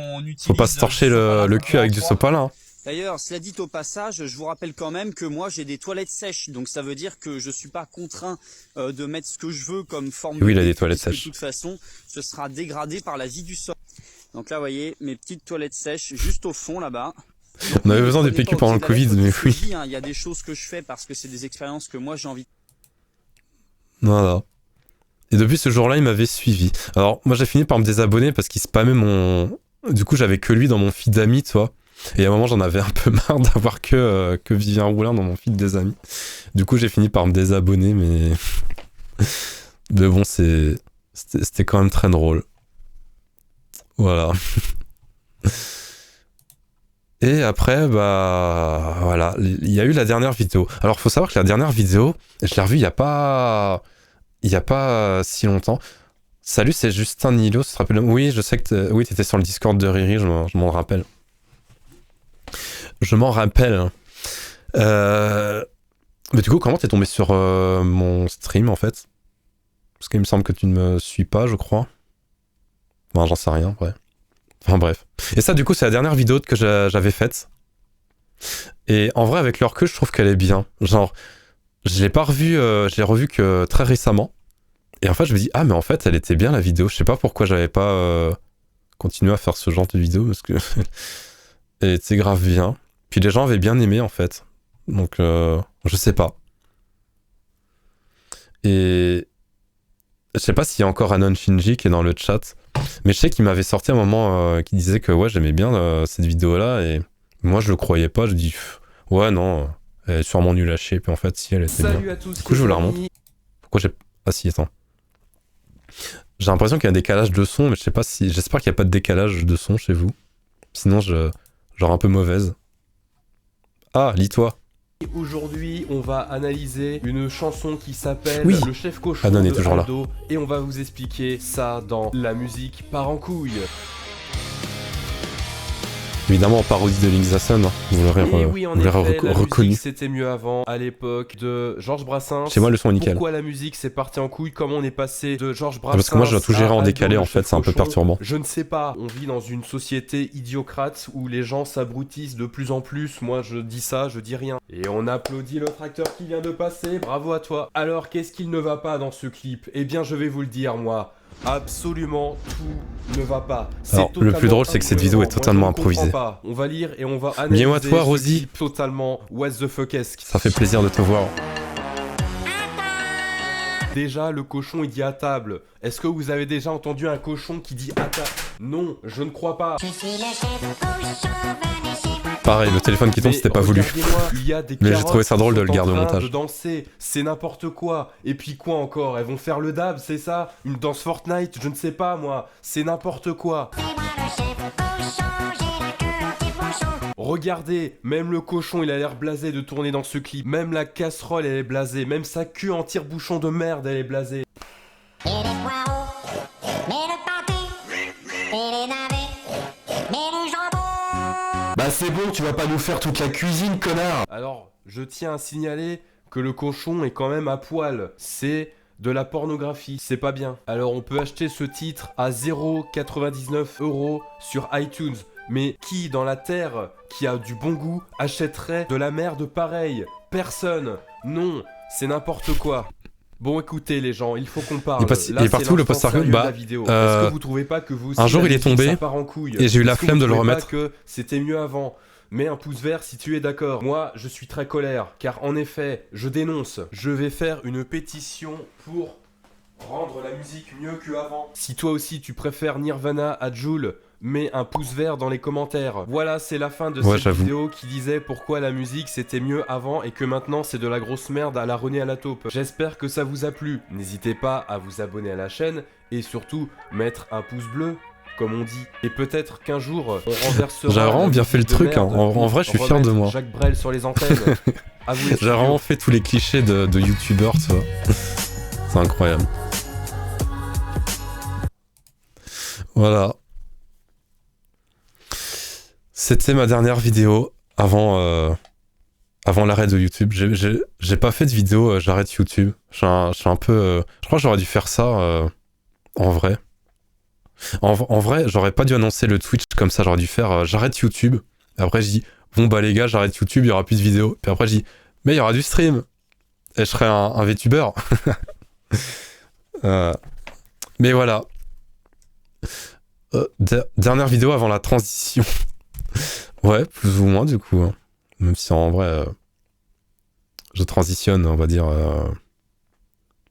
A: Faut pas se torcher le cul avec du sopalin.
L: D'ailleurs, cela dit au passage, je vous rappelle quand même que moi j'ai des toilettes sèches, donc ça veut dire que je suis pas contraint de mettre ce que je veux comme forme.
A: Oui, il a des toilettes sèches.
L: De toute façon, ce sera dégradé par la vie du sol. Donc là, vous voyez, mes petites toilettes sèches juste au fond là-bas.
A: On avait besoin des PQ pendant le Covid, mais oui.
L: Il y a des choses que je fais parce que c'est des expériences que moi j'ai envie.
A: Voilà. Et depuis ce jour-là, il m'avait suivi. Alors, moi j'ai fini par me désabonner parce qu'il spammait mon... Du coup, j'avais que lui dans mon feed d'amis, tu vois. Et à un moment, j'en avais un peu marre d'avoir que Vivien Roulin dans mon feed des amis. Du coup, j'ai fini par me désabonner, mais... Mais bon, c'était quand même très drôle. Voilà. Et après, bah... Voilà, il y a eu la dernière vidéo. Alors, faut savoir que la dernière vidéo, je l'ai revue il y a pas si longtemps. Salut, c'est Justin Nilo, tu te rappelles? Oui, je sais que oui, t'étais sur le Discord de Riri, je m'en rappelle. Je m'en rappelle. Mais du coup, comment t'es tombé sur mon stream, en fait? Parce qu'il me semble que tu ne me suis pas, je crois. Enfin, j'en sais rien, ouais. Enfin, bref. Et ça, du coup, c'est la dernière vidéo que j'avais faite. Et en vrai, avec le recul, je trouve qu'elle est bien. Genre, je l'ai pas revue, je l'ai revue que très récemment. Et en fait, je me dis, ah, mais en fait, elle était bien, la vidéo. Je sais pas pourquoi j'avais pas continué à faire ce genre de vidéo, parce que elle était grave bien. Puis les gens avaient bien aimé, en fait. Donc, je sais pas. Et je sais pas s'il y a encore Anon Shinji qui est dans le chat, mais je sais qu'il m'avait sorti un moment qui disait que ouais, j'aimais bien cette vidéo-là, et moi, je le croyais pas. Je dis, ouais, non, elle est sûrement nulle à chier. Puis en fait, si, elle était bien.
N: Salut à tous.
A: Du coup, je vous la remonte. Pourquoi j'ai... Ah si, attends. J'ai l'impression qu'il y a un décalage de son, mais je sais pas si... J'espère qu'il n'y a pas de décalage de son chez vous. Sinon, genre un peu mauvaise. Ah, lis-toi.
N: Aujourd'hui, on va analyser une chanson qui s'appelle
A: Oui.
N: Le Chef Cochon
A: Anon est
N: de
A: toujours là.
N: Aldo, et on va vous expliquer ça dans La musique part en couille.
A: Évidemment, en parodie de Link Zasson, hein. Vous l'aurez reconnu.
N: C'était mieux avant, à l'époque de Georges Brassens.
A: Chez moi, le son est nickel.
N: Pourquoi la musique s'est partie en couille? Comment on est passé de Georges Brassens
A: Parce que moi, je dois tout gérer en décalé, en fait, c'est un peu perturbant.
N: Je ne sais pas. On vit dans une société idiocrate où les gens s'abrutissent de plus en plus. Moi, je dis ça, je dis rien. Et on applaudit le tracteur qui vient de passer. Bravo à toi. Alors, qu'est-ce qu'il ne va pas dans ce clip? Eh bien, je vais vous le dire, moi. Absolument tout ne va pas.
A: Alors, le plus drôle, c'est que cette vidéo est totalement improvisée.
N: On va lire et on va analyser.
A: Viens à toi, Rosie.
N: Totalement what the fuck-esque.
A: Ça fait plaisir de te voir.
N: Déjà, le cochon, il dit à table. Est-ce que vous avez déjà entendu un cochon qui dit à table? Non, je ne crois pas.
A: Pareil, le téléphone qui tombe, c'était pas voulu. Mais j'ai trouvé ça drôle de le garder au montage.
N: De danser, c'est n'importe quoi. Et puis quoi encore? Elles vont faire le dab, c'est ça? Une danse Fortnite, je ne sais pas moi. C'est n'importe quoi. Regardez, même le cochon, il a l'air blasé de tourner dans ce clip. Même la casserole, elle est blasée. Même sa queue en tire-bouchon de merde, elle est blasée.
F: c'est bon, tu vas pas nous faire toute la cuisine, connard.
N: Alors, je tiens à signaler que le cochon est quand même à poil. C'est de la pornographie, c'est pas bien. Alors on peut acheter ce titre à 0,99 € sur iTunes. Mais qui dans la terre, qui a du bon goût, achèterait de la merde pareille? Personne. Non, c'est n'importe quoi. Bon, écoutez les gens, il faut qu'on parle.
A: Il est partout le post-hardcore. Bah,
N: est-ce que vous trouvez pas que vous aussi,
A: un jour il est tombé
N: ça part en couille?
A: et j'ai eu la
N: Est-ce que
A: flemme
N: vous
A: de le
N: trouvez pas
A: remettre.
N: que c'était mieux avant? Mets un pouce vert si tu es d'accord. Moi, je suis très colère, car en effet, je dénonce. Je vais faire une pétition pour rendre la musique mieux qu'avant. Si toi aussi tu préfères Nirvana à Jul, mets un pouce vert dans les commentaires. Voilà, c'est la fin de cette vidéo qui disait pourquoi la musique c'était mieux avant et que maintenant c'est de la grosse merde à la René à la taupe. J'espère que ça vous a plu. N'hésitez pas à vous abonner à la chaîne et surtout mettre un pouce bleu, comme on dit. Et peut-être qu'un jour, on renversera...
A: J'ai vraiment bien fait le truc, hein. En vrai, je suis fier de moi.
N: Jacques Brel sur les antennes.
A: J'ai vraiment fait tous les clichés de youtubeurs, tu vois. C'est incroyable. Voilà. C'était ma dernière vidéo avant l'arrêt de YouTube. J'ai pas fait de vidéo, j'arrête YouTube. Je suis un peu... je crois que j'aurais dû faire ça en vrai. En vrai, j'aurais pas dû annoncer le Twitch comme ça, j'aurais dû faire j'arrête YouTube. Et après, je dis bon bah les gars, j'arrête YouTube, il y aura plus de vidéos. Puis après, je dis mais il y aura du stream. Et je serai un VTuber. Mais voilà. Dernière vidéo avant la transition. Ouais, plus ou moins du coup. Hein. Même si en vrai, je transitionne, on va dire,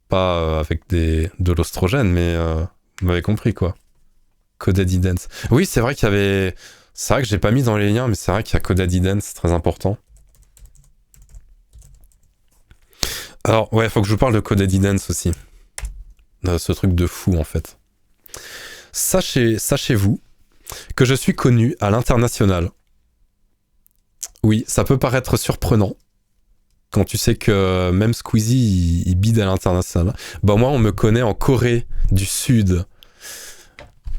A: pas avec de l'ostrogène, mais vous m'avez compris quoi. Coded Dance. Oui, c'est vrai qu'il y avait... C'est vrai que j'ai pas mis dans les liens, mais c'est vrai qu'il y a Coded Dance, c'est très important. Alors, ouais, faut que je vous parle de Coded Dance aussi. Ce truc de fou, en fait. Sachez-vous que je suis connu à l'international. Oui, ça peut paraître surprenant quand tu sais que même Squeezie, il bide à l'international. Bah moi, on me connaît en Corée du Sud.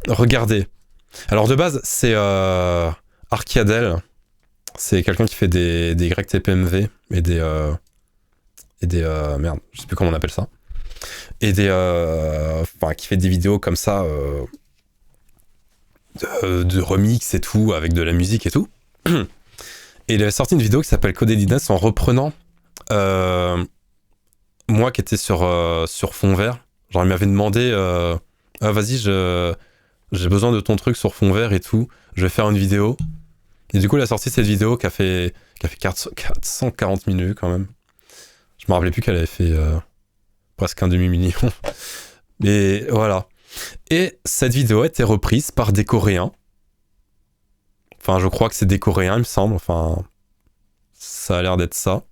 A: Regardez. Alors de base, c'est Arcadel. C'est quelqu'un qui fait des YTPMV et des merde, je sais plus comment on appelle ça. Et enfin, qui fait des vidéos comme ça de remix et tout, avec de la musique et tout. Et il avait sorti une vidéo qui s'appelle Coded Dance en reprenant moi qui étais sur fond vert. Genre il m'avait demandé ah, vas-y, j'ai besoin de ton truc sur fond vert et tout, je vais faire une vidéo. Et du coup il a sorti cette vidéo qui a fait 440 minutes quand même. Je me rappelais plus qu'elle avait fait presque 1 demi-million. Mais voilà. Et cette vidéo a été reprise par des Coréens. Enfin, je crois que c'est des Coréens, il me semble. Enfin, ça a l'air d'être ça.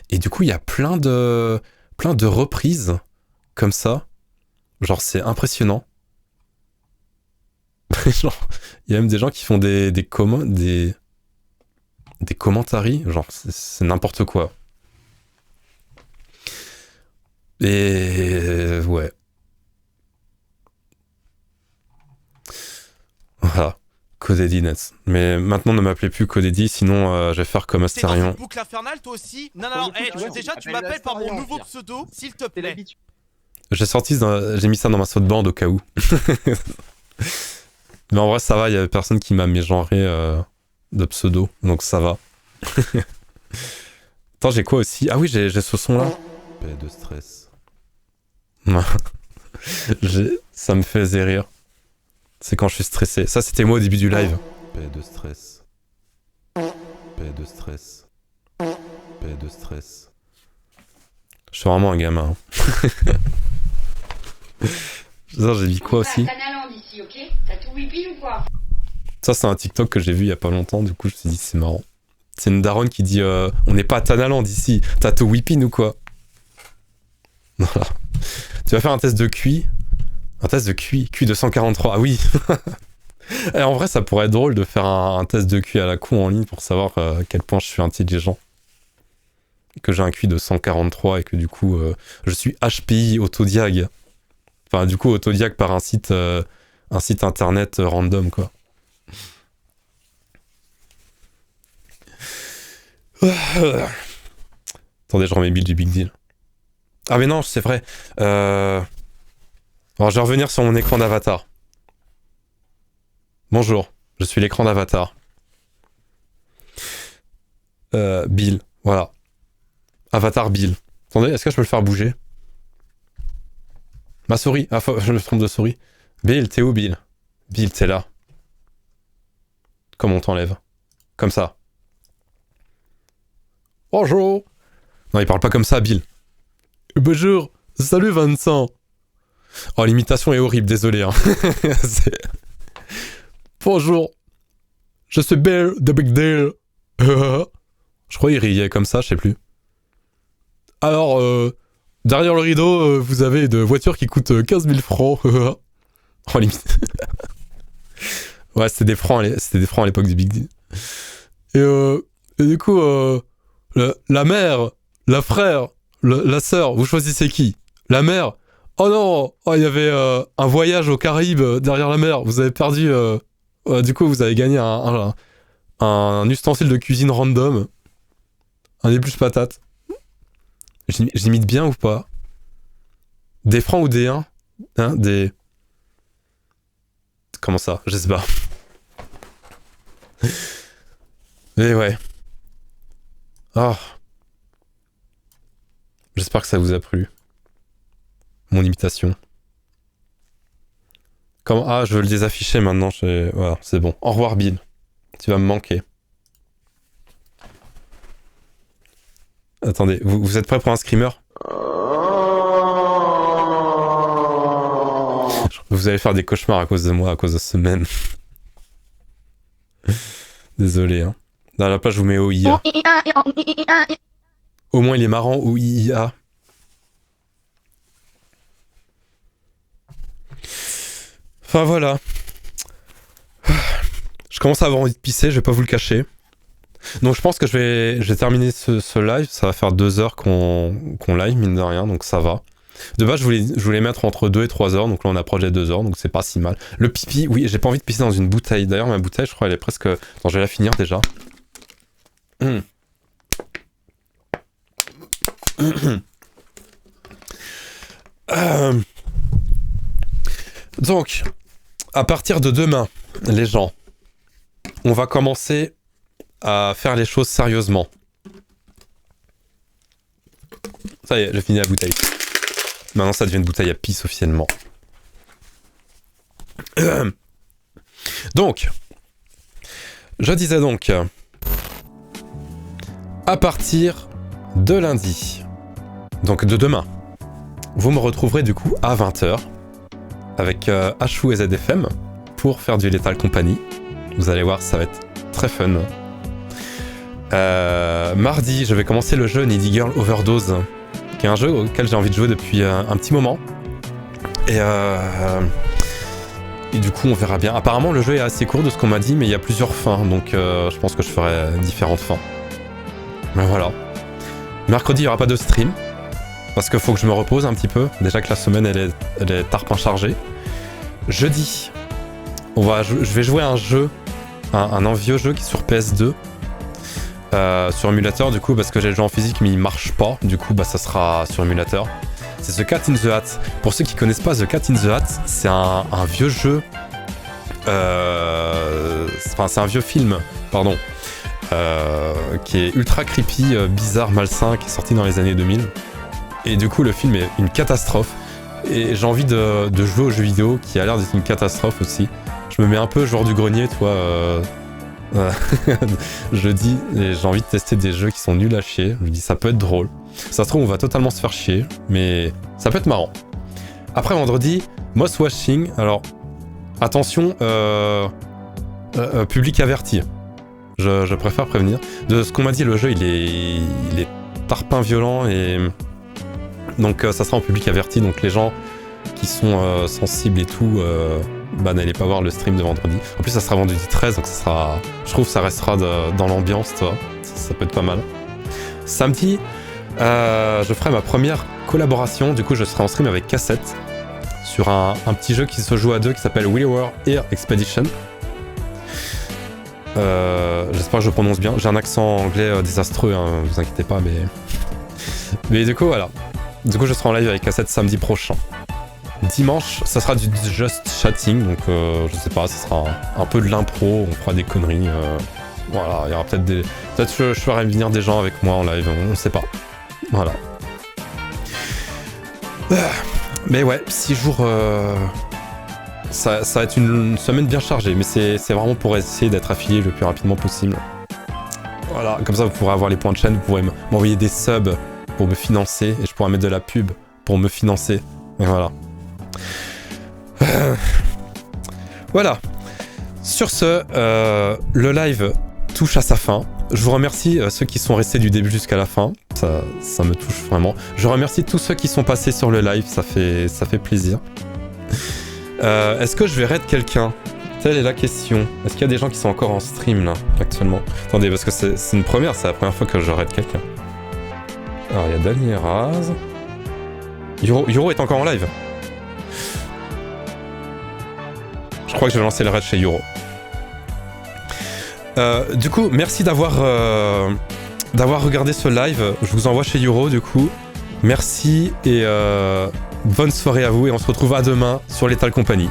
A: Et du coup, il y a plein de reprises comme ça. Genre, c'est impressionnant. Genre, il y a même des gens qui font des commentaries. Genre, c'est n'importe quoi. Et ouais. Voilà. Coded Dance. Mais maintenant, ne m'appelez plus Codedi, sinon je vais faire comme Astérion.
O: T'es dans une boucle infernale, toi aussi? Non, déjà, tu m'appelles par mon nouveau pseudo, s'il te plaît.
A: J'ai mis ça dans ma saut de bande au cas où. Mais en vrai, ça va, il y avait personne qui m'a mégenré de pseudo, donc ça va. Attends, j'ai quoi aussi? Ah oui, j'ai ce son-là.
H: Paix de stress.
A: Ça me faisait rire. C'est quand je suis stressé. Ça, c'était moi au début du live.
H: Paix de stress. Paix de stress. Paix de stress.
A: Je suis vraiment un gamin. J'ai dit quoi aussi? Ça, c'est un TikTok que j'ai vu il y a pas longtemps. Du coup, je me suis dit, c'est marrant. C'est une daronne qui dit on n'est pas à Tanaland ici. T'as tout whipping ou quoi? Voilà. Tu vas faire un test de QI. Un test de QI. QI de 143. Ah oui. Et en vrai, ça pourrait être drôle de faire un test de QI à la con en ligne pour savoir à quel point je suis intelligent. Que j'ai un QI de 143 et que du coup, je suis HPI autodiag. Enfin, du coup, autodiag par un site internet random, quoi. Attendez, je remets Bill du Big Deal. Ah mais non, c'est vrai. Alors je vais revenir sur mon écran d'avatar. Bonjour, je suis l'écran d'avatar. Bill, voilà. Avatar Bill. Attendez, est-ce que je peux le faire bouger? Ma souris. Ah, je me trompe de souris. Bill, t'es où, Bill? Bill, t'es là. Comment on t'enlève? Comme ça. Bonjour. Non, il parle pas comme ça, Bill. Bonjour. Salut, Vincent. Oh, l'imitation est horrible, désolé. Hein. Bonjour. Je suis Bill de Big Deal. Je crois qu'il riait comme ça, je sais plus. Alors, derrière le rideau, vous avez une voiture qui coûte 15 000 francs. Oh, limite. Ouais, c'était des francs à l'époque du Big Deal. Et du coup, la mère, la frère, la sœur, vous choisissez qui? La mère? Oh non, oh, il y avait un voyage aux Caraïbes derrière la mer. Vous avez perdu. Du coup, vous avez gagné un ustensile de cuisine random. Un épluche patate. J'imite bien ou pas? Des francs ou des 1? Hein, des... Comment ça? Je sais pas. Mais ouais. Oh. J'espère que ça vous a plu. Mon imitation. Comment... Ah, je veux le désafficher maintenant. Voilà, c'est bon. Au revoir, Bill. Tu vas me manquer. Attendez, vous êtes prêts pour un screamer? Vous allez faire des cauchemars à cause de moi, à cause de ce mème. Désolé, hein. Dans la page, je vous mets OIA. Au moins, il est marrant, OIA. Enfin, voilà. Je commence à avoir envie de pisser, je vais pas vous le cacher. Donc je pense que je vais terminer ce live. Ça va faire 2 heures qu'on live, mine de rien, donc ça va. De base, je voulais mettre entre 2 et 3 heures, donc là on approche des 2 heures, donc c'est pas si mal. Le pipi, oui, j'ai pas envie de pisser dans une bouteille. D'ailleurs, ma bouteille, je crois, elle est presque... Attends, je vais la finir déjà. Donc, à partir de demain, les gens, on va commencer à faire les choses sérieusement. Ça y est, j'ai fini la bouteille. Maintenant, ça devient une bouteille à pisse officiellement. Donc, je disais donc, à partir de lundi, donc de demain, vous me retrouverez du coup à 20h avec Hachou et ZFM pour faire du Lethal Company. Vous allez voir, ça va être très fun. Mardi, je vais commencer le jeu Needy Girl Overdose, qui est un jeu auquel j'ai envie de jouer depuis un petit moment. Et du coup, on verra bien. Apparemment, le jeu est assez court de ce qu'on m'a dit, mais il y a plusieurs fins, donc je pense que je ferai différentes fins. Mais voilà. Mercredi, il n'y aura pas de stream, parce qu'il faut que je me repose un petit peu. Déjà que la semaine, elle est tarpin chargée. Jeudi, je vais jouer à un jeu, un vieux jeu qui est sur PS2. Sur émulateur du coup parce que j'ai le jeu en physique mais il marche pas, du coup bah ça sera sur émulateur. C'est The Cat in the Hat. Pour ceux qui connaissent pas The Cat in the Hat, c'est un vieux jeu, enfin c'est un vieux film, pardon, qui est ultra creepy, bizarre, malsain, qui est sorti dans les années 2000. Et du coup le film est une catastrophe et j'ai envie de jouer au jeu vidéo qui a l'air d'être une catastrophe aussi. Je me mets un peu joueur du grenier, toi. Je dis, j'ai envie de tester des jeux qui sont nuls à chier. Je me dis, ça peut être drôle. Ça se trouve, on va totalement se faire chier, mais ça peut être marrant. Après, vendredi, Moss Washing. Alors, attention, public averti. Je préfère prévenir. De ce qu'on m'a dit, le jeu, il est tarpin violent et donc ça sera en public averti. Donc les gens qui sont sensibles et tout. Bah n'allez pas voir le stream de vendredi. En plus ça sera vendredi 13, donc ça sera... Je trouve que ça restera dans l'ambiance, toi. Ça peut être pas mal. Samedi, je ferai ma première collaboration. Du coup je serai en stream avec Cassette sur un petit jeu qui se joue à 2 qui s'appelle Willower Air Expedition. J'espère que je prononce bien. J'ai un accent anglais désastreux, hein, vous inquiétez pas, mais... Mais du coup, voilà. Du coup, je serai en live avec Cassette samedi prochain. Dimanche, ça sera du just chatting, donc je sais pas, ça sera un peu de l'impro, on fera des conneries. Voilà, il y aura peut-être des... Peut-être que je ferai venir des gens avec moi en live, on sait pas. Voilà. Mais ouais, 6 jours... Ça va être une semaine bien chargée, mais c'est vraiment pour essayer d'être affilié le plus rapidement possible. Voilà, comme ça vous pourrez avoir les points de chaîne, vous pourrez m'envoyer des subs pour me financer, et je pourrai mettre de la pub pour me financer. Et voilà. Voilà. Sur ce, le live touche à sa fin. Je vous remercie ceux qui sont restés du début jusqu'à la fin. Ça me touche vraiment. Je remercie tous ceux qui sont passés sur le live, ça fait plaisir. Est-ce que je vais raid quelqu'un? Telle est la question. Est-ce qu'il y a des gens qui sont encore en stream là, actuellement? Attendez, parce que c'est une première, c'est la première fois que je raid quelqu'un. Alors il y a Daniel Raz. Yoro est encore en live. Je crois que je vais lancer le raid chez Yoro. Du coup, merci d'avoir regardé ce live. Je vous envoie chez Yoro du coup. Merci et bonne soirée à vous et on se retrouve à demain sur Lethal Company.